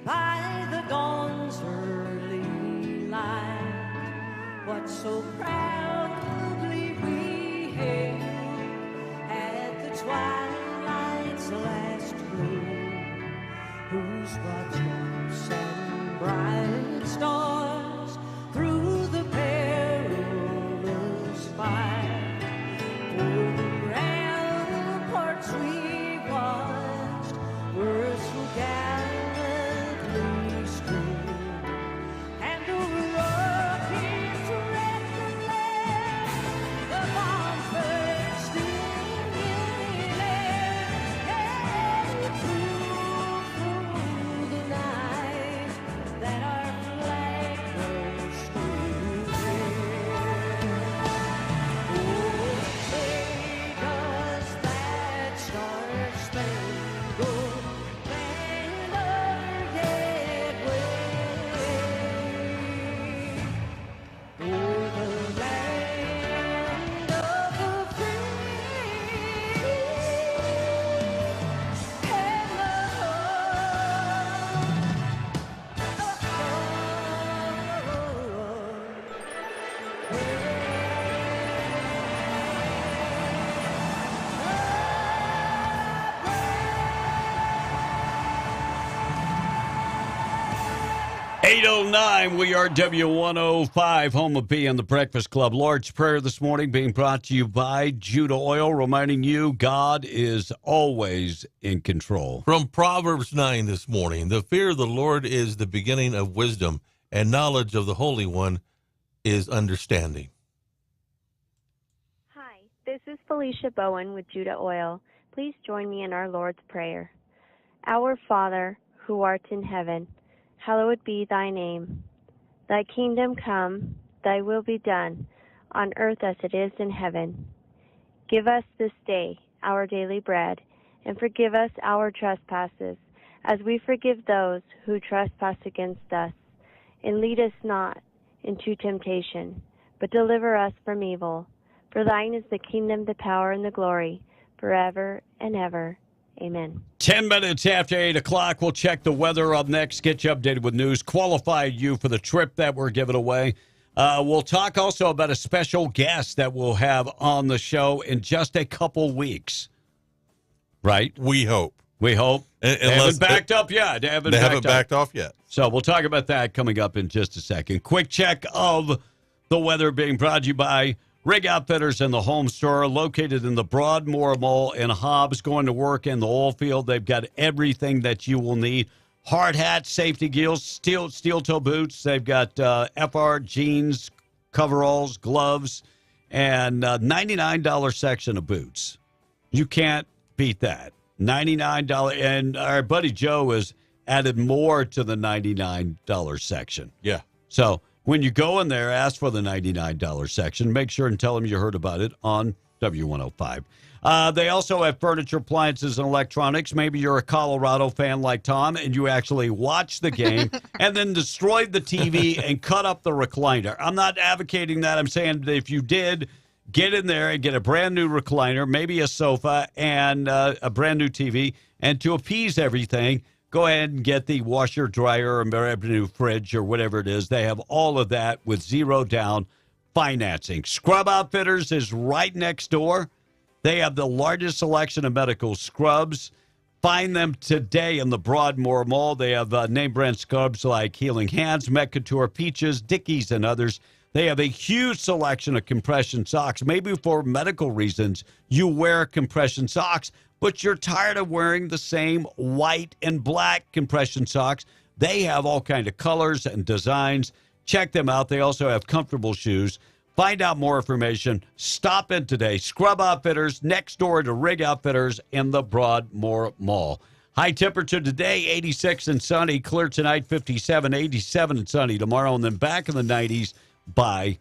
By the dawn's early light, what so proudly we hailed at the twilight's last glow, whose broad stripes and bright stars through the perilous fight, o'er the ramparts we watched were so gallant. We are W105, home of B and the Breakfast Club. Lord's Prayer this morning being brought to you by Judah Oil, reminding you God is always in control. From Proverbs 9 this morning, the fear of the Lord is the beginning of wisdom, and knowledge of the Holy One is understanding. Hi, this is Felicia Bowen with Judah Oil. Please join me in our Lord's Prayer. Our Father, who art in heaven, hallowed be thy name. Thy kingdom come, thy will be done, on earth as it is in heaven. Give us this day our daily bread, and forgive us our trespasses, as we forgive those who trespass against us. And lead us not into temptation, but deliver us from evil. For thine is the kingdom, the power, and the glory, forever and ever. Amen. 10 minutes after 8 o'clock, we'll check the weather up next, get you updated with news, qualify you for the trip that we're giving away. We'll talk also about a special guest that we'll have on the show in just a couple weeks. Right? We hope. We hope. They haven't backed up yet. They haven't backed off yet. So we'll talk about that coming up in just a second. Quick check of the weather being brought to you by Rig Outfitters and the Home Store, located in the Broadmoor Mall in Hobbs. Going to work in the oil field. They've got everything that you will need. Hard hats, safety gills, steel toe boots. They've got FR jeans, coveralls, gloves, and $99 section of boots. You can't beat that. $99. And our buddy Joe has added more to the $99 section. Yeah. So when you go in there, ask for the $99 section. Make sure and tell them you heard about it on W105. They also have furniture, appliances, and electronics. Maybe you're a Colorado fan like Tom, and you actually watched the game and then destroyed the TV and cut up the recliner. I'm not advocating that. I'm saying that if you did, get in there and get a brand new recliner, maybe a sofa, and a brand new TV. And to appease everything, go ahead and get the washer, dryer, or brand new fridge or whatever it is. They have all of that with 0 down financing. Scrub Outfitters is right next door. They have the largest selection of medical scrubs. Find them today in the Broadmoor Mall. They have name brand scrubs like Healing Hands, Met Couture, Peaches, Dickies, and others. They have a huge selection of compression socks. Maybe for medical reasons, you wear compression socks, but you're tired of wearing the same white and black compression socks. They have all kinds of colors and designs. Check them out. They also have comfortable shoes. Find out more information. Stop in today. Scrub Outfitters, next door to Rig Outfitters in the Broadmoor Mall. High temperature today, 86 and sunny. Clear tonight, 57, 87 and sunny tomorrow, and then back in the 90s by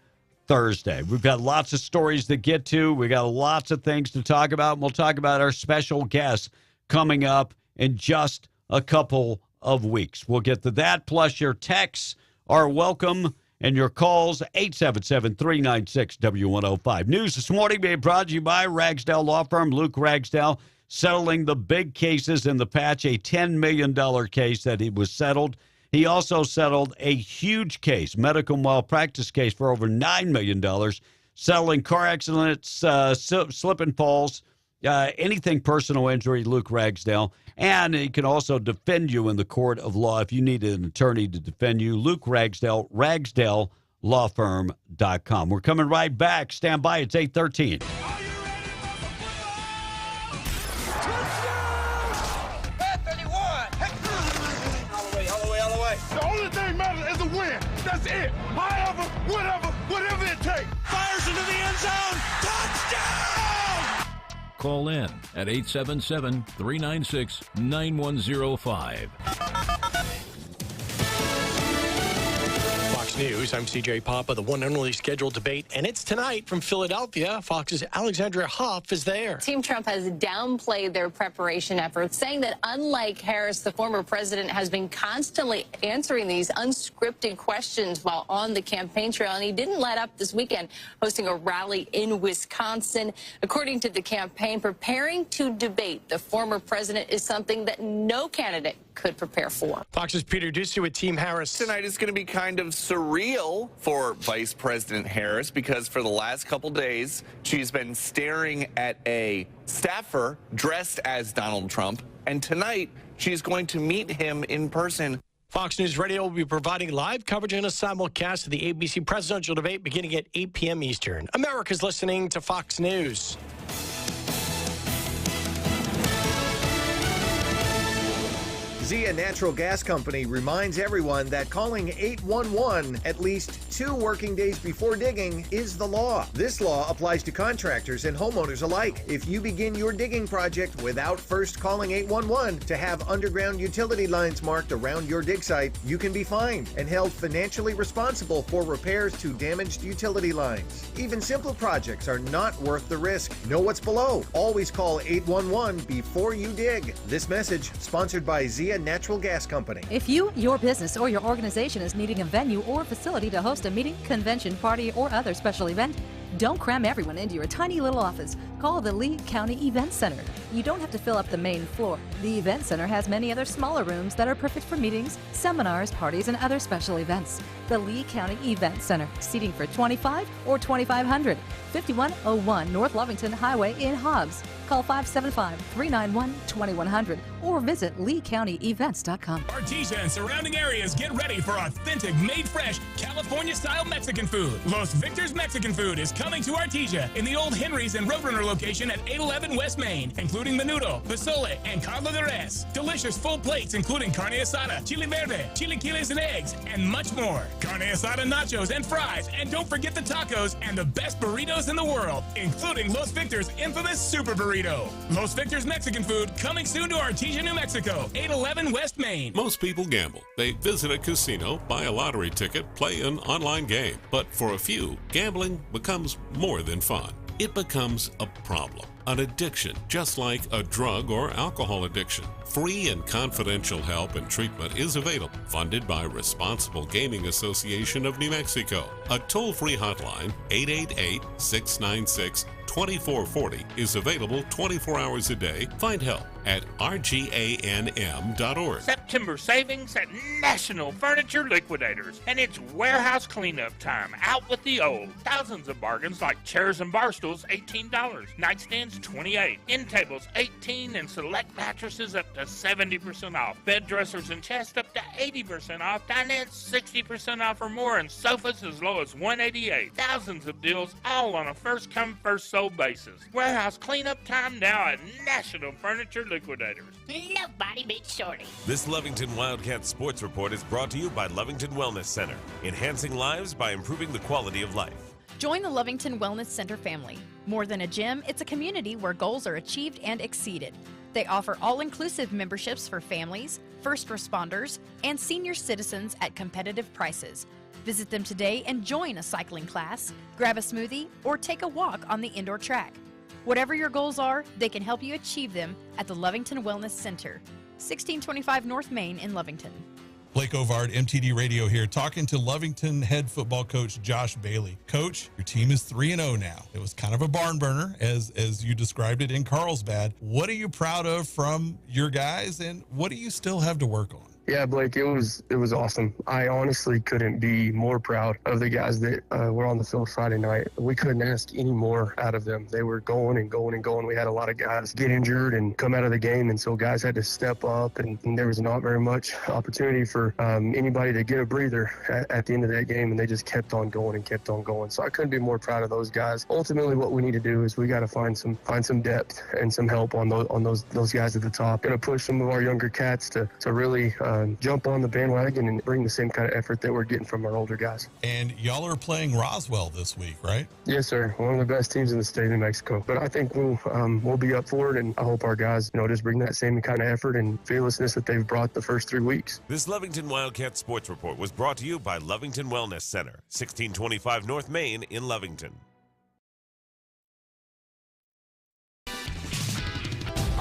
Thursday. We've got lots of stories to get to. We got lots of things to talk about. And we'll talk about our special guest coming up in just a couple of weeks. We'll get to that. Plus, your texts are welcome and your calls, 877-396-W105. News this morning being brought to you by Ragsdale Law Firm. Luke Ragsdale settling the big cases in the patch, a $10 million case that he was settled. He also settled a huge case, medical malpractice case for over $9 million, settling car accidents, slip and falls, anything personal injury, Luke Ragsdale. And he can also defend you in the court of law if you need an attorney to defend you. Luke Ragsdale, RagsdaleLawFirm.com. We're coming right back. Stand by. It's 8:13. The only thing matters is a win. That's it. However, whatever it takes. Fires into the end zone. Touchdown! Call in at 877-396-9105. Fox News, I'm CJ Papa. The one and only scheduled debate, and it's tonight from Philadelphia. Fox's Alexandria Hoff is there. Team Trump has downplayed their preparation efforts, saying that unlike Harris, the former president has been constantly answering these unscripted questions while on the campaign trail, and he didn't let up this weekend, hosting a rally in Wisconsin. According to the campaign, preparing to debate the former president is something that no candidate could prepare for. Fox's Peter Ducey with Team Harris. Tonight is going to be kind of surreal for Vice President Harris because for the last couple days, she's been staring at a staffer dressed as Donald Trump, and tonight she's going to meet him in person. Fox News Radio will be providing live coverage and a simulcast of the ABC presidential debate beginning at 8 p.m. Eastern. America's listening to Fox News. Zia Natural Gas Company reminds everyone that calling 811 at least 2 working days before digging is the law. This law applies to contractors and homeowners alike. If you begin your digging project without first calling 811 to have underground utility lines marked around your dig site, you can be fined and held financially responsible for repairs to damaged utility lines. Even simple projects are not worth the risk. Know what's below. Always call 811 before you dig. This message sponsored by Zia Natural Gas Company. If you, your business, or your organization is needing a venue or facility to host a meeting, convention, party, or other special event, don't cram everyone into your tiny little office. Call the Lee County Event Center. You don't have to fill up the main floor. The Event Center has many other smaller rooms that are perfect for meetings, seminars, parties, and other special events. The Lee County Event Center, seating for 25 or 2,500, 5101 North Lovington Highway in Hobbs. Call 575-391-2100 or visit LeeCountyEvents.com. Artesian and surrounding areas, get ready for authentic, made fresh California-style Mexican food. Los Victor's Mexican Food is coming to Artesia in the old Henry's and Roadrunner location at 811 West Main, including menudo, pozole, and carne de res. Delicious full plates including carne asada, chili verde, chilaquiles and eggs, and much more. Carne asada nachos and fries, and don't forget the tacos and the best burritos in the world, including Los Victor's infamous Super Burrito. Los Victor's Mexican Food coming soon to Artesia, New Mexico, 811 West Main. Most people gamble. They visit a casino, buy a lottery ticket, play an online game. But for a few, gambling becomes more than fun. It becomes a problem, an addiction, just like a drug or alcohol addiction. Free and confidential help and treatment is available, funded by Responsible Gaming Association of New Mexico. A toll-free hotline, 888-696-2440, is available 24 hours a day. Find help at rganm.org. September savings at National Furniture Liquidators, and it's warehouse cleanup time. Out with the old. Thousands of bargains like chairs and bar stools, $18. Nightstands, $28. End tables, $18, and select mattresses up to 70% off. Bed dressers and chests up to 80% off. Dinettes, 60% off or more, and sofas as low as $188. Thousands of deals, all on a first-come, first-sold basis. Warehouse cleanup time now at National Furniture Liquidators. Nobody beats Shorty. This Lovington Wildcat Sports Report is brought to you by Lovington Wellness Center, enhancing lives by improving the quality of life. Join the Lovington Wellness Center family. More than a gym, it's a community where goals are achieved and exceeded. They offer all-inclusive memberships for families, first responders, and senior citizens at competitive prices. Visit them today and join a cycling class, grab a smoothie, or take a walk on the indoor track. Whatever your goals are, they can help you achieve them at the Lovington Wellness Center, 1625 North Main in Lovington. Blake Ovard, MTD Radio here, talking to Lovington head football coach Josh Bailey. Coach, your team is 3-0 now. It was kind of a barn burner, as you described it in Carlsbad. What are you proud of from your guys, and what do you still have to work on? Yeah, Blake, it was awesome. I honestly couldn't be more proud of the guys that were on the field Friday night. We couldn't ask any more out of them. They were going and going and going. We had a lot of guys get injured and come out of the game, and so guys had to step up, and there was not very much opportunity for anybody to get a breather at the end of that game, and they just kept on going and kept on going. So I couldn't be more proud of those guys. Ultimately, what we need to do is we got to find some depth and some help on those guys at the top. Going to push some of our younger cats to really jump on the bandwagon and bring the same kind of effort that we're getting from our older guys. And y'all are playing Roswell this week, right? Yes, sir. One of the best teams in the state of New Mexico. But I think we'll be up for it, and I hope our guys, just bring that same kind of effort and fearlessness that they've brought the first 3 weeks. This Lovington Wildcat Sports Report was brought to you by Lovington Wellness Center, 1625 North Main in Lovington.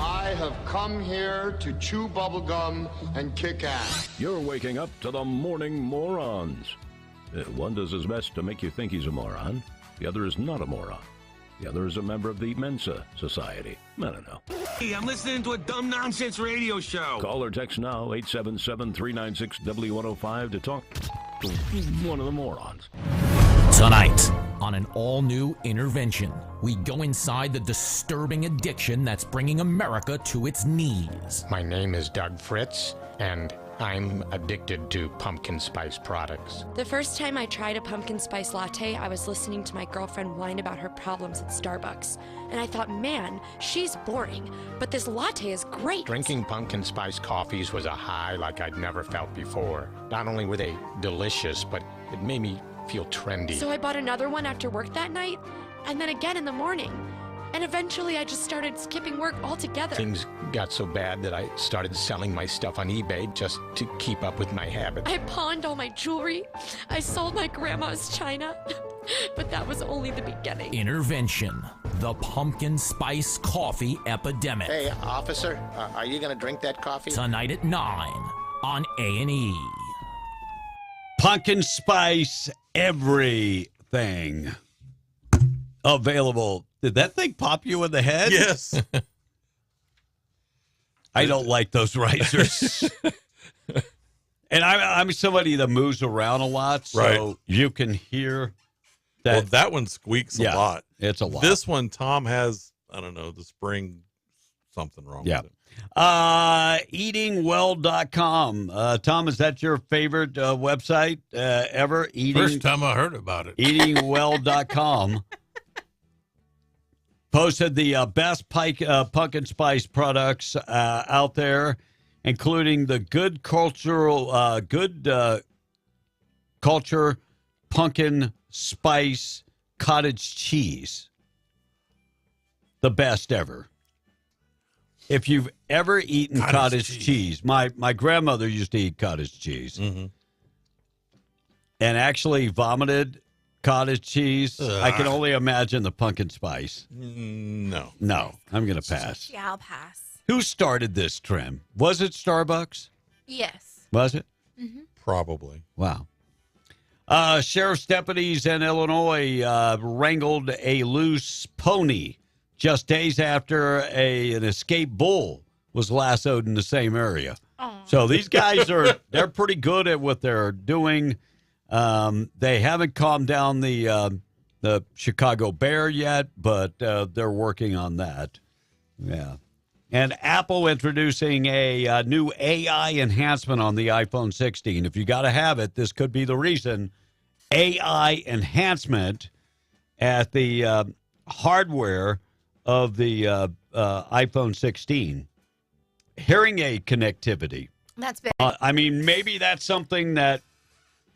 I have come here to chew bubblegum and kick ass. You're waking up to the Morning Morons. One does his best to make you think he's a moron. The other is not a moron. The other is a member of the Mensa Society. I don't know. Hey, I'm listening to a dumb nonsense radio show. Call or text now, 877-396-W105 to talk to one of the morons. Tonight, on an all-new intervention, we go inside the disturbing addiction that's bringing America to its knees. My name is Doug Fritz, and I'm addicted to pumpkin spice products. The first time I tried a pumpkin spice latte, I was listening to my girlfriend whine about her problems at Starbucks. And I thought, man, she's boring, but this latte is great. Drinking pumpkin spice coffees was a high like I'd never felt before. Not only were they delicious, but it made me feel trendy. So I bought another one after work that night, and then again in the morning. And eventually I just started skipping work altogether. Things got so bad that I started selling my stuff on eBay just to keep up with my habit. I pawned all my jewelry. I sold my grandma's china. But that was only the beginning. Intervention. The pumpkin spice coffee epidemic. Hey, officer, are you going to drink that coffee? Tonight at 9 on A&E. Pumpkin spice everything available. Did that thing pop you in the head? Yes. I don't like those risers. And I'm somebody that moves around a lot, so you can hear that. Well, that one squeaks a lot. It's a lot. This one, Tom has, I don't know, the spring something wrong Yeah. with it. Eatingwell.com. Tom, is that your favorite website ever? First time I heard about it. Eatingwell.com. Posted the best pumpkin spice products out there, including the Good Culture pumpkin spice cottage cheese. The best ever. If you've ever eaten cottage cheese, my grandmother used to eat cottage cheese and actually vomited cottage cheese. I can only imagine the pumpkin spice. No, I'm going to pass. Yeah, I'll pass. Who started this trend? Was it Starbucks? Yes. Was it? Mm-hmm. Probably. Wow. Sheriff's deputies in Illinois wrangled a loose pony just days after an escaped bull was lassoed in the same area. So these guys they're pretty good at what they're doing. They haven't calmed down the Chicago Bear yet, but they're working on that. Yeah. And Apple introducing a new AI enhancement on the iPhone 16. If you got to have it, this could be the reason. AI enhancement at the hardware of the iPhone 16. Hearing aid connectivity. That's big. I mean, maybe that's something that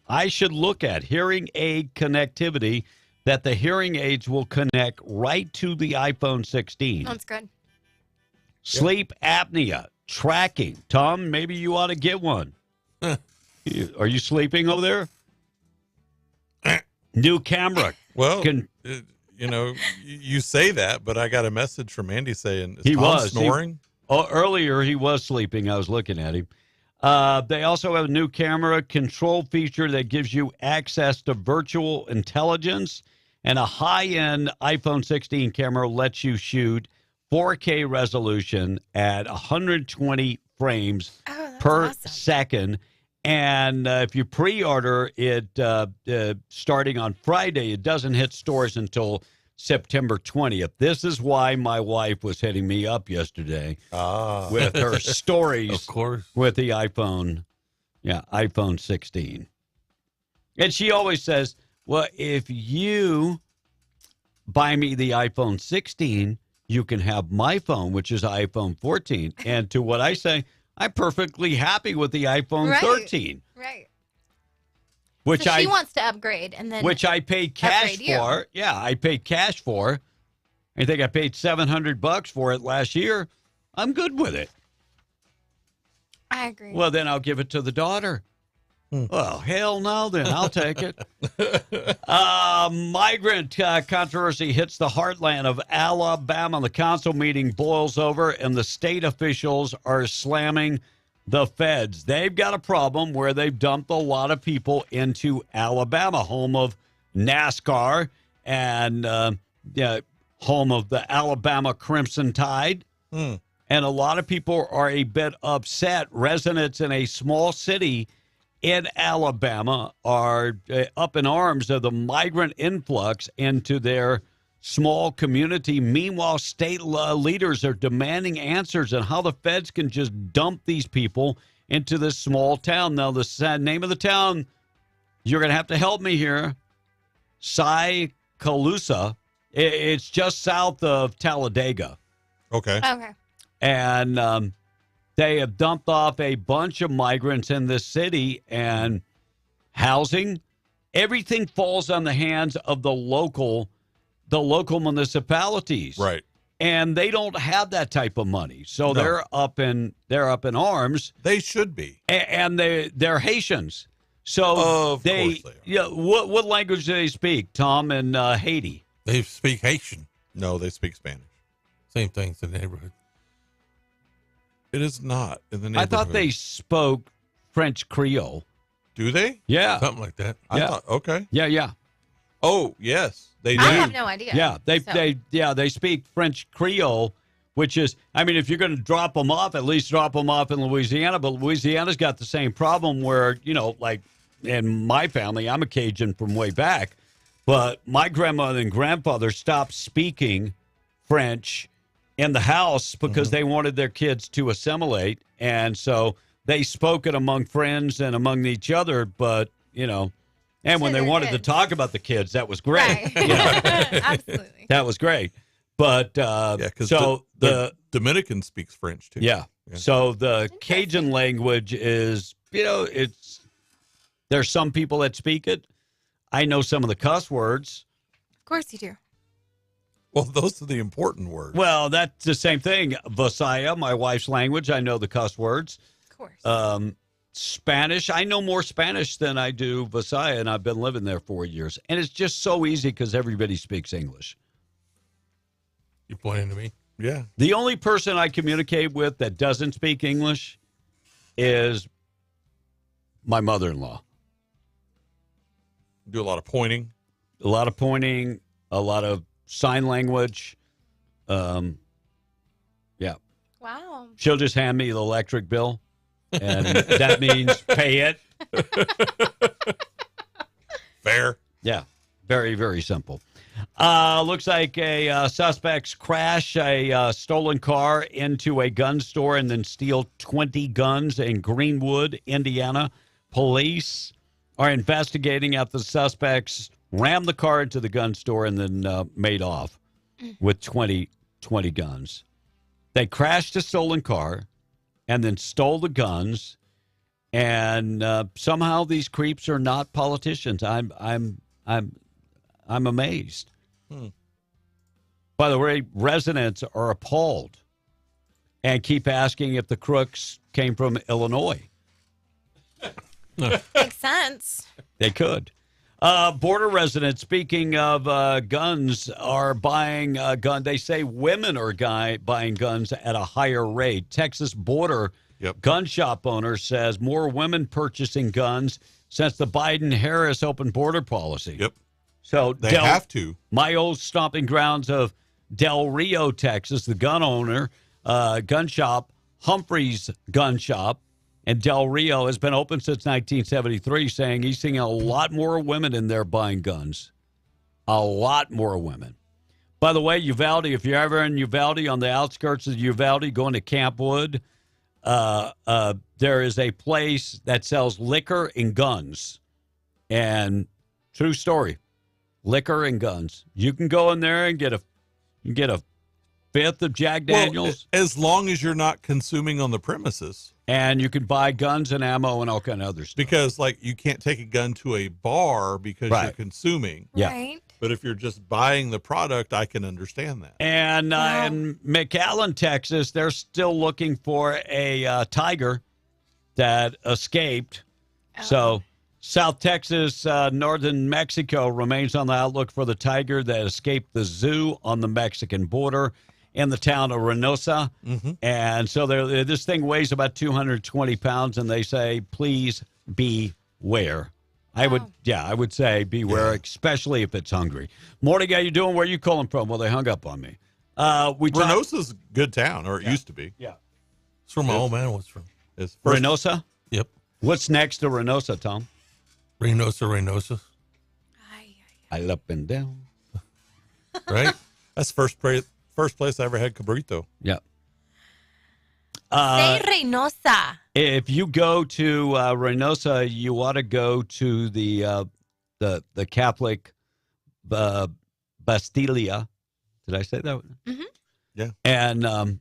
I should look at. Hearing aid connectivity, that the hearing aids will connect right to the iPhone 16. That's good. Sleep apnea tracking. Tom, maybe you ought to get one. Are you sleeping over there? New camera. Well, you say that, but I got a message from Andy saying, is he Tom was snoring? Earlier, he was sleeping. I was looking at him. They also have a new camera control feature that gives you access to virtual intelligence, and a high-end iPhone 16 camera lets you shoot 4K resolution at 120 frames per second. And if you pre-order it starting on Friday, it doesn't hit stores until September 20th. This is why my wife was hitting me up yesterday with her stories of course, with the iPhone 16. And she always says, well, if you buy me the iPhone 16, you can have my phone, which is iPhone 14. And to what I say, I'm perfectly happy with the iPhone 13. Right. Which she wants to upgrade, and then which I paid cash for. Yeah, I paid cash for. I think I paid $700 for it last year. I'm good with it. I agree. Well, then I'll give it to the daughter. Well, hell no, then I'll take it. Migrant controversy hits the heartland of Alabama. The council meeting boils over, and the state officials are slamming the feds. They've got a problem where they've dumped a lot of people into Alabama, home of NASCAR and home of the Alabama Crimson Tide. And a lot of people are a bit upset. Residents in a small city in Alabama are up in arms of the migrant influx into their small community. Meanwhile, state leaders are demanding answers on how the feds can just dump these people into this small town. Now, the name of the town, you're going to have to help me here, Calusa. It's just south of Talladega. Okay. And they have dumped off a bunch of migrants in this city, and housing, everything falls on the hands of the local municipalities. Right. And they don't have that type of money. So they're up in arms. They should be. And they're Haitians. So of course they are. Yeah, what language do they speak, Tom, in Haiti? They speak Haitian. No, they speak Spanish. Same thing in the neighborhood. It is not in the neighborhood. I thought they spoke French Creole. Do they? Yeah. Something like that. I thought, okay. Yeah. Oh, yes. They do. I have no idea. Yeah, they speak French Creole, which is, I mean, if you're going to drop them off, at least drop them off in Louisiana. But Louisiana's got the same problem where, like in my family, I'm a Cajun from way back, but my grandmother and grandfather stopped speaking French in the house because they wanted their kids to assimilate. And so they spoke it among friends and among each other. But, and when they wanted to talk about the kids, that was great. Right. Absolutely. That was great. But because the Dominican speaks French too. Yeah. So the Cajun language is, there's some people that speak it. I know some of the cuss words. Of course you do. Well, those are the important words. Well, that's the same thing. Visaya, my wife's language, I know the cuss words. Of course. Spanish, I know more Spanish than I do Visaya, and I've been living there 4 years. And it's just so easy because everybody speaks English. You're pointing to me? Yeah. The only person I communicate with that doesn't speak English is my mother-in-law. Do a lot of pointing. A lot of sign language. Yeah. Wow. She'll just hand me the electric bill, and that means pay it. Fair. Yeah. Very, very simple. Looks like a suspects crash a stolen car into a gun store and then steal 20 guns in Greenwood, Indiana. Police are investigating after the suspects rammed the car into the gun store and then made off with 20 guns. They crashed a stolen car and then stole the guns. And somehow these creeps are not politicians. I'm amazed. By the way, residents are appalled and keep asking if the crooks came from Illinois. Makes sense. They could. Border residents, speaking of guns, are buying a gun. They say women are buying guns at a higher rate. Texas border gun shop owner says more women purchasing guns since the Biden-Harris open border policy. Yep. So they have to. My old stomping grounds of Del Rio, Texas, the gun owner, gun shop, Humphrey's Gun Shop, and Del Rio has been open since 1973, saying he's seeing a lot more women in there buying guns. A lot more women. By the way, Uvalde, if you're ever in Uvalde, on the outskirts of Uvalde, going to Camp Wood, there is a place that sells liquor and guns. And true story, liquor and guns. You can go in there and get a fifth of Jack Daniels. Well, as long as you're not consuming on the premises. And you can buy guns and ammo and all kind of other stuff. Because, you can't take a gun to a bar because you're consuming. Yeah. Right. But if you're just buying the product, I can understand that. And in McAllen, Texas, they're still looking for a tiger that escaped. Oh. So South Texas, northern Mexico remains on the outlook for the tiger that escaped the zoo on the Mexican border in the town of Reynosa. Mm-hmm. And so this thing weighs about 220 pounds, and they say, please beware. I would say beware, especially if it's hungry. Morning, how you doing? Where are you calling from? Well, they hung up on me. Reynosa's a good town, or it used to be. Yeah. It's from my old man. What's from? Reynosa? Yep. What's next to Reynosa, Tom? Reynosa. I up and down. Right? That's first place I ever had cabrito. Yeah. Say Reynosa. If you go to Reynosa, you ought to go to the Catholic Bastilia. Did I say that? Mm-hmm. Yeah. And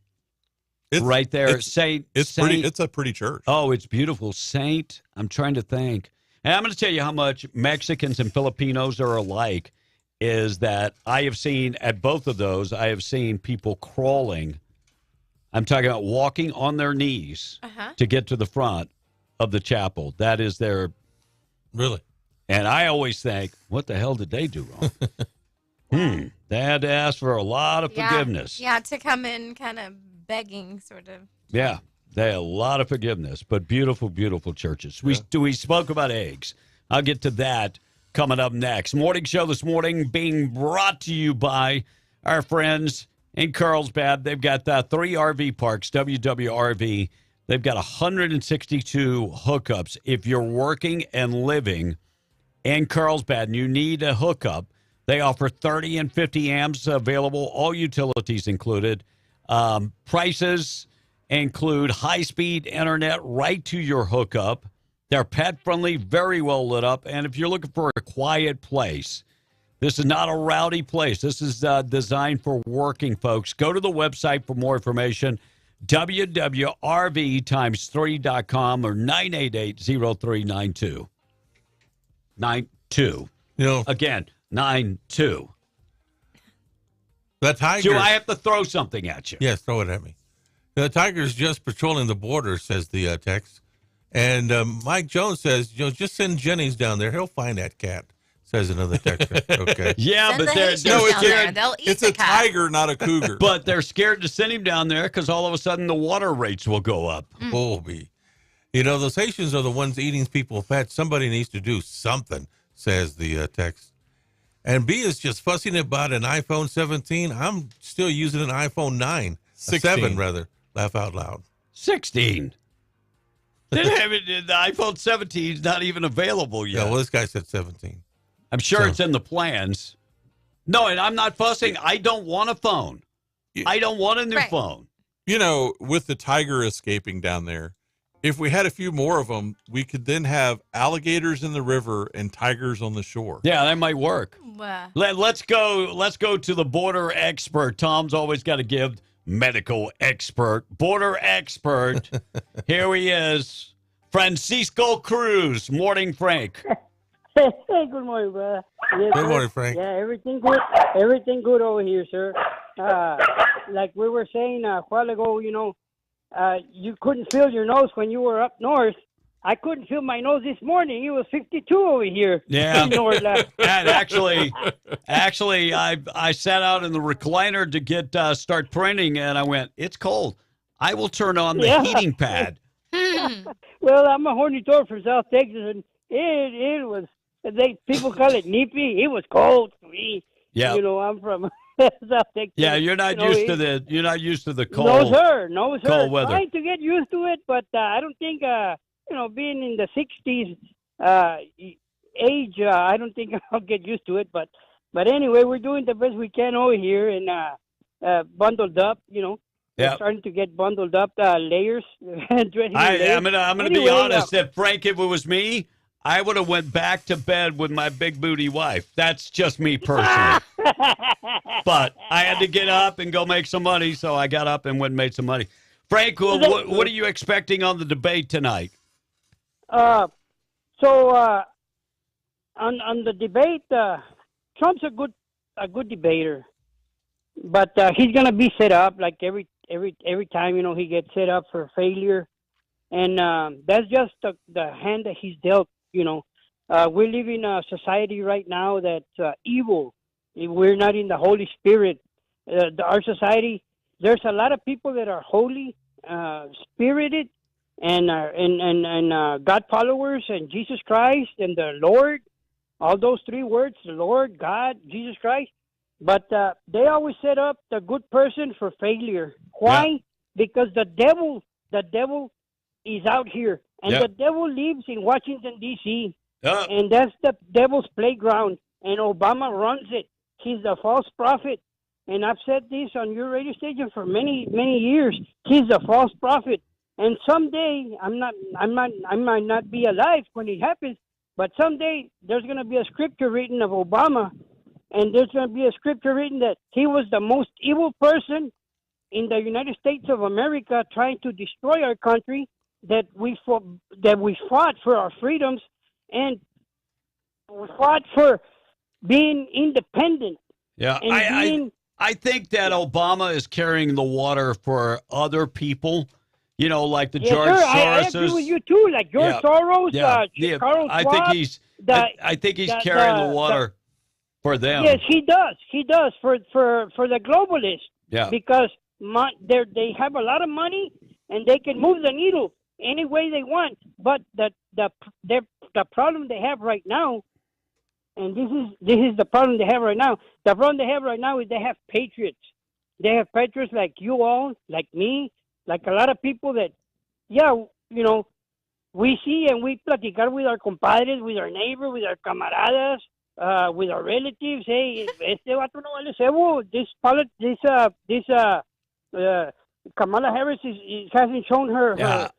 it's right there, it's a pretty church. Oh, it's beautiful. I'm trying to think. And I'm going to tell you how much Mexicans and Filipinos are alike is that I have seen at both of those, I have seen people crawling. I'm talking about walking on their knees to get to the front of the chapel. That is their... Really? And I always think, what the hell did they do wrong? They had to ask for a lot of forgiveness. Yeah, to come in kind of begging, sort of. Yeah, they had a lot of forgiveness, but beautiful, beautiful churches. We spoke about eggs. I'll get to that coming up next. Morning show this morning being brought to you by our friends in Carlsbad. They've got 3 RV parks, WWRV. They've got 162 hookups. If you're working and living in Carlsbad and you need a hookup, they offer 30 and 50 amps available, all utilities included. Prices include high-speed internet right to your hookup. They're pet-friendly, very well lit up. And if you're looking for a quiet place, this is not a rowdy place. This is designed for working folks. Go to the website for more information, www.rv3.com or 988-0392. 92. Again, 92. The Tigers. Do I have to throw something at you? Yes, throw it at me. The Tigers just patrolling the border, says the text. And Mike Jones says, just send Jennings down there. He'll find that cat, says another texter. Okay. Yeah, Send but the they're Haitians down there. scared. They'll eat It's the a cat. tiger, not a cougar. But they're scared to send him down there because all of a sudden the water rates will go up. Colby. Those Haitians are the ones eating people fat. Somebody needs to do something, says the text. And B is just fussing about an iPhone 17. I'm still using an iPhone 9. 7, rather. Laugh out loud. 16. The iPhone 17 is not even available yet. Yeah, well, this guy said 17. I'm sure it's in the plans. No, and I'm not fussing. I don't want a phone. I don't want a new phone. With the tiger escaping down there, if we had a few more of them, we could then have alligators in the river and tigers on the shore. Yeah, that might work. Wow. Let's go to the border expert. Tom's always got to give medical expert, border expert. Here he is, Francisco Cruz. Morning, Frank. Hey, good morning, brother. Yes, Good sir. morning, Frank. Yeah, everything good. Everything good over here, sir. Like we were saying a while ago, you couldn't feel your nose when you were up north. I couldn't feel my nose this morning. It was 52 over here. Yeah. In North. And actually, I sat out in the recliner to get start printing, and I went, it's cold. I will turn on the heating pad. Well, I'm a horny toad from South Texas, and it was. People call it nippy. It was cold to me. Yeah. I'm from South Texas. Yeah, you're not used to the cold. No, sir. Cold weather. Trying to get used to it, but I don't think being in the 60s age, I don't think I'll get used to it. But anyway, we're doing the best we can over here and bundled up. We're starting to get bundled up layers. I'm gonna be honest. If Frank, if it was me, I would have went back to bed with my big booty wife. That's just me personally. But I had to get up and go make some money, so I got up and went and made some money. Frank, what are you expecting on the debate tonight? On the debate, Trump's a good debater, but he's gonna be set up like every time he gets set up for failure, and that's just the hand that he's dealt. We live in a society right now that's evil. We're not in the Holy Spirit. Our society, there's a lot of people that are holy, spirited, and God followers, and Jesus Christ and the Lord. All those three words: the Lord, God, Jesus Christ. But they always set up the good person for failure. Why? Yeah. Because the devil is out here. And the devil lives in Washington, D.C., and that's the devil's playground, and Obama runs it. He's a false prophet, and I've said this on your radio station for many, many years. He's a false prophet, and someday I might not be alive when it happens, but someday there's going to be a scripture written of Obama, and there's going to be a scripture written that he was the most evil person in the United States of America, trying to destroy our country. That we fought for our freedoms, and we fought for being independent. Yeah, I think that Obama is carrying the water for other people. Like the George Soros. I agree with you too. Like George Soros, Carl I think he's carrying the water for them. Yes, he does. He does for the globalists. Yeah, because they have a lot of money and they can move the needle any way they want, but the problem they have right now, and this is the problem they have right now. The problem they have right now is they have patriots. They have patriots like you all, like me, like a lot of people that, we see and we platicar with our compadres, with our neighbors, with our camaradas, with our relatives. Hey, este vato no vale cebo. This Kamala Harris hasn't shown her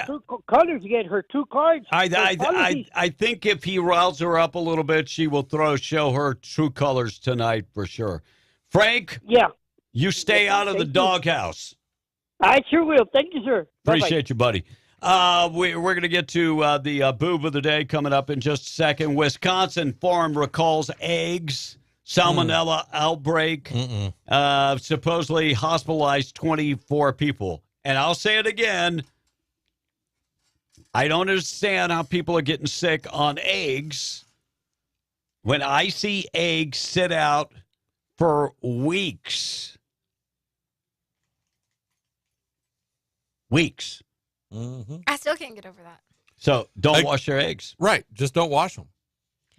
true colors yet. Her true cards. I think if he riles her up a little bit, she will show her true colors tonight for sure. Frank. Yeah. You stay out of the doghouse. I sure will. Thank you, sir. Appreciate you, buddy. We're going to get to the boob of the day coming up in just a second. Wisconsin farm recalls eggs. Salmonella outbreak. Supposedly hospitalized 24 people. And I'll say it again. I don't understand how people are getting sick on eggs when I see eggs sit out for weeks. I still can't get over that. So don't wash your eggs. Right. Just don't wash them.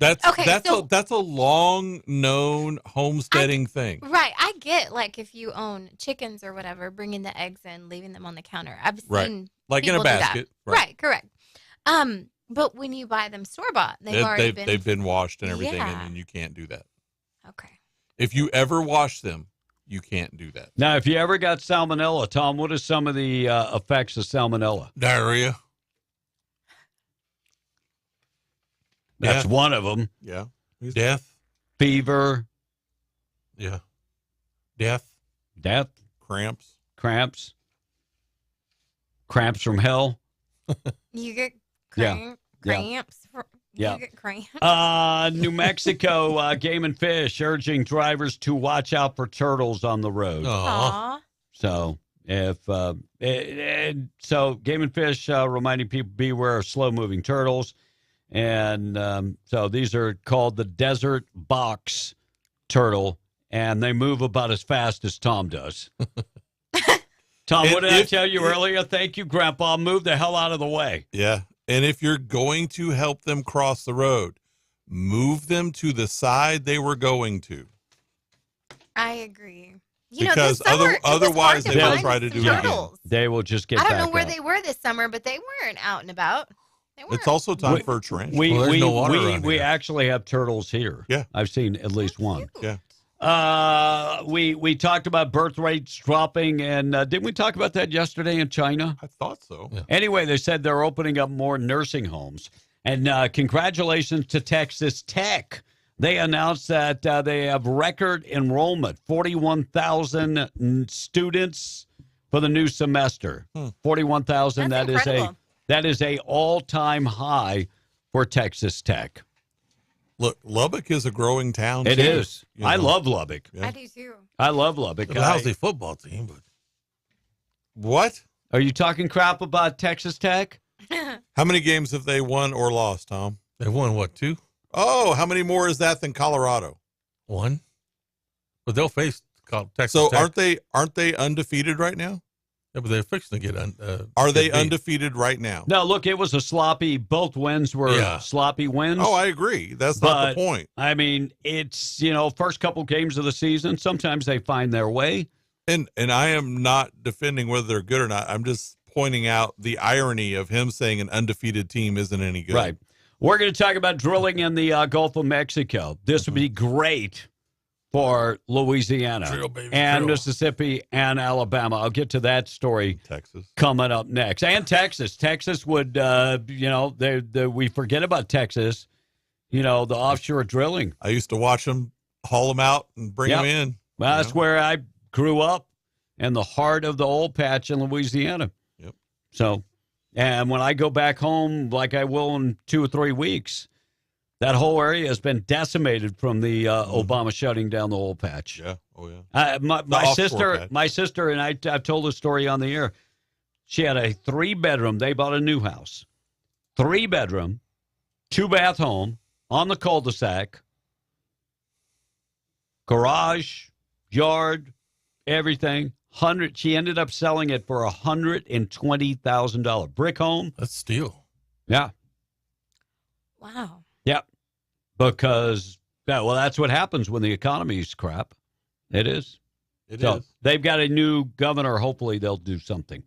That's a long known homesteading thing. Right. I get, like, if you own chickens or whatever, bringing the eggs in, leaving them on the counter. I've seen like in a basket. Right. Correct. But when you buy them store-bought, they've been washed and everything, Yeah. and you can't do that. Okay. If you ever wash them, you can't do that. Now, if you ever got salmonella, Tom, what are some of the effects of salmonella? Diarrhea. That's one of them. Yeah. Death. Fever. Yeah. Death. Cramps. Cramps from hell. You get Yeah. cramps. Yeah. You get cramps. New Mexico Game and Fish urging drivers to watch out for turtles on the road. Aww. So so Game and Fish reminding people beware of slow-moving turtles. And so these are called the desert box turtle, and they move about as fast as Tom does. Tom, what did I tell you earlier? Thank you, Grandpa. Move the hell out of the way. Yeah. And if you're going to help them cross the road, move them to the side they were going to. I agree. Because otherwise they will try to do it again. They will just get I back don't know where up. they were this summer, but they weren't out and about. It's also time for a tarantula. We, no water around we here. actually have turtles here. Yeah. I've seen at least one. Yeah. We talked about birth rates dropping, and didn't we talk about that yesterday in China? I thought so. Yeah. Anyway, they said they're opening up more nursing homes. And congratulations to Texas Tech. They announced that they have record enrollment, 41,000 students for the new semester. 41,000. That is a all-time high for Texas Tech. Look, Lubbock is a growing town. It too, is. you I know. love Lubbock. I do too. I love Lubbock. It's a lousy football team, but what? Are you talking crap about Texas Tech? How many games have they won or lost, Tom? they won what, 2? Oh, how many more is that than Colorado? 1. But they'll face Texas So Tech. aren't they undefeated right now? Yeah, but they're fixing to get Are they get beat. undefeated right now? No, look, it was a sloppy. Both wins were sloppy wins. Oh, I agree. That's not the point. I mean, it's first couple games of the season. Sometimes they find their way. And I am not defending whether they're good or not. I'm just pointing out the irony of him saying an undefeated team isn't any good. Right. We're going to talk about drilling in the Gulf of Mexico. This would be great for Louisiana and Mississippi and Alabama. I'll get to that story. Texas coming up next, and Texas. Texas would, we forget about Texas. The offshore drilling. I used to watch them haul them out and bring them in. Well, that's where I grew up, in the heart of the oil patch in Louisiana. Yep. So, and when I go back home, like I will in 2 or 3 weeks, that whole area has been decimated from the Obama shutting down the oil patch. Yeah. Oh, yeah. My sister, and I've told this story on the air. She had a 3-bedroom. They bought a new house. 3-bedroom, 2-bath home on the cul-de-sac. Garage, yard, everything. She ended up selling it for $120,000. Brick home. That's steal. Yeah. Wow. Yeah. Because, that's what happens when the economy's crap. It is. It is. They've got a new governor. Hopefully they'll do something.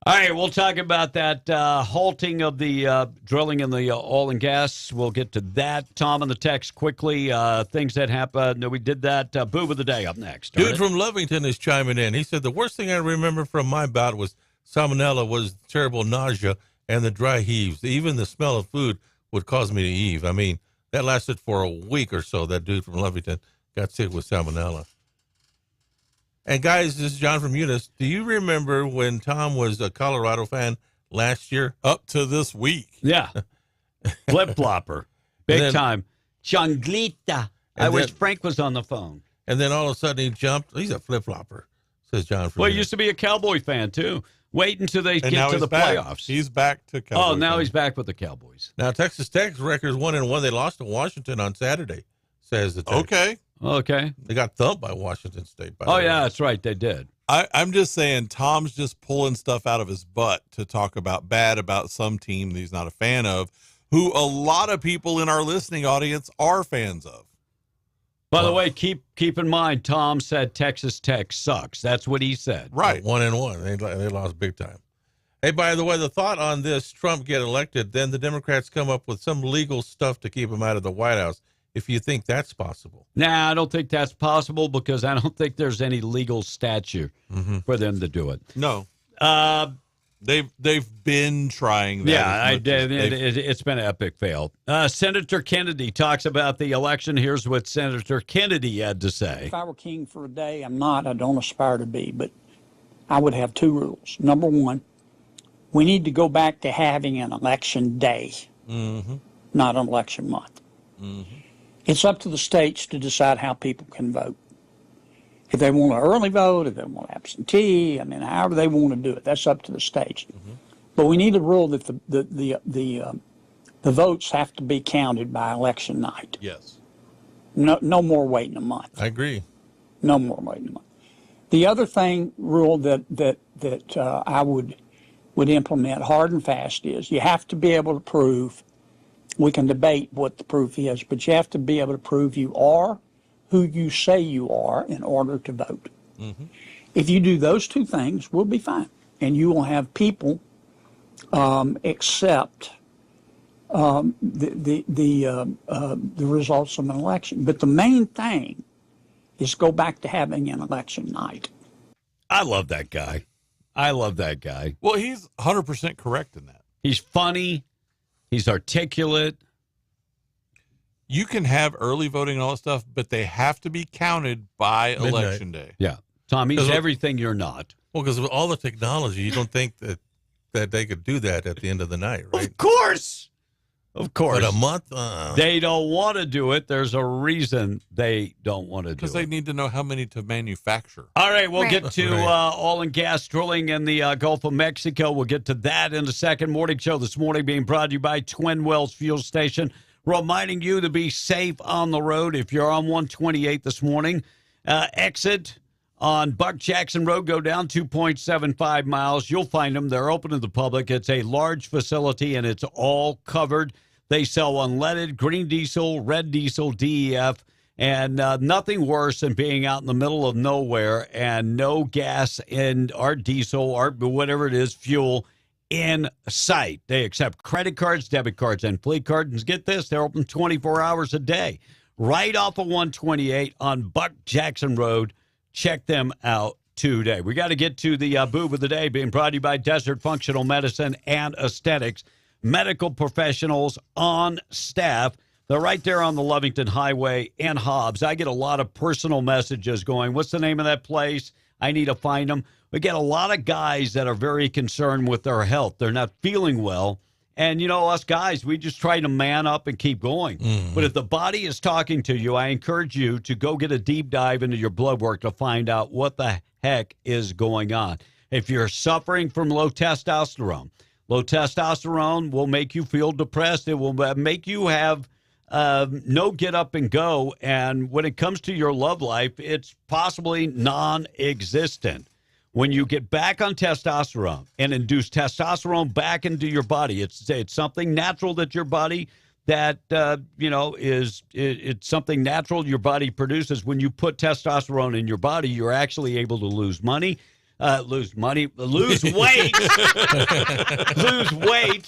All right, we'll talk about that halting of the drilling in the oil and gas. We'll get to that. Tom on the text quickly. Things that happened. We did that. Boob of the day up next. Dude from Lovington is chiming in. He said, the worst thing I remember from my bout was salmonella was terrible nausea and the dry heaves. Even the smell of food would cause me to heave. I mean, that lasted for a week or so. That dude from Lovington got sick with salmonella. And guys, this is John from Eunice. Do you remember when Tom was a Colorado fan last year? Up to this week. Yeah. Flip-flopper. Big time. Changlita. I wish Frank was on the phone. And then all of a sudden he jumped. He's a flip-flopper, says John from Well, he Eunice. used to be a Cowboy fan, too. Wait until they get to the playoffs. He's back to Cowboys. Oh, now he's back with the Cowboys. Now, Texas Tech's record is 1-1. They lost to Washington on Saturday, says the Tech. Okay. They got thumped by Washington State. By Oh, yeah, that's right. They did. I'm just saying Tom's just pulling stuff out of his butt to talk bad about some team that he's not a fan of, who a lot of people in our listening audience are fans of. By the way, keep in mind, Tom said Texas Tech sucks. That's what he said. Right. 1-1. They lost big time. Hey, by the way, the thought on this, Trump get elected, then the Democrats come up with some legal stuff to keep him out of the White House, if you think that's possible. Nah, I don't think that's possible because I don't think there's any legal statute for them to do it. No. They've been trying that. Yeah, it's been an epic fail. Senator Kennedy talks about the election. Here's what Senator Kennedy had to say. If I were king for a day, I'm not. I don't aspire to be, but I would have two rules. Number one, we need to go back to having an election day, not an election month. It's up to the states to decide how people can vote. If they want an early vote, if they want absentee, however they want to do it, that's up to the states. But we need a rule that the votes have to be counted by election night. Yes. No more waiting a month. I agree. No more waiting a month. The other rule that I would implement hard and fast is you have to be able to prove. We can debate what the proof is, but you have to be able to prove you are who you say you are in order to vote. If you do those two things, we'll be fine. And you will have people accept the results of an election. But the main thing is go back to having an election night. I love that guy. Well, he's 100% correct in that. He's funny. He's articulate. You can have early voting and all that stuff, but they have to be counted by election day. Yeah. Tom, he's everything you're not. Well, because of all the technology, you don't think that they could do that at the end of the night, right? Of course. But a month? They don't want to do it. There's a reason they don't want to do it. Because they need to know how many to manufacture. All right, we'll get to oil and gas drilling in the Gulf of Mexico. We'll get to that in the second morning show this morning, being brought to you by Twin Wells Fuel Station, reminding you to be safe on the road. If you're on 128 this morning, exit on Buck Jackson Road, go down 2.75 miles. You'll find them. They're open to the public. It's a large facility, and it's all covered. They sell unleaded, green diesel, red diesel, DEF, and nothing worse than being out in the middle of nowhere and no gas in our diesel or whatever it is, fuel in sight. They accept credit cards, debit cards, and fleet cards. And get this, they're open 24 hours a day. Right off of 128 on Buck Jackson Road. Check them out today. We got to get to the boob of the day, being brought to you by Desert Functional Medicine and Aesthetics. Medical professionals on staff. They're right there on the Lovington Highway and Hobbs. I get a lot of personal messages going, what's the name of that place? I need to find them. We get a lot of guys that are very concerned with their health. They're not feeling well. And, us guys, we just try to man up and keep going. But if the body is talking to you, I encourage you to go get a deep dive into your blood work to find out what the heck is going on. If you're suffering from low testosterone will make you feel depressed. It will make you have no get up and go. And when it comes to your love life, it's possibly non-existent. When you get back on testosterone and induce testosterone back into your body, it's something natural that your body it's something natural your body produces. When you put testosterone in your body, you're actually able to lose money, lose money, lose weight, lose weight.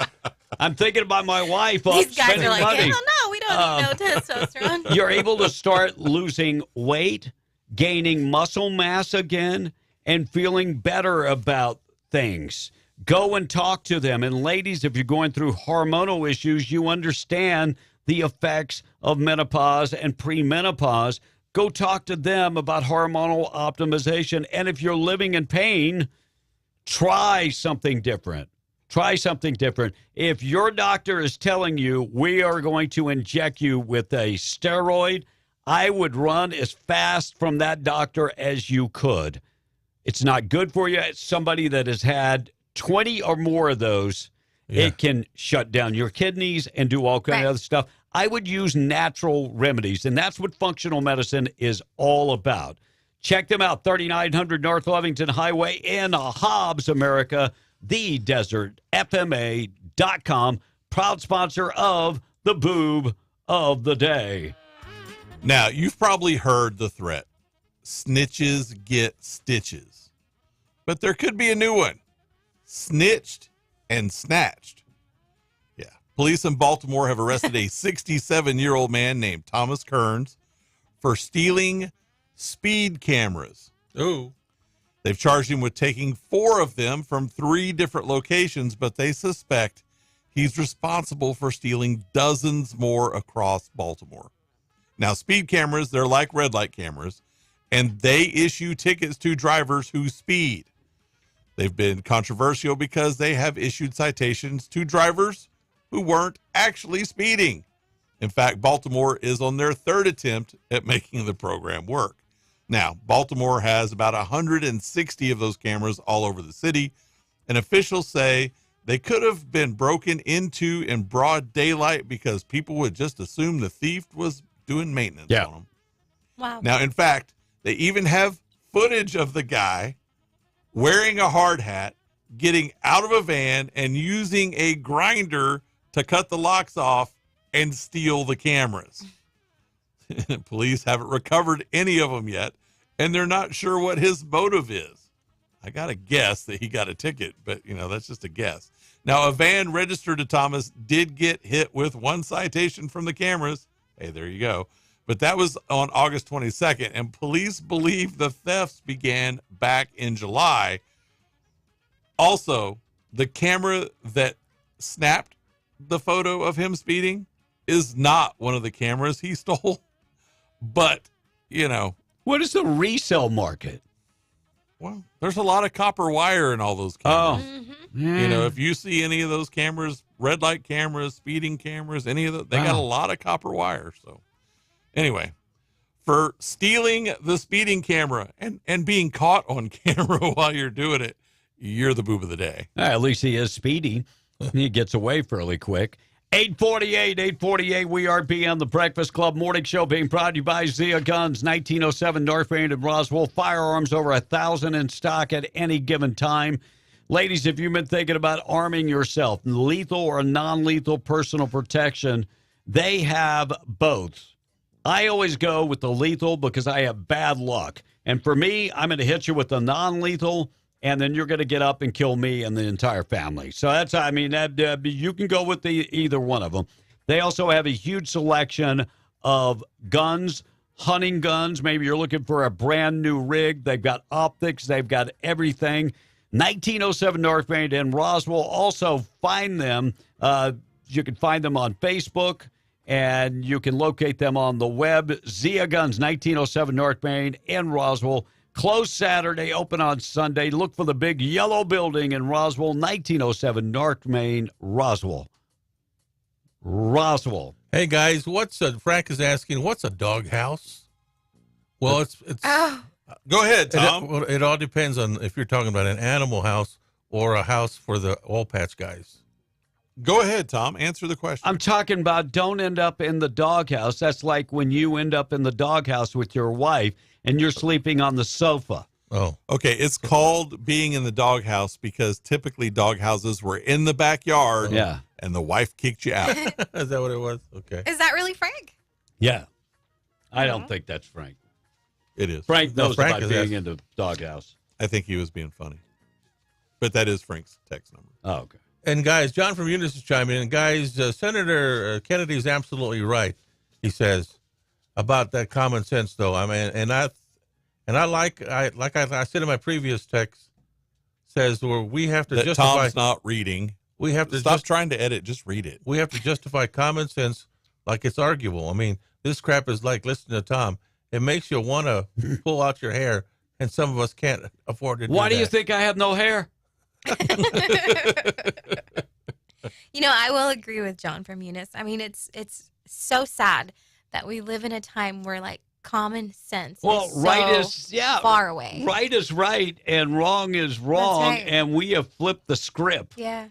I'm thinking about my wife. These guys spending are like, money. hell no, we don't need no testosterone. You're able to start losing weight, gaining muscle mass again, and feeling better about things. Go and talk to them. And ladies, if you're going through hormonal issues, you understand the effects of menopause and premenopause. Go talk to them about hormonal optimization. And if you're living in pain, try something different. Try something different. If your doctor is telling you we are going to inject you with a steroid, I would run as fast from that doctor as you could. It's not good for you. It's somebody that has had 20 or more of those. Yeah. It can shut down your kidneys and do all kind of other stuff. I would use natural remedies, and that's what functional medicine is all about. Check them out, 3900 North Lovington Highway in Hobbs, America, thedesertfma.com, proud sponsor of the Boob of the Day. Now, you've probably heard the threat, snitches get stitches. But there could be a new one, snitched and snatched. Yeah. Police in Baltimore have arrested a 67-year-old man named Thomas Kearns for stealing speed cameras. Ooh. They've charged him with taking 4 of them from 3 different locations, but they suspect he's responsible for stealing dozens more across Baltimore. Now, speed cameras, they're like red light cameras, and they issue tickets to drivers who speed. They've been controversial because they have issued citations to drivers who weren't actually speeding. In fact, Baltimore is on their 3rd attempt at making the program work. Now, Baltimore has about 160 of those cameras all over the city, and officials say they could have been broken into in broad daylight because people would just assume the thief was doing maintenance on them. Wow. Now, in fact, they even have footage of the guy wearing a hard hat, getting out of a van, and using a grinder to cut the locks off and steal the cameras. Police haven't recovered any of them yet, and they're not sure what his motive is. I got to guess that he got a ticket, but, that's just a guess. Now, a van registered to Thomas did get hit with 1 citation from the cameras. Hey, there you go. But that was on August 22nd, and police believe the thefts began back in July. Also, the camera that snapped the photo of him speeding is not one of the cameras he stole. But, What is the resale market? Well, there's a lot of copper wire in all those cameras. Oh. Mm-hmm. If you see any of those cameras, red light cameras, speeding cameras, any of those, they got a lot of copper wire. So anyway, for stealing the speeding camera and being caught on camera while you're doing it, you're the boob of the day. At least he is speedy. He gets away fairly quick. 848, we are beyond the Breakfast Club Morning Show, being brought to you by Zia Guns, 1907 North Main in Roswell. Firearms over 1,000 in stock at any given time. Ladies, if you've been thinking about arming yourself, lethal or non-lethal personal protection, they have both. I always go with the lethal because I have bad luck. And for me, I'm going to hit you with the non-lethal, and then you're going to get up and kill me and the entire family. So that's, you can go with either one of them. They also have a huge selection of guns, hunting guns. Maybe you're looking for a brand new rig. They've got optics. They've got everything. 1907 North Main in Roswell. Also find them. You can find them on Facebook, and you can locate them on the web. Zia Guns, 1907 North Main in Roswell. Closed Saturday, open on Sunday. Look for the big yellow building in Roswell, 1907 North Main, Roswell. Hey, guys, Frank is asking, what's a doghouse? Well, it's Go ahead, Tom. It all depends on if you're talking about an animal house or a house for the oil patch guys. Go ahead, Tom. Answer the question. I'm talking about don't end up in the doghouse. That's like when you end up in the doghouse with your wife and you're sleeping on the sofa. Oh, okay. It's called being in the doghouse because typically doghouses were in the backyard. Yeah. And the wife kicked you out. Is that what it was? Okay. Is that really Frank? Yeah. I don't think that's Frank. It is. Frank knows about being in the doghouse. I think he was being funny. But that is Frank's text number. Oh, okay. And guys, John from Eunice is chiming in. Guys, Senator Kennedy is absolutely right. He says about that common sense, though. I mean, and I said in my previous text, says where we have to that justify. Tom's not reading. We have to stop trying to edit. Just read it. We have to justify common sense like it's arguable. I mean, this crap is like listening to Tom. It makes you want to pull out your hair, and some of us can't afford to do Why that. do you think I have no hair? I will agree with John from Eunice. I mean, it's so sad that we live in a time where like common sense is so far away. Right is right and wrong is wrong, right. and we have flipped the script. Yeah.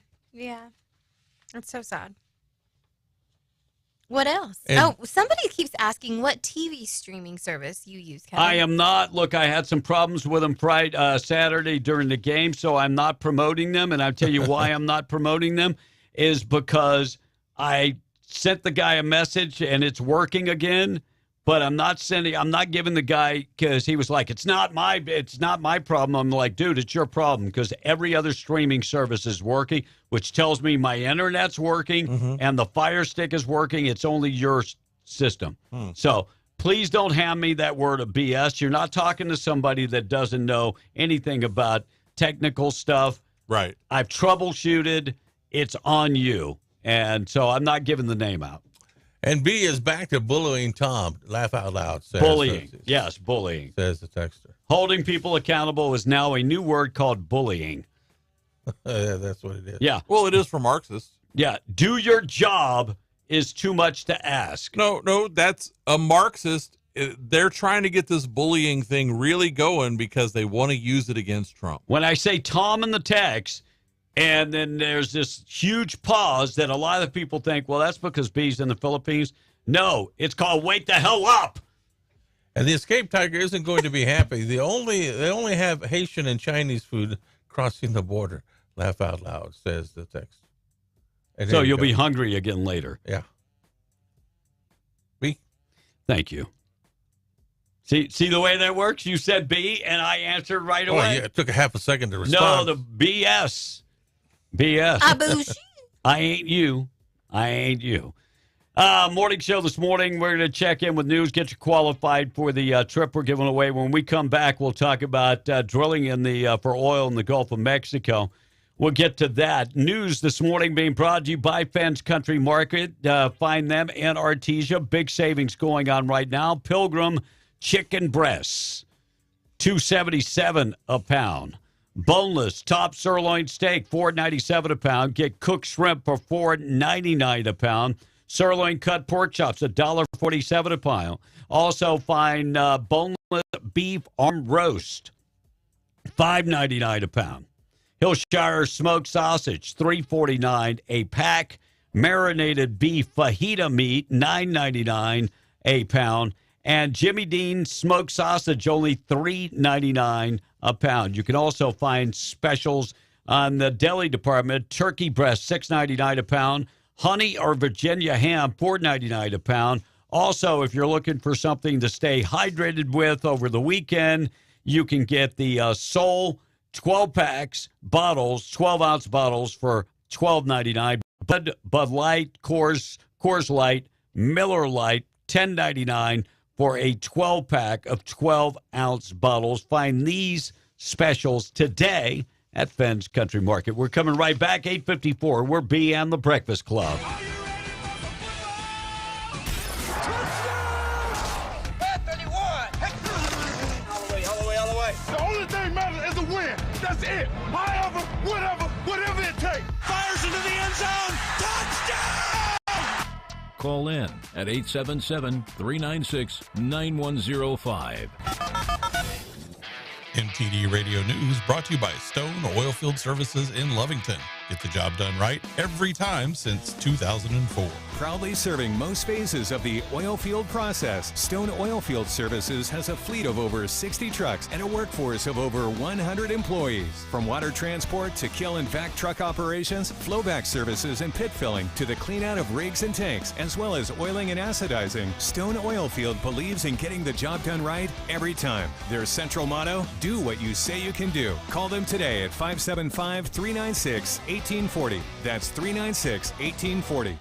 It's so sad. What else? And somebody keeps asking what TV streaming service you use, Kevin. I am not. Look, I had some problems with them Saturday during the game, so I'm not promoting them. And I'll tell you why I'm not promoting them is because I sent the guy a message and it's working again. But I'm not giving the guy, because he was like, it's not my problem. I'm like, dude, it's your problem, because every other streaming service is working, which tells me my internet's working and the Fire Stick is working. It's only your system. So please don't hand me that word of BS. You're not talking to somebody that doesn't know anything about technical stuff. Right. I've troubleshooted. It's on you. And so I'm not giving the name out. And B is back to bullying Tom. Laugh out loud. Bullying. Yes, bullying. Says the texter. Holding people accountable is now a new word called bullying. That's what it is. Yeah. Well, it is for Marxists. Yeah. Do your job is too much to ask. No, that's a Marxist. They're trying to get this bullying thing really going because they want to use it against Trump. When I say Tom in the text, and then there's this huge pause that a lot of people think, well, that's because B's in the Philippines. No, it's called wake the hell up. And the escaped tiger isn't going to be happy. They only have Haitian and Chinese food crossing the border. Laugh out loud, says the text. And so you'll be hungry again later. Yeah. B. Thank you. See the way that works? You said B, and I answered right away. Yeah, it took a half a second to respond. No, the BS. I ain't you. Morning show this morning. We're going to check in with news, get you qualified for the trip we're giving away. When we come back, we'll talk about drilling for oil in the Gulf of Mexico. We'll get to that. News this morning being brought to you by Fenn's Country Market. Find them in Artesia. Big savings going on right now. Pilgrim chicken breasts, $2.77 a pound. Boneless top sirloin steak, $4.97 a pound. Get cooked shrimp for $4.99 a pound. Sirloin cut pork chops, $1.47 a pound. Also find boneless beef arm roast, $5.99 a pound. Hillshire smoked sausage, $3.49 a pack. Marinated beef fajita meat, $9.99 a pound. And Jimmy Dean smoked sausage, only $3.99 a pound. You can also find specials on the deli department. Turkey breast, $6.99 a pound. Honey or Virginia ham, $4.99 a pound. Also, if you're looking for something to stay hydrated with over the weekend, you can get the Soul 12-packs bottles, 12-ounce bottles for $12.99. Bud Light, Coors Light, Miller Light, $10.99 for a 12-pack of 12-ounce bottles. Find these specials today at Fenn's Country Market. We're coming right back, 8:54. We're B and the Breakfast Club. All the way. The only thing matters is a win. That's it. However, whatever it takes. Fires into the end zone. Touchdown! Call in at 877-396-9105. MTD Radio News brought to you by Stone Oilfield Services in Lovington. Get the job done right every time since 2004. Proudly serving most phases of the oil field process, Stone Oilfield Services has a fleet of over 60 trucks and a workforce of over 100 employees. From water transport to kill and vac truck operations, flowback services and pit filling to the clean out of rigs and tanks, as well as oiling and acidizing, Stone Oilfield believes in getting the job done right every time. Their central motto, do what you say you can do. Call them today at 575-396-1840. That's 396-1840.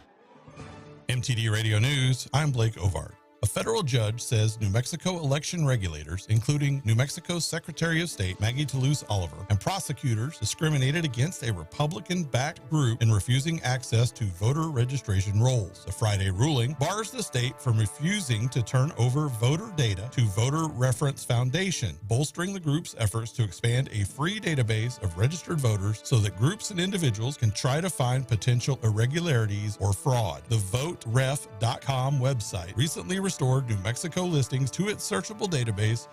MTD Radio News, I'm Blake Ovard. A federal judge says New Mexico election regulators, including New Mexico's Secretary of State Maggie Toulouse-Oliver, and prosecutors discriminated against a Republican-backed group in refusing access to voter registration rolls. The Friday ruling bars the state from refusing to turn over voter data to Voter Reference Foundation, bolstering the group's efforts to expand a free database of registered voters so that groups and individuals can try to find potential irregularities or fraud. The voteref.com website recently restored New Mexico listings to its searchable database.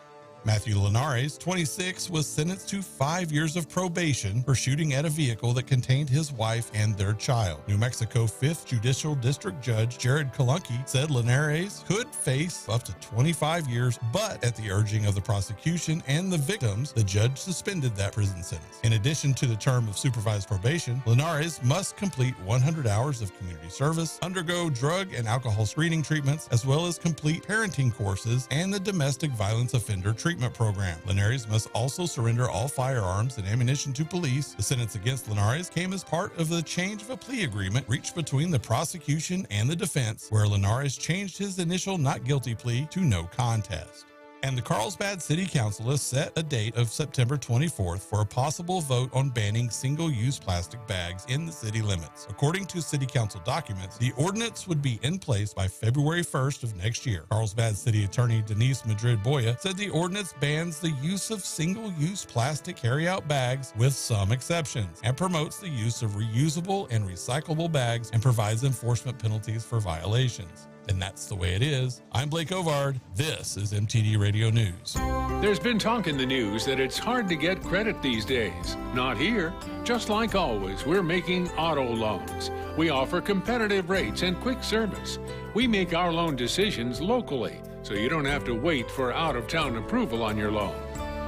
Matthew Linares, 26, was sentenced to 5 years of probation for shooting at a vehicle that contained his wife and their child. New Mexico 5th Judicial District Judge Jared Kalunke said Linares could face up to 25 years, but at the urging of the prosecution and the victims, the judge suspended that prison sentence. In addition to the term of supervised probation, Linares must complete 100 hours of community service, undergo drug and alcohol screening treatments, as well as complete parenting courses and the domestic violence offender treatment program. Linares must also surrender all firearms and ammunition to police. The sentence against Linares came as part of the change of a plea agreement reached between the prosecution and the defense, where Linares changed his initial not guilty plea to no contest. And the Carlsbad City Council has set a date of September 24th for a possible vote on banning single-use plastic bags in the city limits. According to City Council documents, the ordinance would be in place by February 1st of next year. Carlsbad City Attorney Denise Madrid-Boya said the ordinance bans the use of single-use plastic carry-out bags with some exceptions and promotes the use of reusable and recyclable bags and provides enforcement penalties for violations. And that's the way it is. I'm Blake Ovard. This is MTD Radio News. There's been talk in the news that it's hard to get credit these days. Not here. Just like always, we're making auto loans. We offer competitive rates and quick service. We make our loan decisions locally, so you don't have to wait for out-of-town approval on your loan.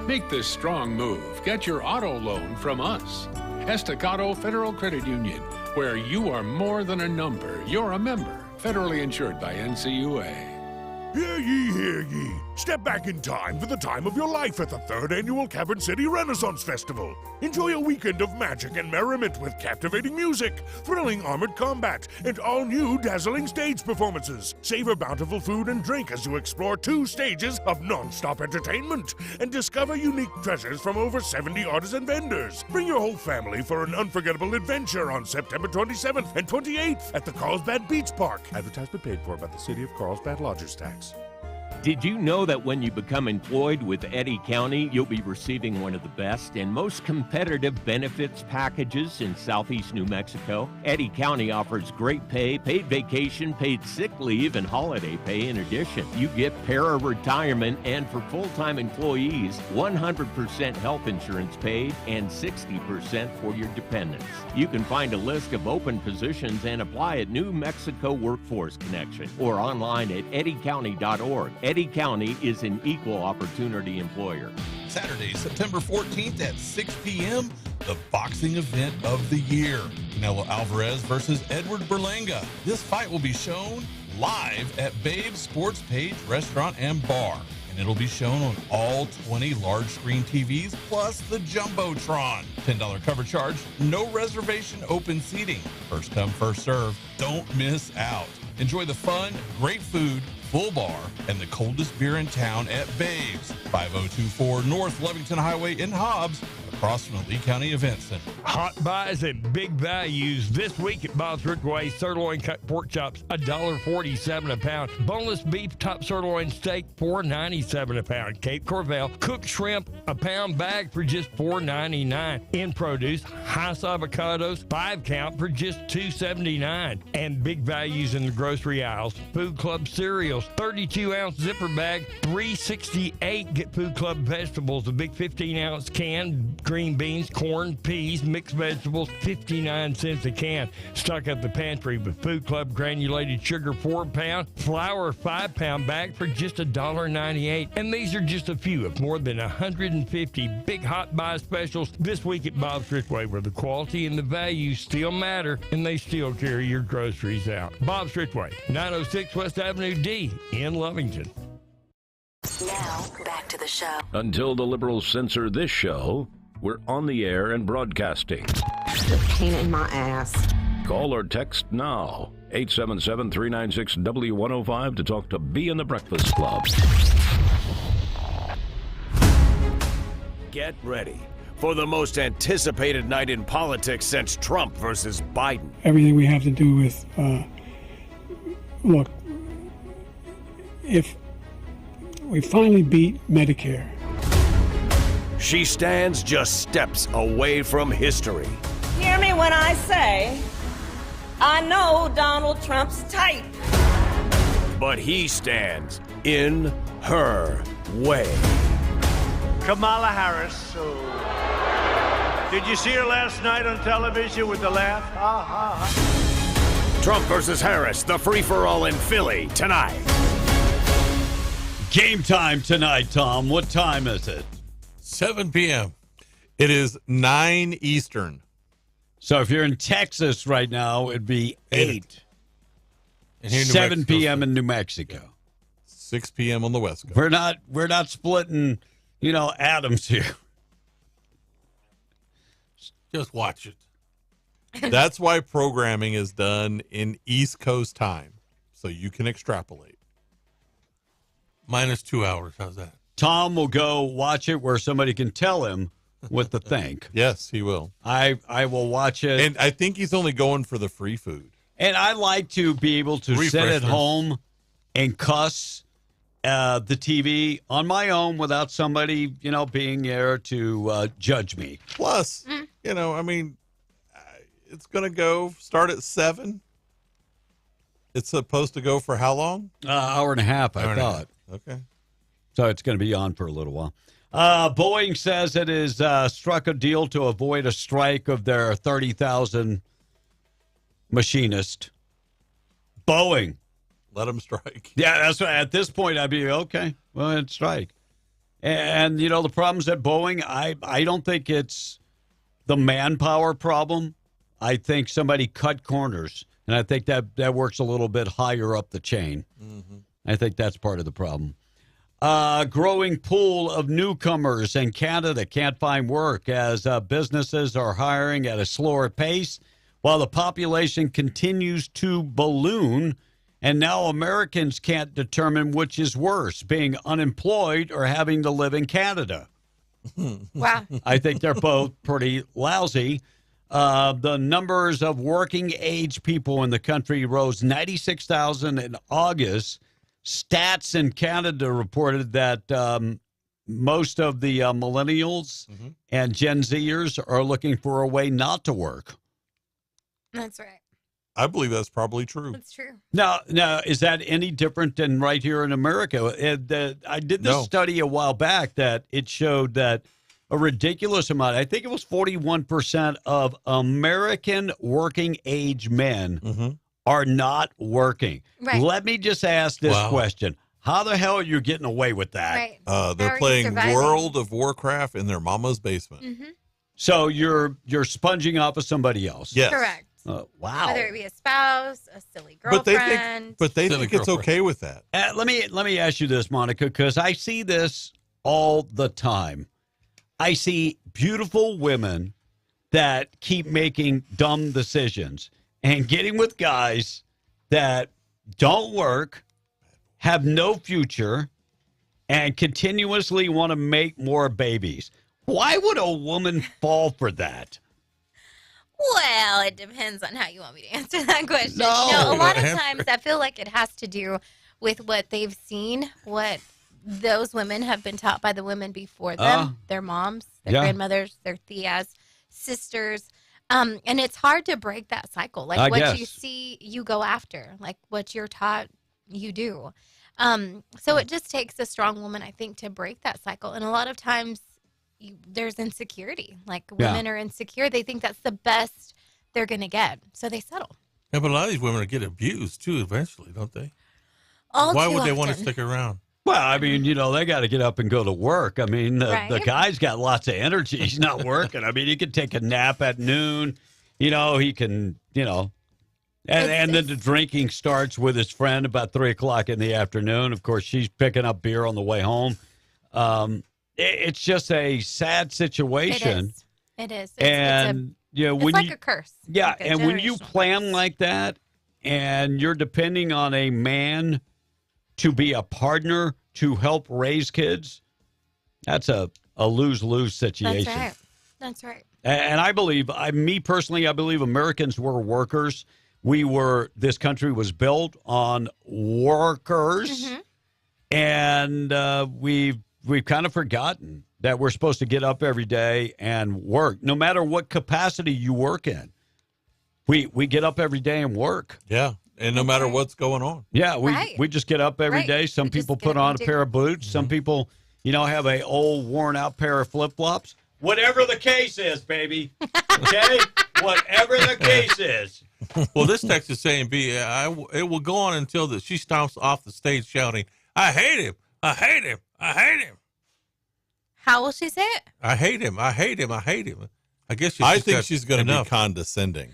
Make this strong move. Get your auto loan from us. Estacado Federal Credit Union, where you are more than a number. You're a member. Federally insured by NCUA. Hear ye, hear ye. Step back in time for the time of your life at the 3rd Annual Cabin City Renaissance Festival. Enjoy a weekend of magic and merriment with captivating music, thrilling armored combat, and all-new dazzling stage performances. Savor bountiful food and drink as you explore 2 stages of non-stop entertainment and discover unique treasures from over 70 artisan vendors. Bring your whole family for an unforgettable adventure on September 27th and 28th at the Carlsbad Beach Park. Advertisement paid for by the City of Carlsbad Lodgers Tax. Did you know that when you become employed with Eddy County, you'll be receiving one of the best and most competitive benefits packages in southeast New Mexico? Eddy County offers great pay, paid vacation, paid sick leave, and holiday pay in addition. You get para-retirement, and for full-time employees, 100% health insurance paid and 60% for your dependents. You can find a list of open positions and apply at New Mexico Workforce Connection or online at eddycounty.org. Eddy County is an equal opportunity employer. Saturday, September 14th at 6 p.m., the boxing event of the year. Canelo Alvarez versus Edward Berlanga. This fight will be shown live at Babe's Sports Page Restaurant and Bar. And it'll be shown on all 20 large screen TVs plus the Jumbotron. $10 cover charge, no reservation, open seating. First come, first serve. Don't miss out. Enjoy the fun, great food, full bar, and the coldest beer in town at Babe's, 5024 North Lovington Highway in Hobbs, across from the Lee County Event Center. Hot buys and big values this week at Bob's Rickway. Sirloin cut pork chops, $1.47 a pound. Boneless beef top sirloin steak, $4.97 a pound. Cape Corval cooked shrimp, a pound bag for just $4.99. In produce, Hass avocados, 5 count for just $2.79. And big values in the grocery aisles. Food Club cereals, 32-ounce zipper bag, $3.68. Get Food Club vegetables, a big 15-ounce can. green beans, corn, peas, mixed vegetables, 59 cents a can. Stock up the pantry with Food Club granulated sugar 4-pound, flour 5-pound bag for just $1.98. And these are just a few of more than 150 big hot buy specials this week at Bob's Richway, where the quality and the value still matter and they still carry your groceries out. Bob's Richway, 906 West Avenue D in Lovington. Now, back to the show. Until the liberals censor this show, we're on the air and broadcasting. The pain in my ass. Call or text now. 877-396-W105 to talk to B in the Breakfast Club. Get ready for the most anticipated night in politics since Trump versus Biden. Everything we have to do with, look, if we finally beat Medicare. She stands just steps away from history. Hear me when I say, I know Donald Trump's type. But he stands in her way. Kamala Harris. Did you see her last night on television with the laugh? Ha, ha, ha. Trump versus Harris, the free-for-all in Philly tonight. Game time tonight, Tom. What time is it? 7 p.m. It is 9 Eastern. So if you're in Texas right now, it'd be 8. And here in 7 p.m. in New Mexico. 6 p.m. on the West Coast. We're not splitting, atoms here. Just watch it. That's why programming is done in East Coast time, so you can extrapolate. Minus 2 hours. How's that? Tom will go watch it where somebody can tell him what to think. Yes, he will. I will watch it. And I think he's only going for the free food. And I like to be able to sit at home and cuss the TV on my own without somebody, being there to judge me. Plus, it's going to start at 7. It's supposed to go for how long? Hour and a half, I thought. Okay. So it's going to be on for a little while. Boeing says it has struck a deal to avoid a strike of their 30,000 machinists. Boeing. Let them strike. Yeah, that's right. At this point, I'd be, okay, well, it's strike. And, the problems at Boeing, I don't think it's the manpower problem. I think somebody cut corners. And I think that works a little bit higher up the chain. Mm-hmm. I think that's part of the problem. Growing pool of newcomers in Canada can't find work as businesses are hiring at a slower pace while the population continues to balloon. And now Americans can't determine which is worse, being unemployed or having to live in Canada. Wow. I think they're both pretty lousy. The numbers of working age people in the country rose 96,000 in August. Stats in Canada reported that most of the millennials and Gen Zers are looking for a way not to work. That's right. I believe that's probably true. That's true. Now, is that any different than right here in America? I did this study a while back that it showed that a ridiculous amount, I think it was 41% of American working age men are not working. Right. Let me just ask this question. How the hell are you getting away with that? Right. They're playing World of Warcraft in their mama's basement. Mm-hmm. So you're sponging off of somebody else. Yes. Correct. Wow. Whether it be a spouse, a silly girlfriend. But they think it's okay with that. Let me ask you this, Monica, because I see this all the time. I see beautiful women that keep making dumb decisions and getting with guys that don't work, have no future, and continuously want to make more babies. Why would a woman fall for that? Well, it depends on how you want me to answer that question. No, a lot of times I feel like it has to do with what they've seen, what those women have been taught by the women before them, their moms, their grandmothers, their tias, sisters. And it's hard to break that cycle. Like what you see, you go after. Like what you're taught, you do. So it just takes a strong woman, I think, to break that cycle. And a lot of times there's insecurity. Like women are insecure. They think that's the best they're going to get. So they settle. Yeah, but a lot of these women get abused too eventually, don't they? All Why too would they want to often. stick around? Well, I mean, they got to get up and go to work. I mean, the guy's got lots of energy. He's not working. I mean, he can take a nap at noon. He can, and then the drinking starts with his friend about 3:00 in the afternoon. Of course, she's picking up beer on the way home. It's just a sad situation. It is. And it's like a curse. Yeah, like and when you plan like that, and you're depending on a man to be a partner to help raise kids, that's a lose-lose situation. That's right. And I believe, me personally, I believe Americans were workers. This country was built on workers, and we've kind of forgotten that we're supposed to get up every day and work, no matter what capacity you work in. We get up every day and work. Yeah, and no matter what's going on. Yeah, we just get up every day. Some people put on a pair of boots. Some people, have a old worn out pair of flip-flops. Whatever the case is, baby. Okay? Whatever the case is. Well, this text is saying, it will go on until she stomps off the stage shouting, I hate him. I hate him. I hate him. How will she say it? I hate him. I hate him. I hate him. I guess I think she's going to be condescending.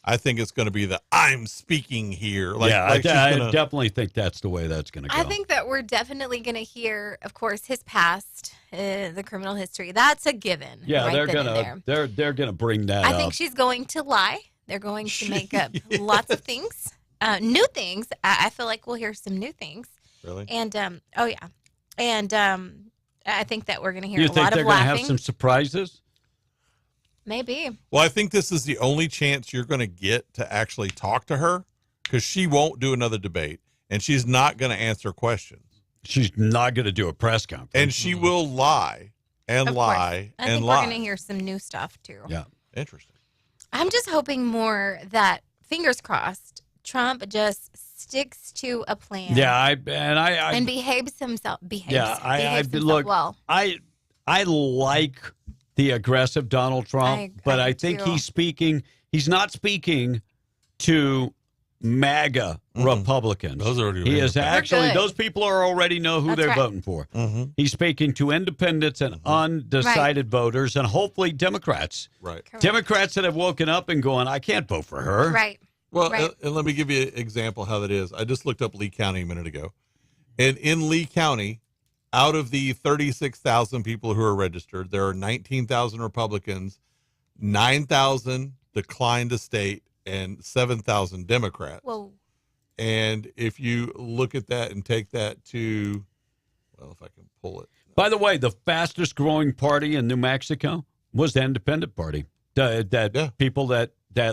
I think it's going to be I'm speaking here. I definitely think that's the way that's going to go. I think that we're definitely going to hear, of course, his past, the criminal history. That's a given. Yeah, right they're gonna bring that up. I think she's going to lie. They're going to make up lots of things, new things. I feel like we'll hear some new things. Really? And I think that we're going to hear You a think lot they're of going to laughing. have some surprises? Maybe. Well, I think this is the only chance you're going to get to actually talk to her, because she won't do another debate, and she's not going to answer questions. She's not going to do a press conference. And she will lie and lie I and think lie. we're going to hear some new stuff, too. Yeah. Interesting. I'm just hoping more that, fingers crossed, Trump just sticks to a plan. Yeah, and behaves himself. Behaves himself well. I like the aggressive Donald Trump, but I think he's not speaking to MAGA Republicans. Those are he is actually, those people already know who they're voting for. He's speaking to independents and undecided voters, and hopefully Democrats. Right. Correct. Democrats that have woken up and going, I can't vote for her. Right. Well, and let me give you an example how that is. I just looked up Lee County a minute ago. And in Lee County, out of the 36,000 people who are registered, there are 19,000 Republicans, 9,000 declined to state, and 7,000 Democrats. Whoa. And if you look at that and take that to, well, if I can pull it. By the way, the fastest growing party in New Mexico was the Independent Party. People that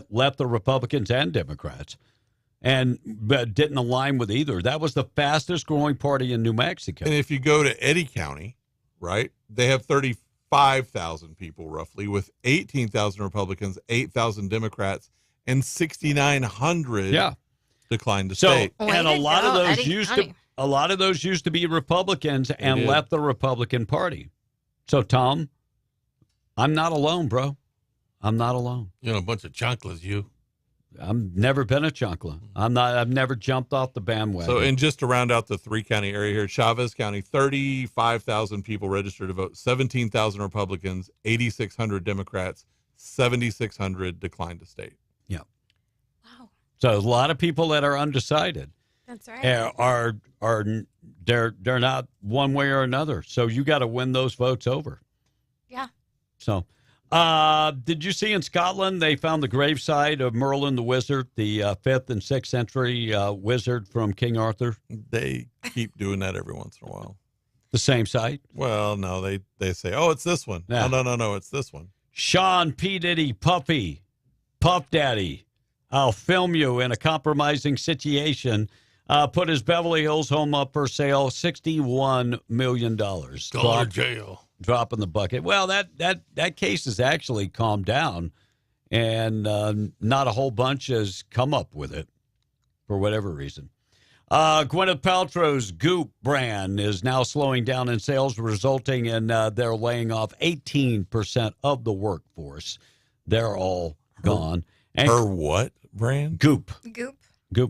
left the Republicans and Democrats but didn't align with either. That was the fastest growing party in New Mexico. And if you go to Eddy County, right, they have 35,000 people roughly, with 18,000 Republicans, 8,000 Democrats, and 6,900 declined to state. And a lot of those used to be Republicans and left the Republican Party. So, Tom, I'm not alone, bro. I'm not alone. A bunch of chunklas, you. I've never been a chunkla. I've never jumped off the bandwagon. So, and just to round out the 3-county area here, Chavez County, 35,000 people registered to vote, 17,000 Republicans, 8,600 Democrats, 7,600 declined to state. Yeah. Wow. So a lot of people that are undecided. That's right. They're not one way or another. So you got to win those votes over. Yeah. So. Did you see in Scotland they found the gravesite of Merlin the Wizard, the 5th and 6th century wizard from King Arthur? They keep doing that every once in a while. The same site? Well, no, they say, oh, it's this one. Yeah. No, it's this one. Sean P. Diddy Puffy, Puff Daddy, I'll film you in a compromising situation. Put his Beverly Hills home up for sale, $61 million. Go to jail. Drop in the bucket. Well, that case has actually calmed down, and not a whole bunch has come up with it for whatever reason. Gwyneth Paltrow's Goop brand is now slowing down in sales, resulting in they're laying off 18% of the workforce. They're all gone. And her what brand? Goop. Goop.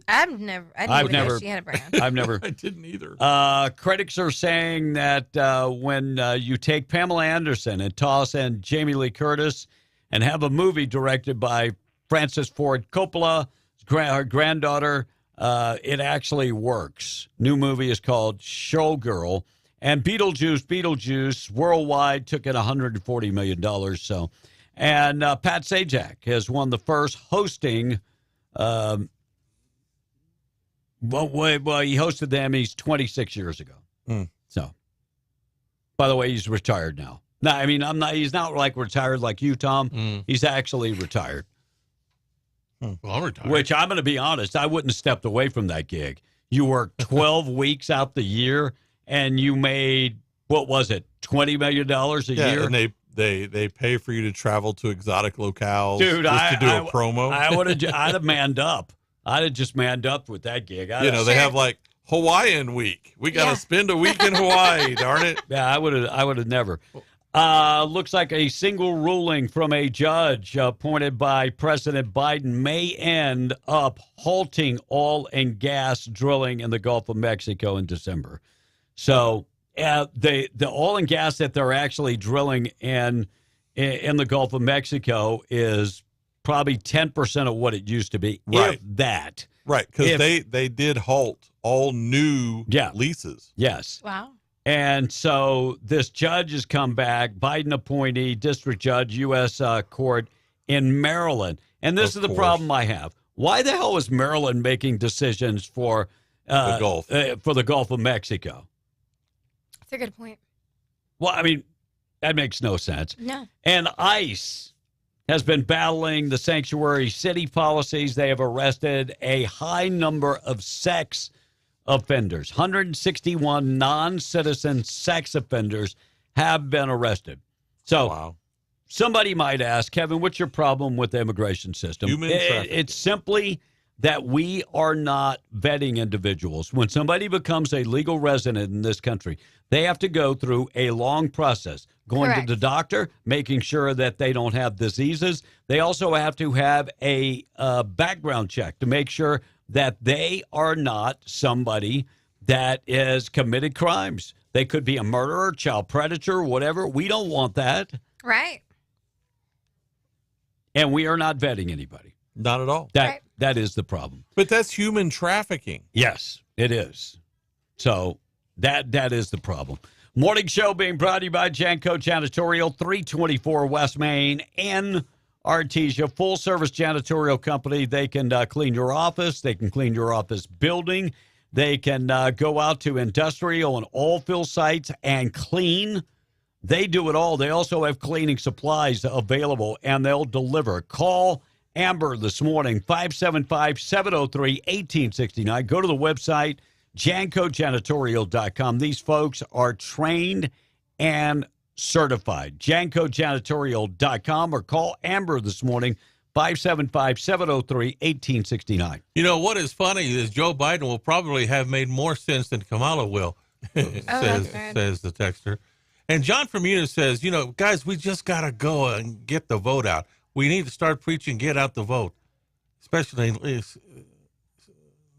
I didn't even know she had a brand. I've never. I didn't either. Critics are saying that when you take Pamela Anderson and toss in Jamie Lee Curtis and have a movie directed by Francis Ford Coppola, her granddaughter, it actually works. New movie is called Showgirl. And Beetlejuice worldwide took in $140 million. So, and Pat Sajak has won the first hosting. Well, he hosted the Emmys 26 years ago. So, by the way, he's retired now. No, I mean, he's not like retired like you, Tom. He's actually retired. Well, I'm retired. Which I'm going to be honest, I wouldn't have stepped away from that gig. You worked 12 weeks out the year, and you made, what was it, $20 million a year? And they pay for you to travel to exotic locales, dude, just to do a promo. I'd have manned up. I'd have just manned up with that gig. They have like Hawaiian week. We got to spend a week in Hawaii, darn it. Yeah, I would have never. Looks like a single ruling from a judge appointed by President Biden may end up halting oil and gas drilling in the Gulf of Mexico in December. So the oil and gas that they're actually drilling in the Gulf of Mexico is probably 10% of what it used to be, right. If that. Right, because they did halt all new leases. Yes. Wow. And so this judge has come back, Biden appointee, district judge, U.S. Court in Maryland. And this is the problem I have. Why the hell is Maryland making decisions for the Gulf of Mexico? That's a good point. Well, I mean, that makes no sense. No. And ICE has been battling the sanctuary city policies. They have arrested a high number of sex offenders. 161 non-citizen sex offenders have been arrested. So somebody might ask, Kevin, what's your problem with the immigration system? Human trafficking. It's simply that we are not vetting individuals. When somebody becomes a legal resident in this country, they have to go through a long process. Going to the doctor, making sure that they don't have diseases. They also have to have a background check to make sure that they are not somebody that has committed crimes. They could be a murderer, child predator, whatever. We don't want that. Right. And we are not vetting anybody. Not at all. That is the problem. But that's human trafficking. Yes, it is. So that is the problem. Morning show being brought to you by Janko Janitorial, 324 West Main in Artesia. Full service janitorial company. They can clean your office. They can clean your office building. They can go out to industrial and oil field sites and clean. They do it all. They also have cleaning supplies available, and they'll deliver. Call Amber this morning, 575-703-1869. Go to the website, jancojanitorial.com. These folks are trained and certified. jancojanitorial.com, or call Amber this morning, 575-703-1869. You know, what is funny is Joe Biden will probably have made more sense than Kamala will, says the texter. And John from Eunice says, guys, we just got to go and get the vote out. We need to start preaching, get out the vote. Especially,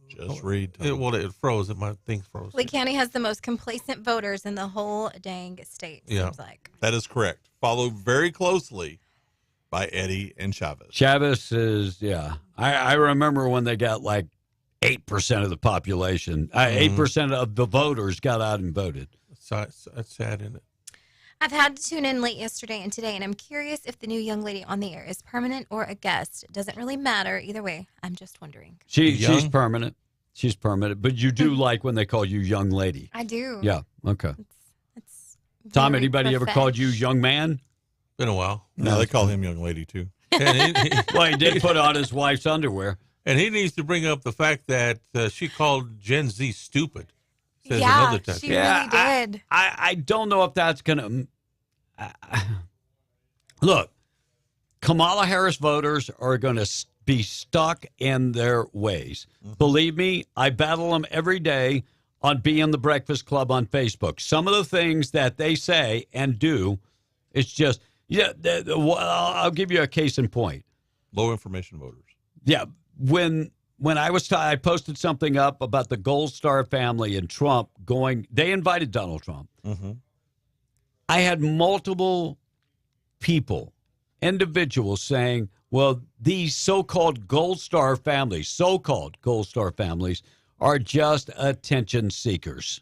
just read. It froze. My thing froze. Lee County has the most complacent voters in the whole dang state, seems like. That is correct. Followed very closely by Eddie and Chavez. Chavez is, I remember when they got like 8% of the population. 8% of the voters got out and voted. That's sad, isn't it? I've had to tune in late yesterday and today, and I'm curious if the new young lady on the air is permanent or a guest. It doesn't really matter either way. I'm just wondering. She's permanent. She's permanent. But you do like when they call you young lady. I do. Yeah. Okay. It's Tom, anybody ever called you young man? Been a while. No, they call him young lady too. Well, he did put on his wife's underwear. And he needs to bring up the fact that she called Gen Z stupid. Says another she really did. I don't know if that's going to... Look, Kamala Harris voters are going to be stuck in their ways. Believe me, I battle them every day on Being the Breakfast Club on Facebook. Some of the things that they say and do, it's just, I'll give you a case in point. Low information voters. Yeah, when I posted something up about the Gold Star family and Trump they invited Donald Trump. Mm-hmm. I had multiple individuals saying, well, these so-called Gold Star families are just attention seekers.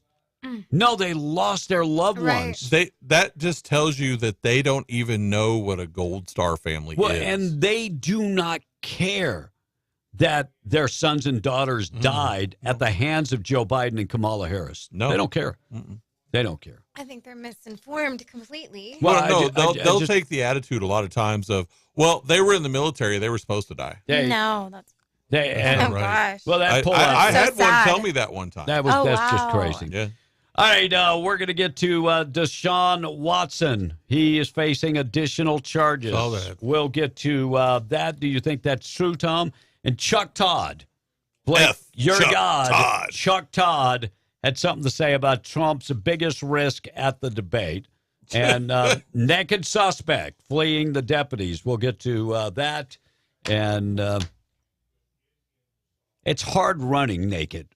No, they lost their loved ones. That just tells you that they don't even know what a Gold Star family is. And they do not care that their sons and daughters died at the hands of Joe Biden and Kamala Harris. No. They don't care. They don't care. I think they're misinformed completely. Well, no, they'll take the attitude a lot of times of, well, they were in the military. They were supposed to die. No, that's... gosh. Well, that I had one tell me that one time. That's just crazy. Yeah. All right, we're going to get to Deshaun Watson. He is facing additional charges. We'll get to that. Do you think that's true, Tom? And Chuck Todd. Blake, your God. Chuck Todd had something to say about Trump's biggest risk at the debate. And naked suspect fleeing the deputies. We'll get to that. And it's hard running naked.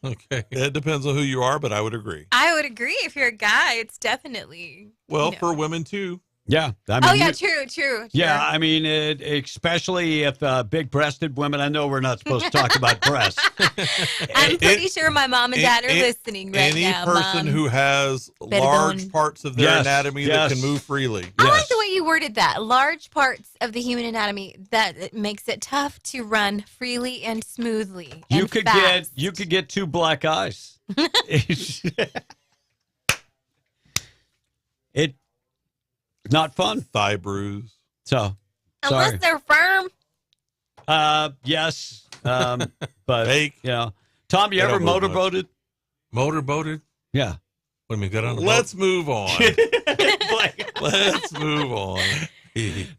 Okay. It depends on who you are, but I would agree. I would agree. If you're a guy, it's definitely... Well, for women, too. Yeah. True. Yeah, I mean, especially if big-breasted women. I know we're not supposed to talk about breasts. I'm pretty sure my mom and dad are listening right now. Any person who has large parts of their anatomy that can move freely. I like the way you worded that. Large parts of the human anatomy that it makes it tough to run freely and smoothly. You could get 2 black eyes. It. Not fun. Thigh bruise. So, unless they're firm. Yes. But fake. Tom, you ever motorboated? Motorboated? Yeah. What do you mean, got on the Let's move on. Let's move on.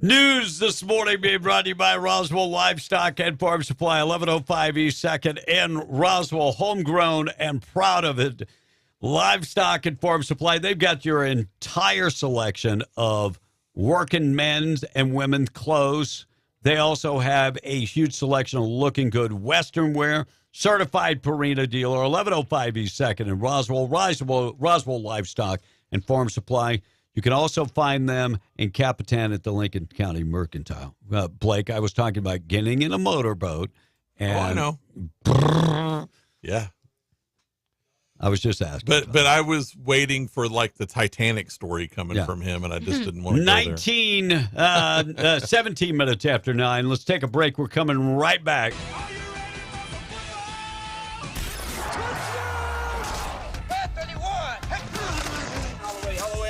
News this morning being brought to you by Roswell Livestock and Farm Supply, 1105 East 2nd in Roswell. Homegrown and proud of it. Livestock and Farm Supply, they've got your entire selection of working men's and women's clothes. They also have a huge selection of looking good Western wear. Certified Purina dealer, 1105 East 2nd in Roswell. Roswell Livestock and Farm Supply. You can also find them in Capitan at the Lincoln County Mercantile. Blake, I was talking about getting in a motorboat. And I know. Yeah. I was just asking. But I was waiting for like the Titanic story coming from him, and I just didn't want to go there. 17 minutes after 9. Let's take a break. We're coming right back.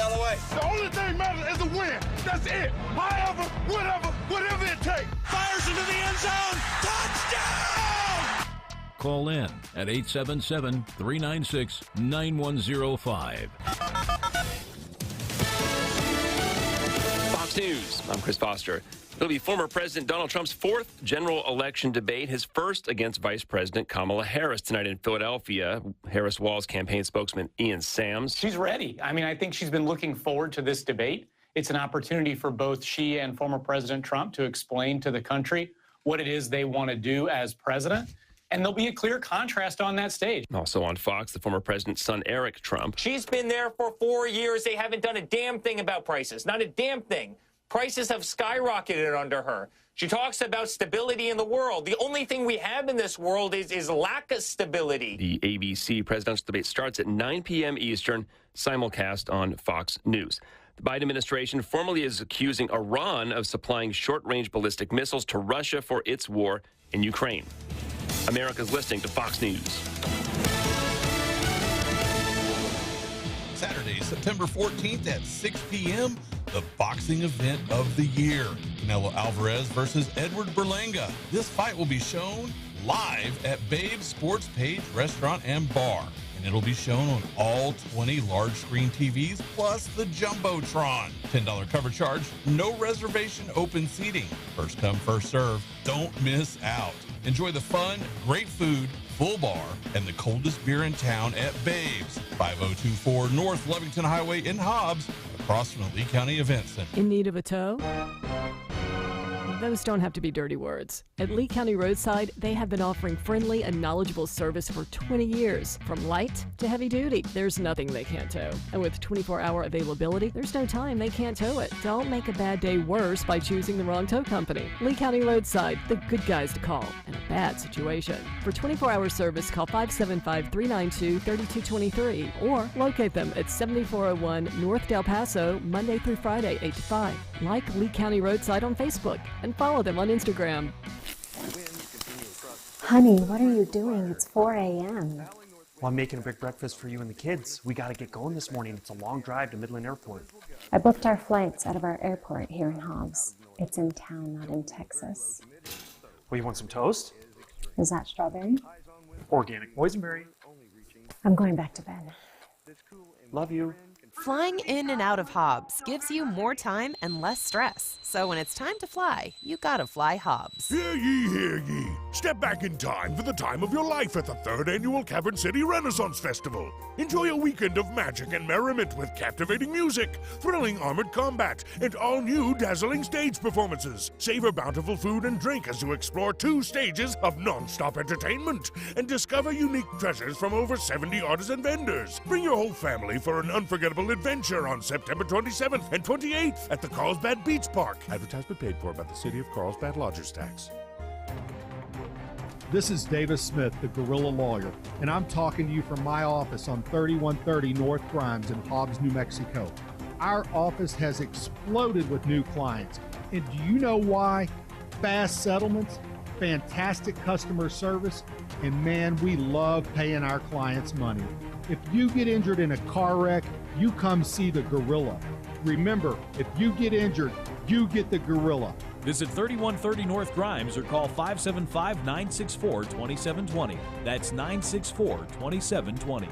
All the way. The only thing matters is a win. That's it. However, whatever it takes. Fires into the end zone. Touchdown! Call in at 877-396-9105. Fox News, I'm Chris Foster. It'll be former President Donald Trump's 4th general election debate, his first against Vice President Kamala Harris tonight in Philadelphia. Harris-Walz campaign spokesman Ian Sams. She's ready. I mean, I think she's been looking forward to this debate. It's an opportunity for both she and former President Trump to explain to the country what it is they want to do as president. And there'll be a clear contrast on that stage. Also on Fox, the former president's son, Eric Trump. She's been there for 4 years. They haven't done a damn thing about prices. Not a damn thing. Prices have skyrocketed under her. She talks about stability in the world. The only thing we have in this world is lack of stability. The ABC presidential debate starts at 9 p.m. Eastern, simulcast on Fox News. The Biden administration formally is accusing Iran of supplying short-range ballistic missiles to Russia for its war in Ukraine. America's listening to Fox News. Saturday, September 14th at 6 p.m., the boxing event of the year. Canelo Alvarez versus Edward Berlanga. This fight will be shown live at Babe's Sports Page Restaurant and Bar and it'll be shown on all 20 large screen TVs plus the Jumbotron. $10 cover charge, no reservation, open seating. First come, first serve. Don't miss out. Enjoy the fun, great food, full bar, and the coldest beer in town at Babe's, 5024 North Lovington Highway in Hobbs, across from the Lee County Event Center. In need of a tow? Those don't have to be dirty words. At Lee County Roadside, they have been offering friendly and knowledgeable service for 20 years. From light to heavy duty, there's nothing they can't tow. And with 24-hour availability, there's no time they can't tow it. Don't make a bad day worse by choosing the wrong tow company. Lee County Roadside, the good guys to call in a bad situation. For 24-hour service, call 575-392-3223 or locate them at 7401 North Del Paso, Monday through Friday, 8 to 5. Like Lee County Roadside on Facebook and follow them on Instagram. Honey, what are you doing? It's 4 a.m. Well, I'm making a big breakfast for you and the kids. We got to get going this morning. It's a long drive to Midland Airport. I booked our flights out of our airport here in Hobbs. It's in town, not in Texas. Well, you want some toast? Is that strawberry? Organic boysenberry. I'm going back to bed. Love you. Flying in and out of Hobbs gives you more time and less stress. So when it's time to fly, you gotta fly Hobbs. Hear ye, hear ye. Step back in time for the time of your life at the 3rd Annual Cabin City Renaissance Festival. Enjoy a weekend of magic and merriment with captivating music, thrilling armored combat, and all-new dazzling stage performances. Savor bountiful food and drink as you explore 2 stages of non-stop entertainment and discover unique treasures from over 70 artisan vendors. Bring your whole family for an unforgettable adventure on September 27th and 28th at the Carlsbad Beach Park. Advertisement paid for by the City of Carlsbad Lodgers Tax. This is Davis Smith, the Guerrilla Lawyer, and I'm talking to you from my office on 3130 North Grimes in Hobbs, New Mexico. Our office has exploded with new clients. And do you know why? Fast settlements, fantastic customer service, and man, we love paying our clients money. If you get injured in a car wreck, you come see the Gorilla. Remember, if you get injured, you get the Gorilla. Visit 3130 North Grimes or call 575-964-2720. That's 964-2720.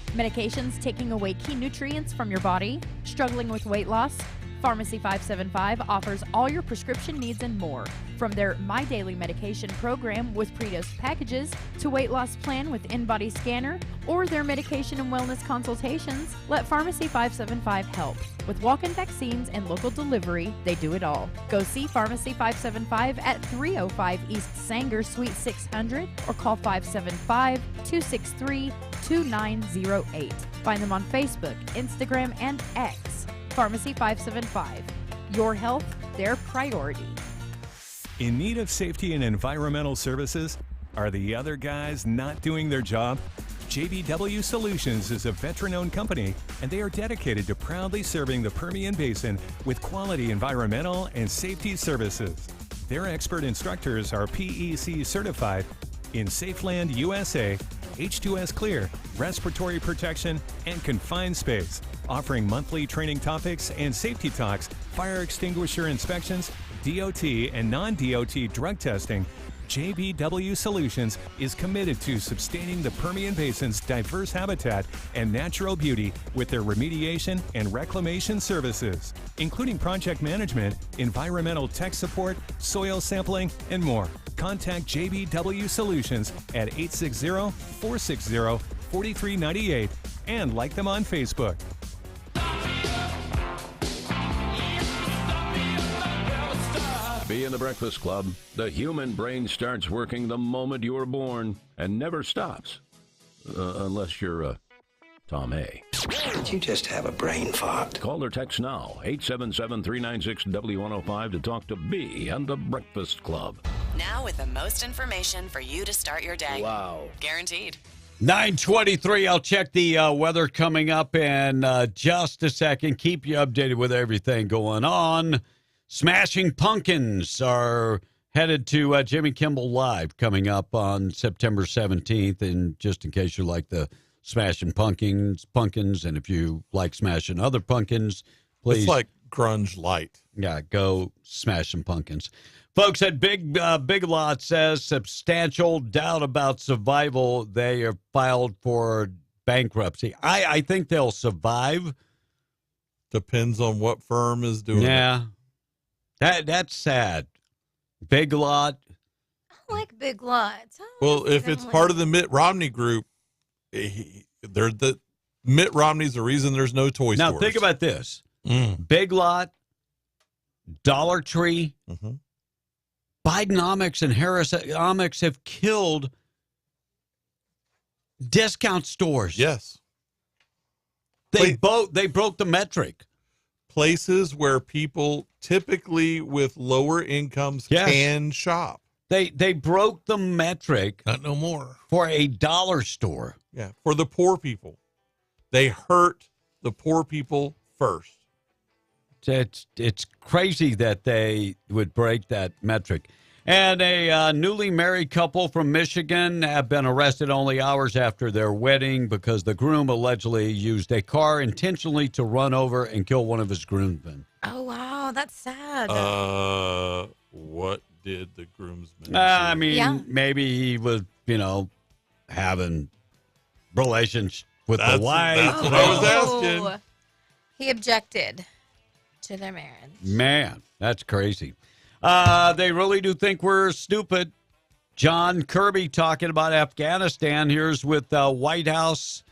Medications taking away key nutrients from your body? Struggling with weight loss? Pharmacy 575 offers all your prescription needs and more. From their My Daily Medication program with pre-dosed packages to weight loss plan with in-body scanner or their medication and wellness consultations, let Pharmacy 575 help. With walk-in vaccines and local delivery, they do it all. Go see Pharmacy 575 at 305 East Sanger Suite 600 or call 575-263-2908. Find them on Facebook, Instagram, and X. Pharmacy 575. Your health, their priority. In need of safety and environmental services? Are the other guys not doing their job? JBW Solutions is a veteran-owned company, and they are dedicated to proudly serving the Permian Basin with quality environmental and safety services. Their expert instructors are PEC certified in Safeland USA, H2S Clear, respiratory protection, and confined space, offering monthly training topics and safety talks, fire extinguisher inspections, DOT and non-DOT drug testing. JBW Solutions is committed to sustaining the Permian Basin's diverse habitat and natural beauty with their remediation and reclamation services, including project management, environmental tech support, soil sampling, and more. Contact JBW Solutions at 860-460-4398 and like them on Facebook. Be in the Breakfast Club. The human brain starts working the moment you are born and never stops. Unless you're Tom A. Did you just have a brain fart? Call or text now, 877-396-W105 to talk to B and the Breakfast Club. Now with the most information for you to start your day. Wow. Guaranteed. 9:23. I'll check the weather coming up in just a second. Keep you updated with everything going on. Smashing Pumpkins are headed to Jimmy Kimmel Live coming up on September 17th. And just in case you like the Smashing Pumpkins, and if you like smashing other pumpkins, please. It's like grunge light. Yeah, go Smashing Pumpkins. Folks at Big Lot says substantial doubt about survival. They are filed for bankruptcy. I think they'll survive. Depends on what firm is doing it. That's sad. Big Lot. I like Big Lots. Well, if it's part of the Mitt Romney group, they're the Mitt Romney's the reason there's no toy stores. Now think about this: Big Lot, Dollar Tree, Bidenomics and Harrisonomics have killed discount stores. Yes, they broke the metric. Places where people typically with lower incomes can shop. They broke the metric. Not no more. For a dollar store. Yeah, for the poor people. They hurt the poor people first. It's crazy that they would break that metric. And a newly married couple from Michigan have been arrested only hours after their wedding because the groom allegedly used a car intentionally to run over and kill one of his groomsmen. Oh, wow. That's sad. What did the groomsman do? I mean, maybe he was, having relations with the wife. That's what I was asking. He objected to their marriage. Man, that's crazy. They really do think we're stupid. John Kirby talking about Afghanistan. Here's with White House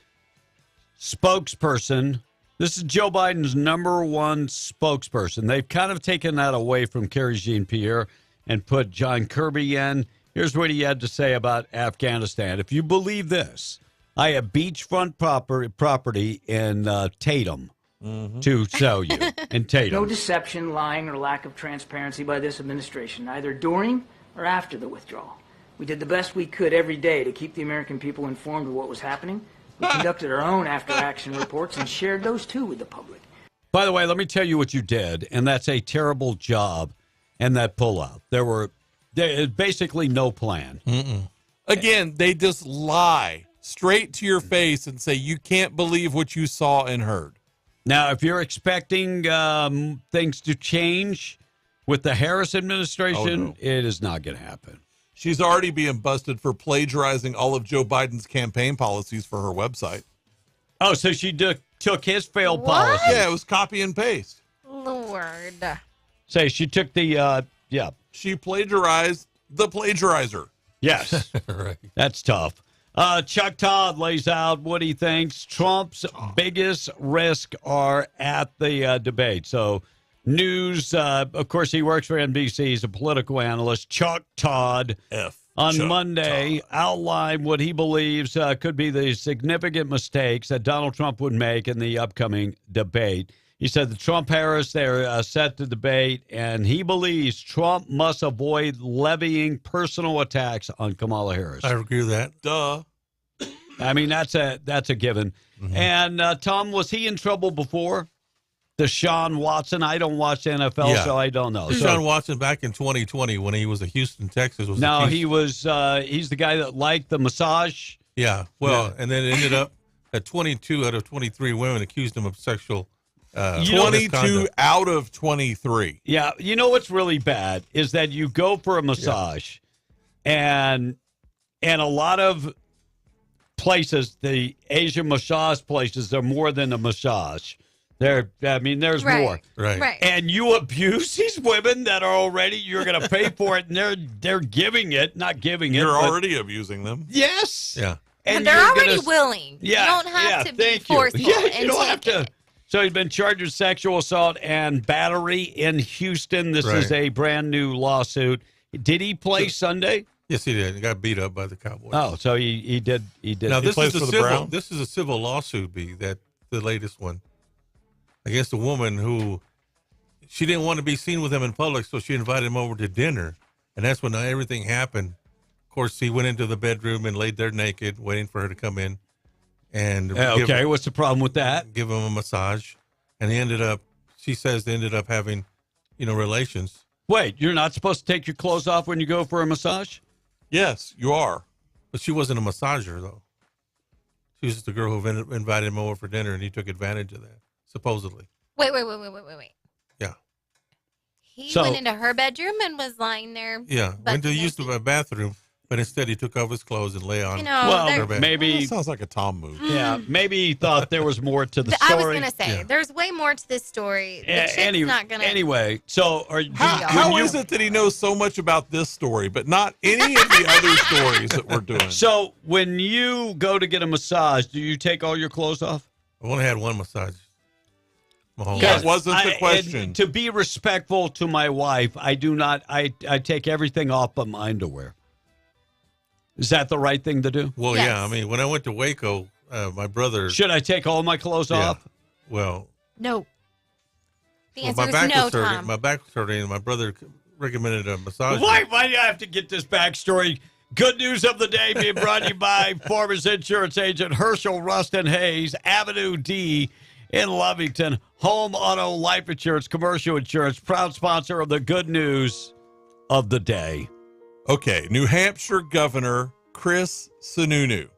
spokesperson. This is Joe Biden's number one spokesperson. They've kind of taken that away from Kerry Jean-Pierre and put John Kirby in. Here's what he had to say about Afghanistan. If you believe this, I have beachfront property in Tatum. To sell you in Tatum. No deception, lying, or lack of transparency by this administration, either during or after the withdrawal. We did the best we could every day to keep the American people informed of what was happening. We conducted our own after-action reports and shared those, too, with the public. By the way, let me tell you what you did, and that's a terrible job and that pullout. There is basically no plan. Again, they just lie straight to your face and say you can't believe what you saw and heard. Now, if you're expecting things to change with the Harris administration, it is not going to happen. She's already being busted for plagiarizing all of Joe Biden's campaign policies for her website. Oh, so she took his failed policy. Yeah, it was copy and paste. Lord. Say she took the, She plagiarized the plagiarizer. Yes. Right. That's tough. Chuck Todd lays out what he thinks Trump's biggest risk are at the debate. So news, of course, he works for NBC. He's a political analyst. Chuck Todd on Monday outlined what he believes could be the significant mistakes that Donald Trump would make in the upcoming debate. He said the Trump-Harris, they're set to debate, and he believes Trump must avoid levying personal attacks on Kamala Harris. I agree with that. Duh. I mean, that's a given. And, Tom, was he in trouble before? Deshaun Watson? I don't watch the NFL, so I don't know. Deshaun Watson back in 2020 when he was at Houston, Texas. He's the guy that liked the massage. Yeah, well, and then it ended up that 22 out of 23 women accused him of sexual 22 out of 23. Yeah, you know what's really bad is that you go for a massage, and a lot of places, the Asian massage places, are more than a massage. There's more. Right. And you abuse these women that are already, you're going to pay for it, and they're giving it, not giving it. You're already abusing them. Yes. Yeah. And they're already willing. Yeah. You don't have to be forceful. forceful. Yeah, you don't have to. So he's been charged with sexual assault and battery in Houston. This is a brand new lawsuit. Did he play Sunday? Yes, he did. He got beat up by the Cowboys. Oh, so he did. He did. Now, he this is a civil lawsuit, that the latest one, against a woman who she didn't want to be seen with him in public, so she invited him over to dinner. And that's when everything happened. Of course, he went into the bedroom and laid there naked, waiting for her to come in. And what's the problem with that? Give him a massage. And she says they ended up having, relations. Wait, you're not supposed to take your clothes off when you go for a massage? Yes, you are. But she wasn't a massager, though. She was just the girl who invited him over for dinner, and he took advantage of that, supposedly. Wait. Yeah. He went into her bedroom and was lying there. Yeah, went to use the bathroom. But instead, he took off his clothes and lay on. Well, her bed. maybe that sounds like a Tom move. Yeah, maybe he thought there was more to the story. I was gonna say there's way more to this story. The chick's not gonna. Anyway, so how is it that he knows so much about this story, but not any of the other stories that we're doing? So when you go to get a massage, do you take all your clothes off? I've only had one massage. That wasn't the question. To be respectful to my wife, I do not. I take everything off but my underwear. Is that the right thing to do? Well, yeah. I mean, when I went to Waco, my brother. Should I take all my clothes off? Well, no. The well, answer my is back no, was hurting. Tom. My back was hurting, and my brother recommended a massage. Why do I have to get this backstory? Good news of the day being brought to you by Farmers Insurance Agent Herschel Rustin Hayes, Avenue D in Lovington. Home, auto, life insurance, commercial insurance, proud sponsor of the good news of the day. Okay, New Hampshire Governor Chris Sununu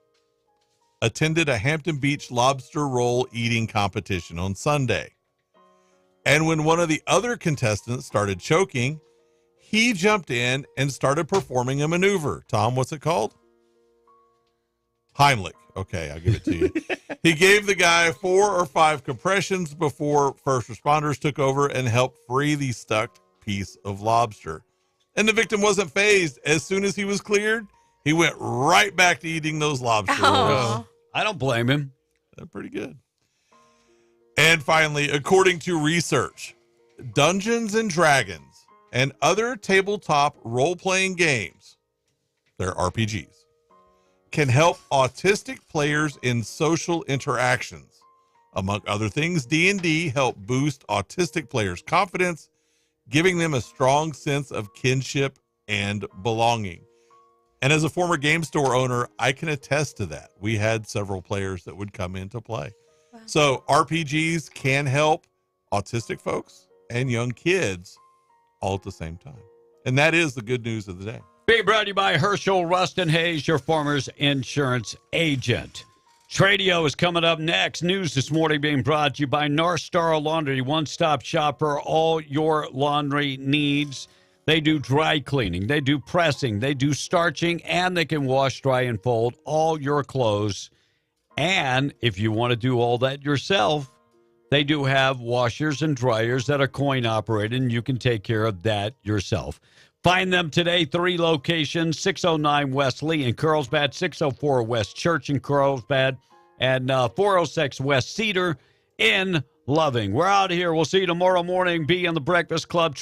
attended a Hampton Beach lobster roll eating competition on Sunday. And when one of the other contestants started choking, he jumped in and started performing a maneuver. Tom, what's it called? Heimlich. Okay, I'll give it to you. He gave the guy 4 or 5 compressions before first responders took over and helped free the stuck piece of lobster. And the victim wasn't fazed. As soon as he was cleared, he went right back to eating those lobster rolls. I don't blame him. They're pretty good. And finally, according to research, Dungeons and Dragons and other tabletop role-playing games, they're RPGs, can help autistic players in social interactions. Among other things, D&D help boost autistic players' confidence, giving them a strong sense of kinship and belonging. And as a former game store owner, I can attest to that. We had several players that would come in to play. Wow. So RPGs can help autistic folks and young kids all at the same time. And that is the good news of the day. Being brought to you by Herschel Rustin Hayes, your Farmers Insurance Agent. Tradio is coming up next. News this morning being brought to you by North Star Laundry, one-stop shop for all your laundry needs. They do dry cleaning, they do pressing, they do starching, and they can wash, dry, and fold all your clothes. And if you want to do all that yourself, they do have washers and dryers that are coin-operated, and you can take care of that yourself. Find them today, 3 locations, 609 West Lee in Carlsbad, 604 West Church in Carlsbad, and 406 West Cedar in Loving. We're out of here. We'll see you tomorrow morning. Be on the Breakfast Club.